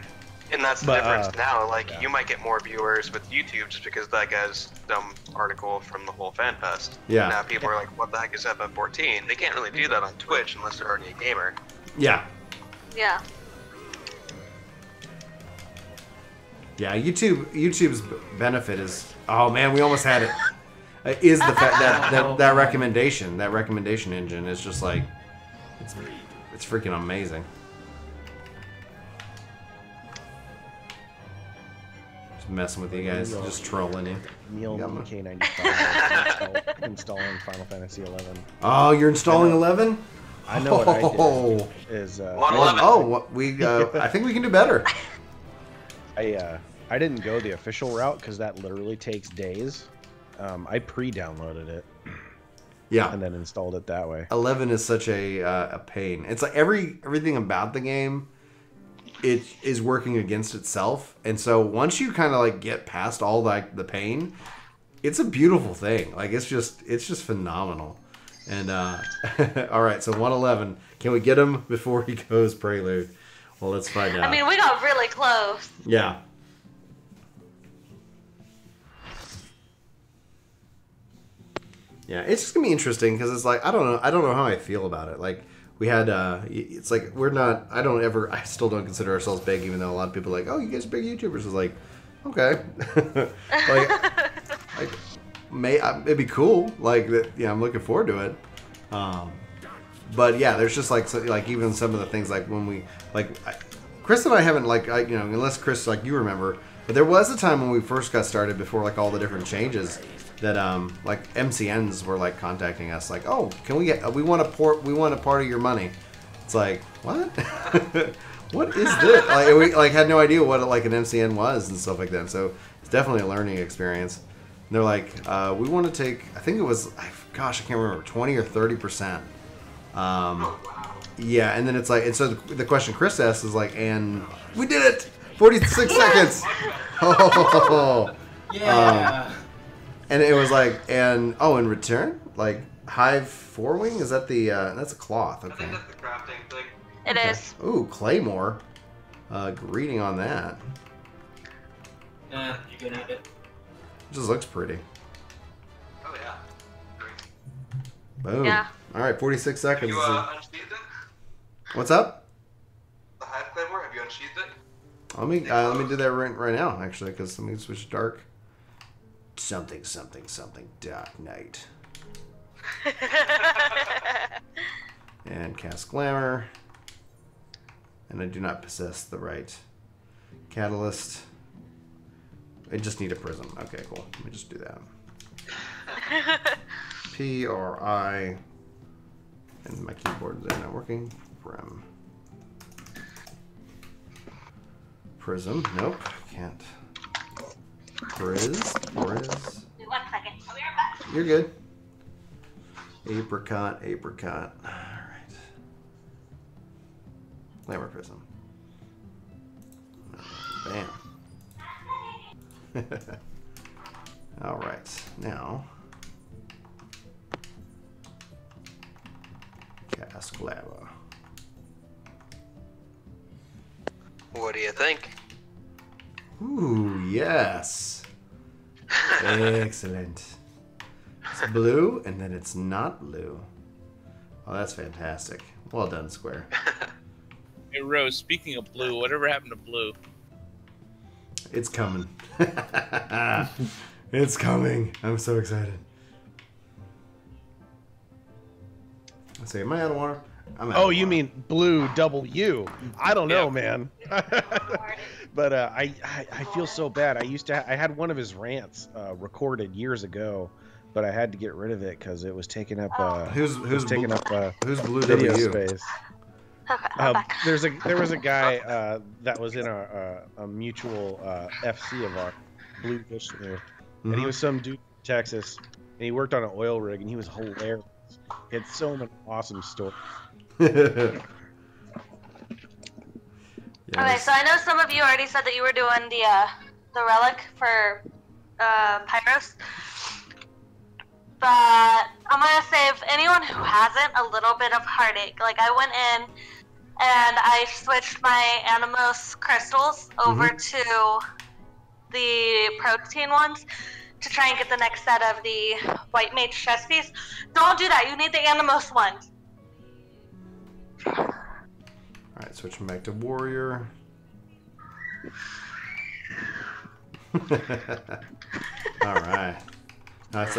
that's the difference now. You might get more viewers with YouTube just because that guy's dumb article from the whole fan fest. Yeah. Now people are like, what the heck is FF14? They can't really do that on Twitch unless they're already a gamer. Yeah. Yeah. Yeah, YouTube's benefit is, oh man, we almost had it. Is the fact that recommendation engine is just it's freaking amazing. Just messing with you guys, just trolling you. Neil K95 installing Final Fantasy 11. Oh, you're installing 11? I know what I did. Is I think we can do better. I didn't go the official route because that literally takes days. I pre-downloaded it. Yeah. And then installed it that way. 11 is such a pain. It's like everything about the game, it is working against itself. And so once you kind of get past all the pain, it's a beautiful thing. It's just phenomenal. And all right, so 111. Can we get him before he goes Prelude? Well, let's find out. I mean, we got really close. Yeah. Yeah, it's just gonna be interesting because it's I don't know how I feel about it. We had it's we're not. I still don't consider ourselves big, even though a lot of people are like, oh, you guys are big YouTubers. It's okay. it'd be cool. Like that, yeah, I'm looking forward to it. But yeah, there's just like even some of the things like when we Chris and I haven't unless Chris you remember, but there was a time when we first got started before all the different changes that MCNs were contacting us oh, can we want a part of your money. It's like, what? What is this? We had no idea what an MCN was and stuff like that. So it's definitely a learning experience. And they're like, we want to take, I think it was, gosh, I can't remember, 20 or 30%. Yeah, and then it's and so the question Chris asked is and we did it! 46 seconds! Oh! Yeah! And it was in return? Hive 4-wing? Is that that's a cloth, okay. I think that's the crafting thing. It is. Ooh, Claymore. Greeting on that. Yeah, you're gonna need it. Just looks pretty. Oh yeah. Great. Boom. Yeah. Alright, 46 seconds. Have you unsheathed it? What's up? The Hive Claymore, have you unsheathed it? Let me do that right now, actually, because let me switch to dark. Something, Dark Knight. And cast Glamour. And I do not possess the right catalyst. I just need a prism. Okay, cool. Let me just do that. PRI. And my keyboard is not working. Prism. Nope. Can't. Priz. 1 second. I'll be right back. You're good. Apricot. Alright. Glamour Prism. Bam. Alright. Now. Cast Glamour. What do you think? Ooh, yes. Excellent. It's blue, and then it's not blue. Oh, that's fantastic. Well done, Square. Hey, Rose, speaking of blue, whatever happened to blue? It's coming. It's coming. I'm so excited. Let's see, am I out of water? I'm out of water. You mean blue W? I don't know, man. But I feel so bad. I had one of his rants recorded years ago, but I had to get rid of it because it was taking up who's taking up who's blue video W? space. Okay, there was a guy that was in a mutual FC of our Blue Vishnu, and he was some dude from Texas, and he worked on an oil rig, and he was hilarious. He had so many awesome stories. Okay, so I know some of you already said that you were doing the relic for Pyros, but I'm gonna save anyone who hasn't a little bit of heartache. I went in and I switched my Animos crystals over to the protein ones to try and get the next set of the White Mage chest piece. Don't do that. You need the Animos ones. Alright, switching back to Warrior. Alright. That's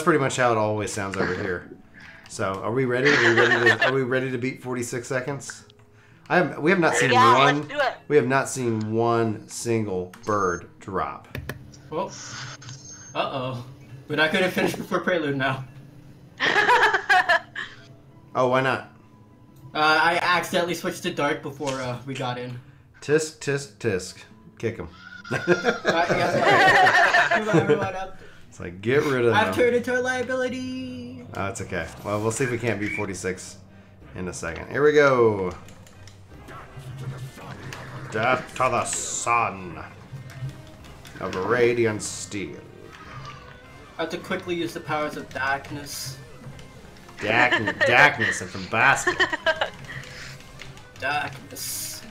pretty much how it always sounds over here. So, are we ready? Are we ready to beat 46 seconds? We have not seen one. Let's do it. We have not seen one single bird drop. Well, we're not going to finish before Prelude now. Oh, why not? I accidentally switched to Dark before we got in. Tisk, tisk, tisk. Kick him. It's like, get rid of him. I've turned into a liability. Oh, it's okay. Well, we'll see if we can't beat 46 in a second. Here we go. Death to the sun of radiant steel. I have to quickly use the powers of darkness. Darkness and from basket. Darkness.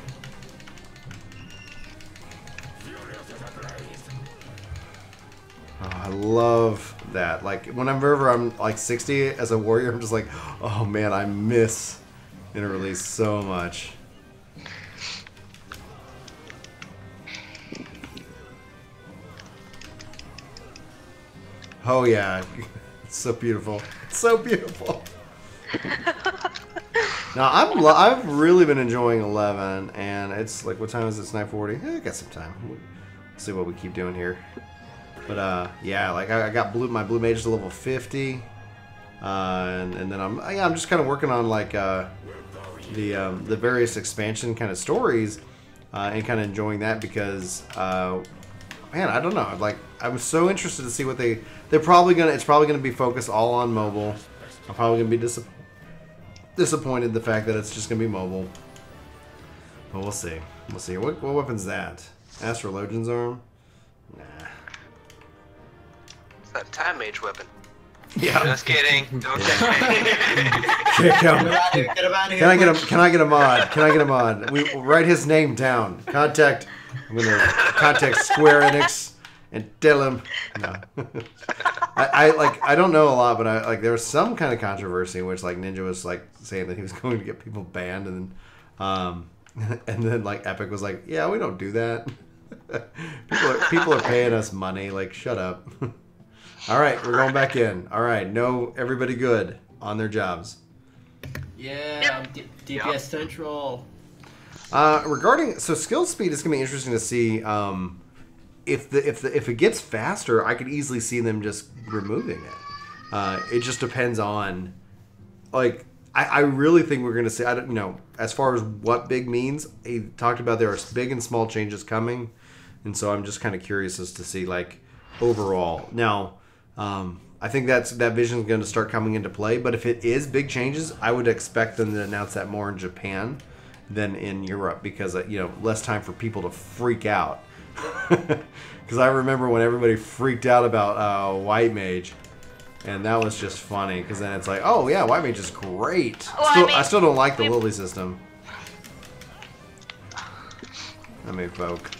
Oh, I love that. Whenever I'm 60 as a warrior, I'm just like, oh man, I miss Interrelease so much. Oh yeah, it's so beautiful. It's so beautiful. Now I've really been enjoying 11, and it's like, what time is it? It's 9:40. I got some time. We'll see what we keep doing here. But yeah, like I got my blue mage to level 50, and then I'm just kind of working on like the various expansion kind of stories, and kind of enjoying that because man, I don't know, like I'm so interested to see what they're probably gonna. It's probably gonna be focused all on mobile. I'm probably gonna be disappointed the fact that it's just gonna be mobile, but we'll see. We'll see. What weapon's that? Astrologian's arm? Nah. It's that time mage weapon. Yeah. Just kidding. Don't get me. Get him out of here. Can I get a mod? Can I get a mod? We'll write his name down. I'm gonna contact Square Enix and tell him. No. I don't know a lot, but there was some kind of controversy in which like Ninja was like saying that he was going to get people banned, and then like Epic was like, yeah, we don't do that. people are paying us money. Like, shut up. All right, we're going back in. All right, no, everybody good on their jobs. Yeah, DPS Central. Regarding skill speed, it's gonna be interesting to see if it gets faster. I could easily see them just removing it. It just depends on, like, I really think we're gonna see. I don't, as far as what big means. He talked about there are big and small changes coming, and so I'm just kind of curious as to see like overall now. I think that vision is going to start coming into play. But if it is big changes, I would expect them to announce that more in Japan than in Europe because less time for people to freak out. Because I remember when everybody freaked out about White Mage, and that was just funny. Because then it's like, oh yeah, White Mage is great. I still don't like the Lily system. I may poke.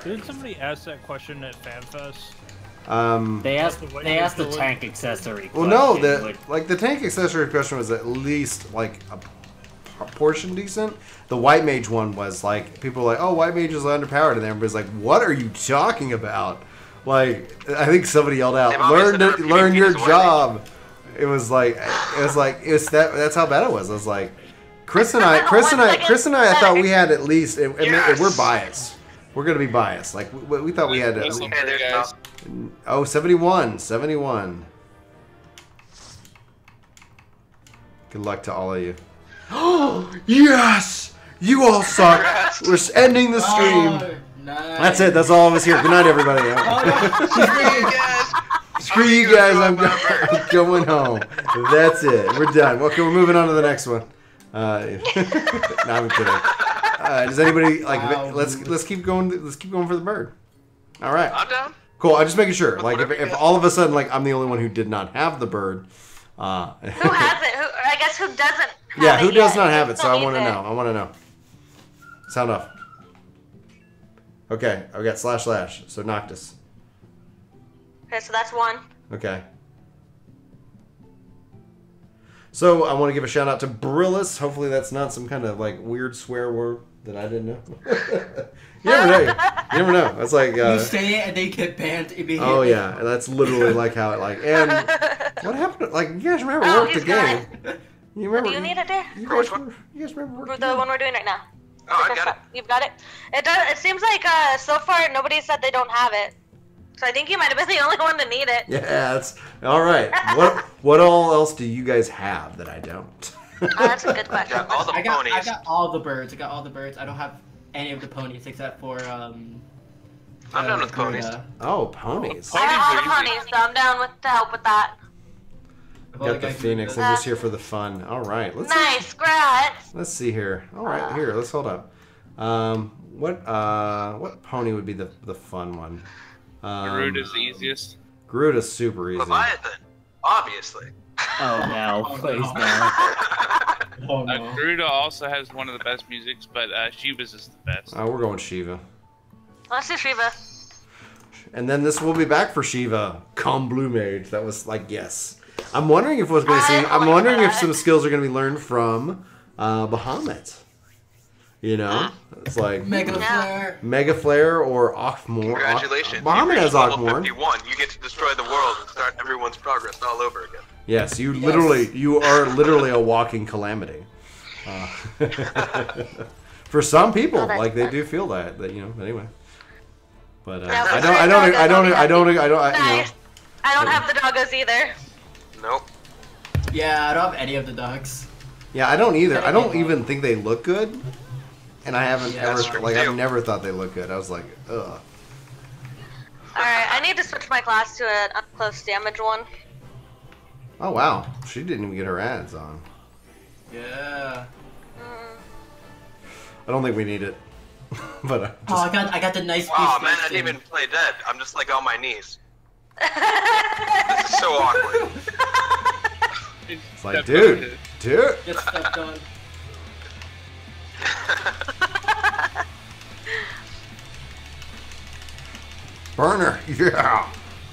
Didn't somebody ask that question at FanFest? They asked the tank accessory question. Well, no, the tank accessory question was at least like a portion decent. The White Mage one was like, people were like, oh, White Mage is underpowered, and everybody's like, what are you talking about? Like, I think somebody yelled out, learn your job. It was that's how bad it was. I was like, Chris and I thought we had at least, we're biased. We're gonna be biased. Like we thought we had. Oh, 71. Good luck to all of you. Oh, yes! You all suck. We're ending the stream. Oh, nice. That's it. That's all of us here. Good night, everybody. Screw you guys. I'm going home. That's it. We're done. Okay, we're moving on to the next one. No, I'm kidding. Does anybody like? Let's keep going. Let's keep going for the bird. All right. I'm down. Cool. I'm just making sure. Like, if all of a sudden, like, I'm the only one who did not have the bird. Who has it? I guess who doesn't? Yeah, who does not have it? So I want to know. I want to know. Sound off. Okay, I've got // So Noctis. Okay, so that's one. Okay. So I want to give a shout out to Brillis. Hopefully that's not some kind of like weird swear word that I didn't know. You never know. You never know. That's like you say it and they get banned immediately. Oh yeah, that's literally like how it like. And what happened? Like, you guys remember Work To Game? You remember? Do you need it there? You guys remember Work To The Game? one we're doing right now. Oh, I got it. You've got it. It does. It seems like so far nobody said they don't have it. So I think you might have been the only one to need it. Yeah, that's all right. What all else do you guys have that I don't? That's a good question. Got all the ponies. I got all the birds. I don't have any of the ponies except for I'm done with ponies. Oh, ponies. I have all the ponies, so I'm down to help with that. Got the Phoenix. I'm just here for the fun. All right. Nice, grats. Let's see here. All right, here. Let's hold up. What pony would be the fun one? Garud is the easiest. Garud is super easy. Leviathan, obviously. Oh no, please no. Oh no. Garuda also has one of the best musics, but Shiva's is the best. We're going Shiva. Let's do Shiva. And then this will be back for Shiva. Come Blue Mage. That was like, yes. I'm wondering if what's going to see. I'm wondering if some skills are going to be learned from Bahamut. You know, it's like Mega Flare. Mega Flare or Ockmore. Congratulations. Muhammad has level Ockmore. 51. You get to destroy the world and start everyone's progress all over again. Yes, you are literally a walking calamity. For some people, like they do feel that you know. Anyway, but I don't have the doggos either. Nope. Yeah, I don't have any of the dogs. Yeah, I don't either. I don't even think they look good, and I haven't ever like I've never thought they look good. I was like, ugh. All right, I need to switch my class to an up close damage one. Oh wow, she didn't even get her ads on. Yeah. I don't think we need it, but I got the nice. Wow, man, I didn't even play dead. I'm just like on my knees. This is so awkward. It's like, dude. Get stepped on. Burner, yeah.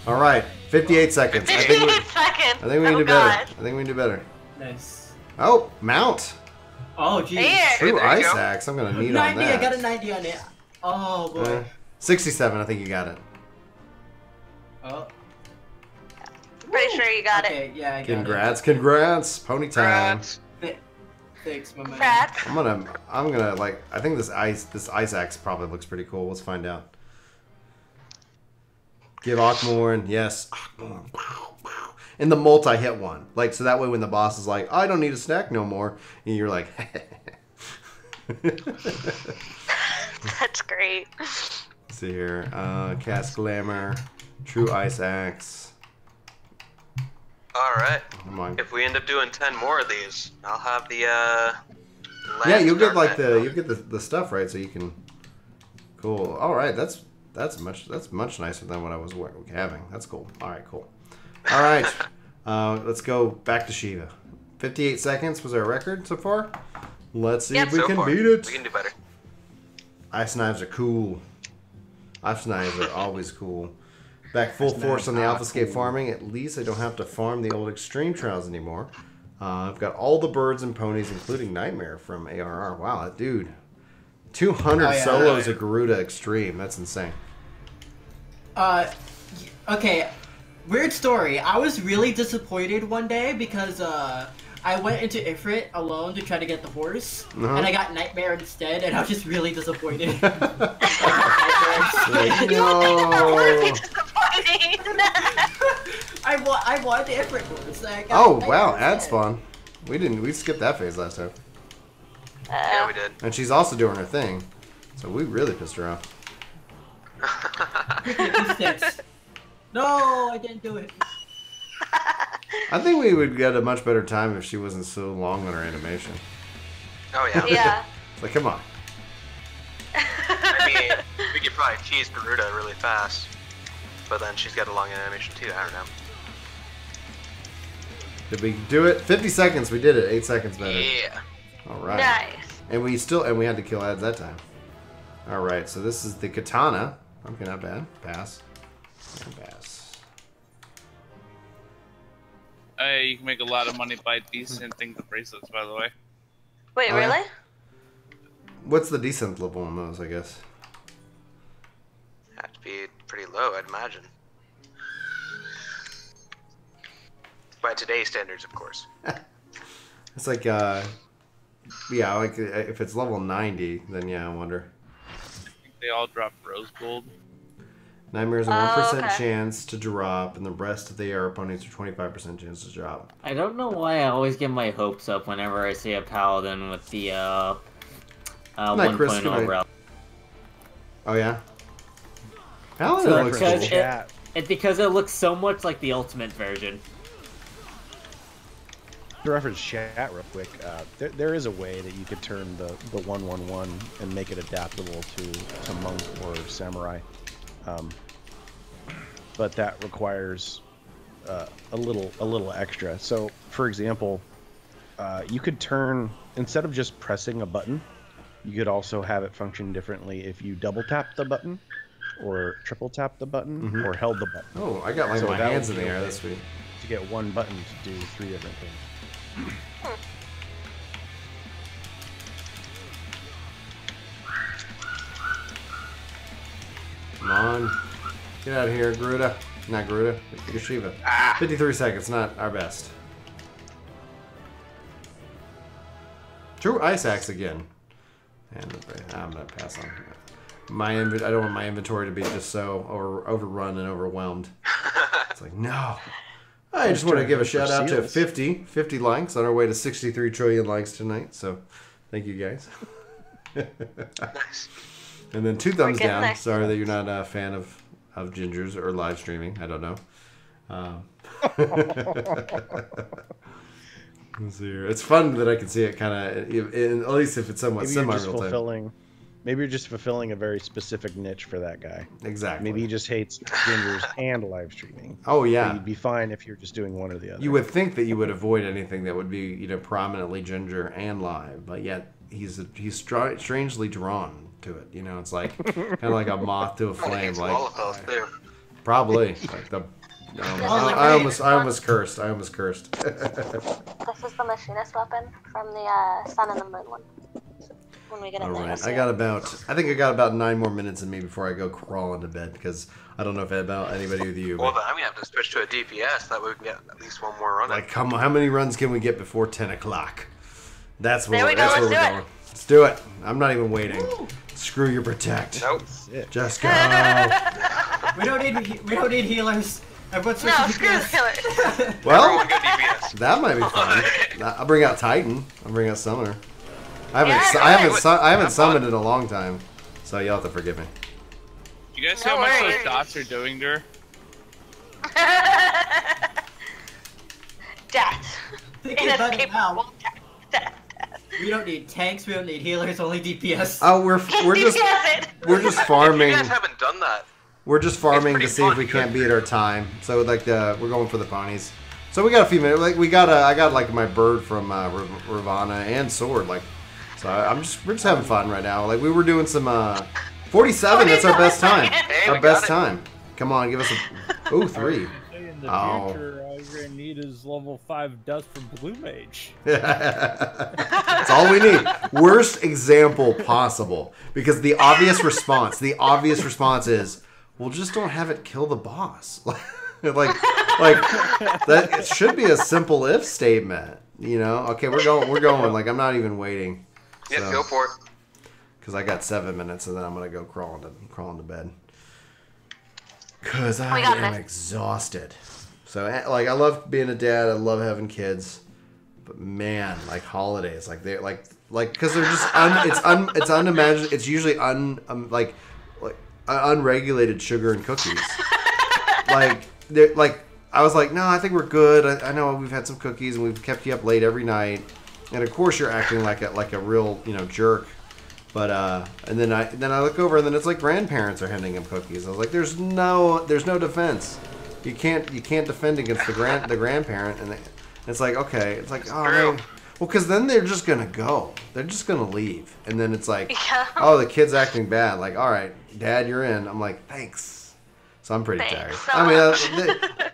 All right, 58 seconds. 58 seconds. I think we need to do better. I think we need to do better. Nice. Oh, mount. Oh, geez. True ice axe. I'm gonna need 90, on that. I got a 90 on it. Oh boy. 67. I think you got it. Oh. Pretty sure you got it. Yeah, I got Congrats, congrats. Pony time. Thanks, my man. I'm gonna like. I think this ice axe probably looks pretty cool. Let's find out. Give Ockmore, yes. Ockmore. Wow, wow. And the multi-hit one. Like, so that way when the boss is like, I don't need a snack no more, and you're like, That's great. Let's see here. Cast Glamour. True Ice Axe. Alright. Come on. If we end up doing 10 more of these, I'll have the, yeah, you'll get like you'll get the stuff, right? So you can... Cool. Alright, that's much nicer than what I was having. That's cool. Alright, cool. Alright. Let's go back to Shiva. 58 seconds was our record so far. Let's see if we can beat it. We can do better. Ice knives are cool. Ice knives are always cool. Back full force on the Alphascape farming. At least I don't have to farm the old extreme trials anymore. I've got all the birds and ponies, including Nightmare from ARR. Wow, that dude. 200 solos of Garuda Extreme. That's insane. Okay. Weird story. I was really disappointed one day because I went into Ifrit alone to try to get the horse, and I got Nightmare instead, and I was just really disappointed. No. I wanted the Ifrit horse. Oh wow, ad spawn. We skipped that phase last time. Yeah, we did. And she's also doing her thing, so we really pissed her off. No, I didn't do it. I think we would get a much better time if she wasn't so long on her animation. Oh yeah. Yeah. Like, come on. I mean, we could probably tease Garuda really fast, but then she's got a long animation too. I don't know. Did we do it? 50 seconds. We did it. 8 seconds better. Yeah. All right. Nice. And we had to kill ads that time. All right. So this is the katana. Okay, not bad. Pass. And pass. You can make a lot of money by decenting the bracelets, by the way. Wait, really? Yeah. What's the decent level on those, I guess? Have to be pretty low, I'd imagine. By today's standards, of course. It's like, yeah, like if it's level 90, then yeah, I wonder. I think they all drop rose gold. Nightmares a 1% chance to drop, and the rest of the AR opponents are 25% chance to drop. I don't know why I always get my hopes up whenever I see a paladin with the 1.0 relic. Oh yeah? Paladin looks cool. It's because it looks so much like the ultimate version. To reference chat real quick, there is a way that you could turn the 111 and make it adaptable to monk or samurai. But that requires a little extra. So, for example, you could turn, instead of just pressing a button, you could also have it function differently if you double tap the button, or triple tap the button, or held the button. Oh, I got like my hands in the air. That's sweet. To get one button to do 3 different things. on. Get out of here, Garuda. Not Garuda. Yeshiva. 53 seconds, not our best. True Ice Axe again. And I'm gonna pass on. I don't want my inventory to be just so overrun and overwhelmed. It's like, no. I just want to give a shout out to 50 likes on our way to 63 trillion likes tonight. So, thank you guys. Nice. And then 2 thumbs down. There. Sorry that you're not a fan of Gingers or live streaming. I don't know. Let's see here. It's fun that I can see it kind of, at least if it's somewhat semi-real time. Maybe you're just fulfilling a very specific niche for that guy. Exactly. Maybe he just hates Gingers and live streaming. Oh yeah. But you'd be fine if you're just doing one or the other. You would think that you would avoid anything that would be, prominently Ginger and live, but yet he's strangely drawn to it. It's like kind of like a moth to a flame. Like probably like the. I almost cursed. This is the machinist weapon from the Sun and the Moon one. When we get all right, I think I got about 9 more minutes in me before I go crawl into bed because I don't know if about anybody with you. Well, then I'm gonna have to switch to a DPS. That way we can get at least one more run. Like, come on, how many runs can we get before 10 o'clock? That's where we're going. Let's do it. I'm not even waiting. Woo. Screw your protect. Nope. Just go. we don't need healers. No, screw the healers. Well, that might be fun. I'll bring out Titan. I'll bring out Summoner. I haven't summoned in a long time, so you'll have to forgive me. You guys see how much those dots are doing to her? Death. Inescapable death. We don't need tanks. We don't need healers. Only DPS. Oh, we're just farming. You guys haven't done that. We're just farming to see if we can't beat our time. So we're going for the ponies. So we got a few minutes. Like I got like my bird from Ravana and sword. Like. So we're just having fun right now. Like we were doing some 47. That's our best time. Hey, our best time. Come on, give us a 3. In the future, all you're gonna need is level 5 dust from Blue Mage. That's all we need. Worst example possible because the obvious response is, well, just don't have it kill the boss. like that. It should be a simple if statement. Okay, we're going. Like I'm not even waiting. Yeah, go for it. Because I got 7 minutes, and then I'm gonna go crawl into bed. Because I am exhausted. So like I love being a dad. I love having kids, but man, like holidays, like they're like because they're just it's unimaginable. It's usually unregulated sugar and cookies. They're like I was like, no, I think we're good. I know we've had some cookies and we've kept you up late every night. And of course you're acting like a real, jerk. But and then I look over and then it's like grandparents are handing him cookies. I was like, there's no defense. You can't defend against the grandparent. And it's like, okay, it's like, oh man. Well, because then they're just gonna go. They're just gonna leave. And then it's like, oh, the kid's acting bad. Like, all right, Dad, you're in. I'm like, thanks. So I'm pretty tired. I mean,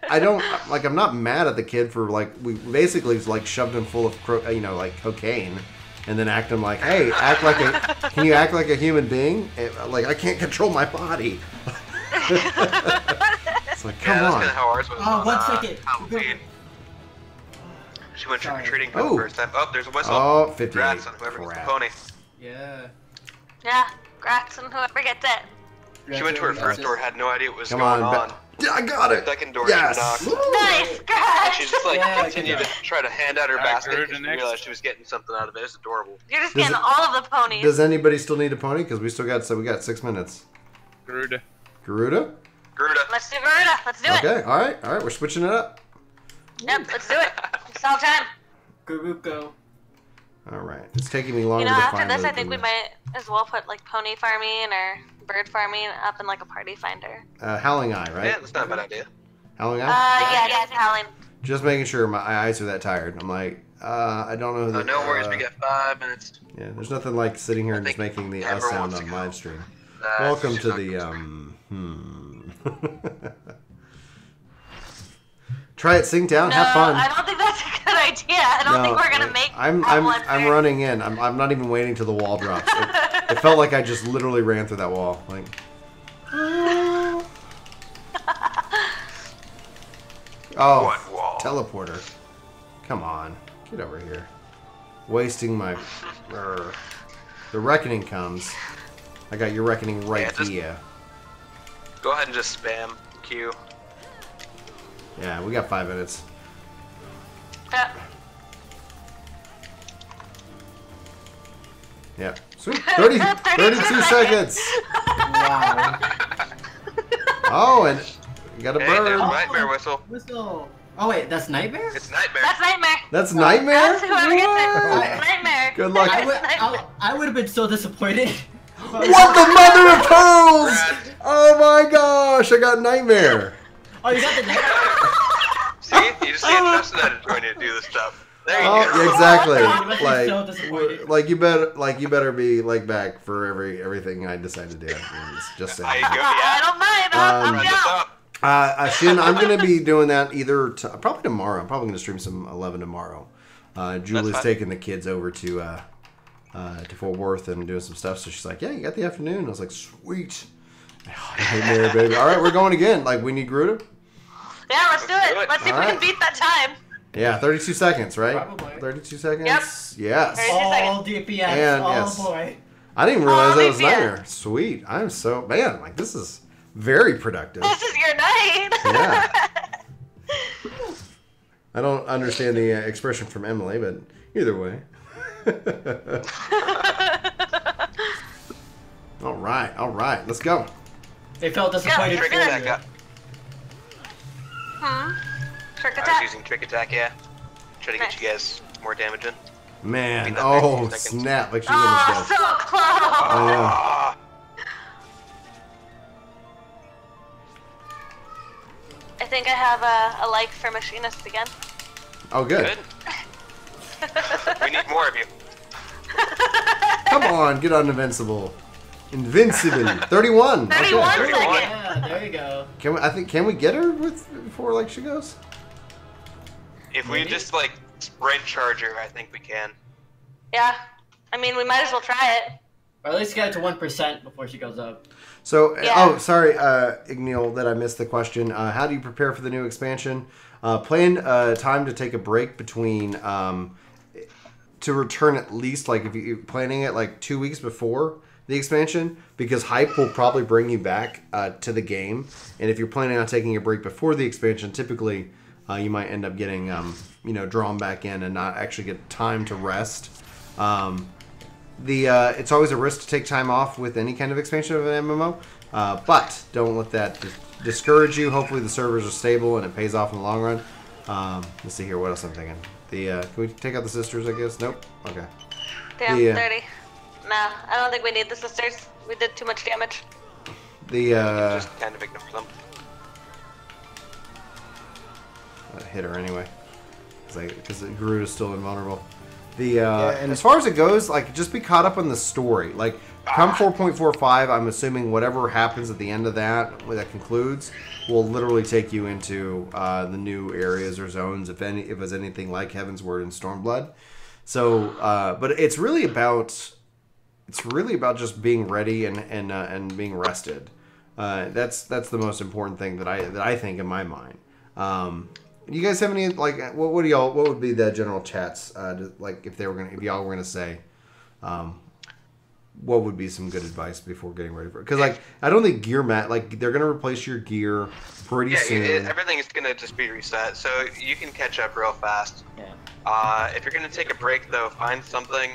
I don't I'm not mad at the kid for we basically shoved him full of cocaine, and then act him like, hey, can you act like a human being? Like I can't control my body. It's like come on. That's kind of how ours was. Oh, 1 second. Halloween. She went trick or treating for the first time. Oh, there's a whistle. Oh, 58. Congrats on whoever gets the pony. Yeah. Yeah, congrats on whoever gets it. She went to her first door, had no idea what was going on. I got it. Second door, yes. she knocked. Nice, guys. And she just continued to try to hand out her basket because she realized she was getting something out of it. It's adorable. You're just getting all of the ponies. Does anybody still need a pony? Because we got 6 minutes. Garuda. Let's do Garuda. Let's do it. Okay, all right. We're switching it up. Yep, let's do it. It's all time. Garuko. All right. It's taking me longer to find after this, I think we might as well put pony farming or bird farming up in a party finder. Howling Eye, right? Yeah, that's not a bad idea. Howling Eye? Yeah, Howling. Just making sure my eyes are that tired. I'm like, I don't know. No worries, we got 5 minutes. Yeah, there's nothing like sitting here and just making the us sound on live stream. Welcome to the Try it, sing down, have fun. I don't think that's a good idea. I don't think we're gonna make. I'm running in. I'm not even waiting till the wall drops. It felt like I just literally ran through that wall. Like. Oh, What wall? teleporter. Come on. Get over here. Wasting my... The reckoning comes. I got your reckoning right here. Go ahead and just spam Q. Yeah, we got 5 minutes. Yep. Sweet. 32 seconds. Wow. Oh, and you got a Hey, bird. there's Nightmare Whistle. Whistle. Oh wait, that's Nightmare? It's Nightmare. That's Nightmare. That's Nightmare? That's whoever gets it. What? Nightmare. Good luck. I would have been so disappointed. What the mother of pearls? Oh my gosh, I got Nightmare. Oh, you got the Nightmare? See? You just can't trust that it's going to do this stuff. There you go. Oh, exactly. You must be so disappointed. you better be like back for everything I decide to do. Just saying. There you go. I Yeah. don't mind. I'll Run help this you out. up. Shin, I'm gonna be doing that either probably tomorrow. I'm probably gonna stream some 11 tomorrow. Julie's fine. taking the kids over to Fort Worth and doing some stuff. So she's like, "Yeah, you got the afternoon." I was like, "Sweet, Nightmare, baby." All right, we're going again. Like, we need Gruta. Yeah, let's do it. Let's see if we Alright. can beat that time. Yeah, 32 seconds, right? Probably. 32 seconds. Yep. Yes. 32 All seconds. DPS. And, oh yes. boy. I didn't even realize Oh, that was DPS. Nightmare. Sweet. I'm so like this is very productive. This is your night. Yeah. I don't understand the expression from Emily, but either way. All right, let's go. They felt disappointed. Trick for attack. you. Yeah. Trick I was attack. using trick attack. Yeah. Trying to get you guys more damage in. Man, Beat that oh 32 seconds. snap! Like she's Oh, almost so dead. close. I know. Ah. I think I have a like for machinists again. Oh, good. Good. We need more of you. Come on, get on Invincible. 31. 31 Okay. seconds. Yeah, there you go. Can we get her before like she goes? If we Maybe. just like sprint charge her, I think we can. Yeah. I mean, we might as well try it. Or at least get it to 1% before she goes up. So, Yeah. oh, sorry, Igneel, that I missed the question. How do you prepare for the new expansion? Plan time to take a break between, to return at least, like, if you're planning it, like, 2 weeks before the expansion, because hype will probably bring you back to the game. And if you're planning on taking a break before the expansion, typically you might end up getting, drawn back in and not actually get time to rest. It's always a risk to take time off with any kind of expansion of an MMO, but don't let that discourage you. Hopefully the servers are stable and it pays off in the long run. Let's see here, what else I'm thinking. Can we take out the sisters, I guess? Nope. Okay. Damn, The, 30. No, I don't think we need the sisters. We did too much damage. Just kind of ignore them. Hit her anyway, because Garud is still invulnerable. And as far as it goes, like, just be caught up on the story. Like, come 4.45, I'm assuming whatever happens at the end of that concludes, will literally take you into the new areas or zones, if it's anything like Heaven's Word and Stormblood. So, but it's really about just being ready and being rested. That's the most important thing that I think in my mind. You guys have any, like, what would be the general chats, like, if y'all were gonna say, what would be some good advice before getting ready for it? Because, like, I don't think they're gonna replace your gear pretty soon. Everything is gonna just be reset, so you can catch up real fast. Yeah. If you're gonna take a break, though, find something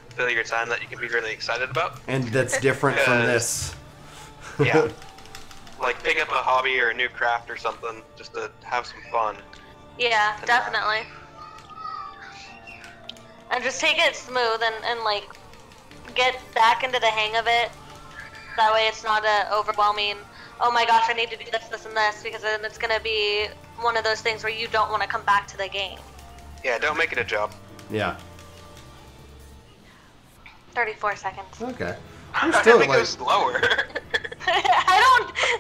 to fill your time that you can be really excited about. And that's different from this. Yeah. Like, pick up a hobby or a new craft or something, just to have some fun. Yeah, definitely. And just take it smooth and like, get back into the hang of it. That way it's not a overwhelming, oh my gosh, I need to do this, this, and this, because then it's going to be one of those things where you don't want to come back to the game. Yeah, don't make it a job. Yeah. 34 seconds. Okay. I'm still, gonna go like- slower.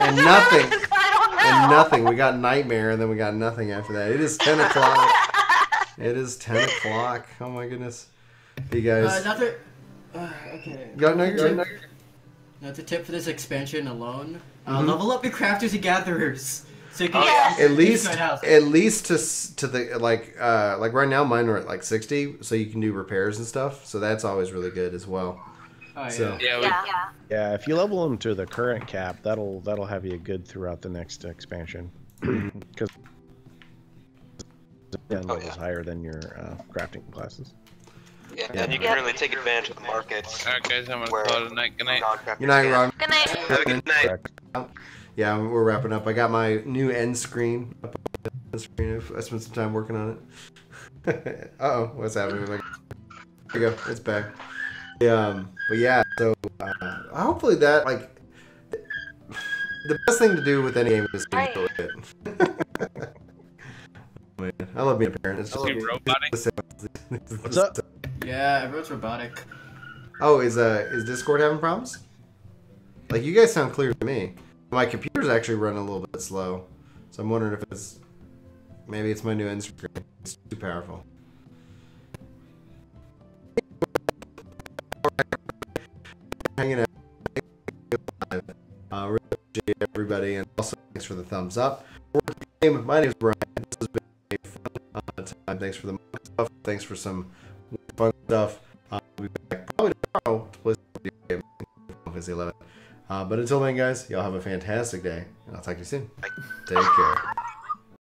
And nothing. And nothing. We got Nightmare, and then we got nothing after that. It is 10 o'clock. It is 10 o'clock. Oh my goodness. Hey guys. Okay. Another Another tip for this expansion alone. Level up your crafters and gatherers. So you can at least to the like right now mine are at like 60, so you can do repairs and stuff. So that's always really good as well. Oh, so yeah, if you level them to the current cap, that'll have you good throughout the next expansion. Because 10 levels higher than your crafting classes. Yeah, and you can really take advantage of the markets. Alright guys, I'm gonna call it a night. Good night. Good night, Ron. Good night. Have a good night. Yeah, we're wrapping up. I got my new end screen. I spent some time working on it. Uh-oh, what's happening? There we go, it's back. But yeah, so hopefully that, like, the best thing to do with any game is to enjoy it. Oh, man, I love being a parent. It's just What's up? Yeah, everyone's robotic. Oh, is Discord having problems? Like, you guys sound clear to me. My computer's actually running a little bit slow, so I'm wondering if maybe it's my new end screen. It's too powerful. Hanging out. Really appreciate everybody, and also thanks for the thumbs up. My name is Brian. This has been a fun time. Thanks for the stuff. Thanks for some fun stuff. We'll be back probably tomorrow to play some video game. Obviously, 11. But until then, guys, y'all have a fantastic day, and I'll talk to you soon. Take care.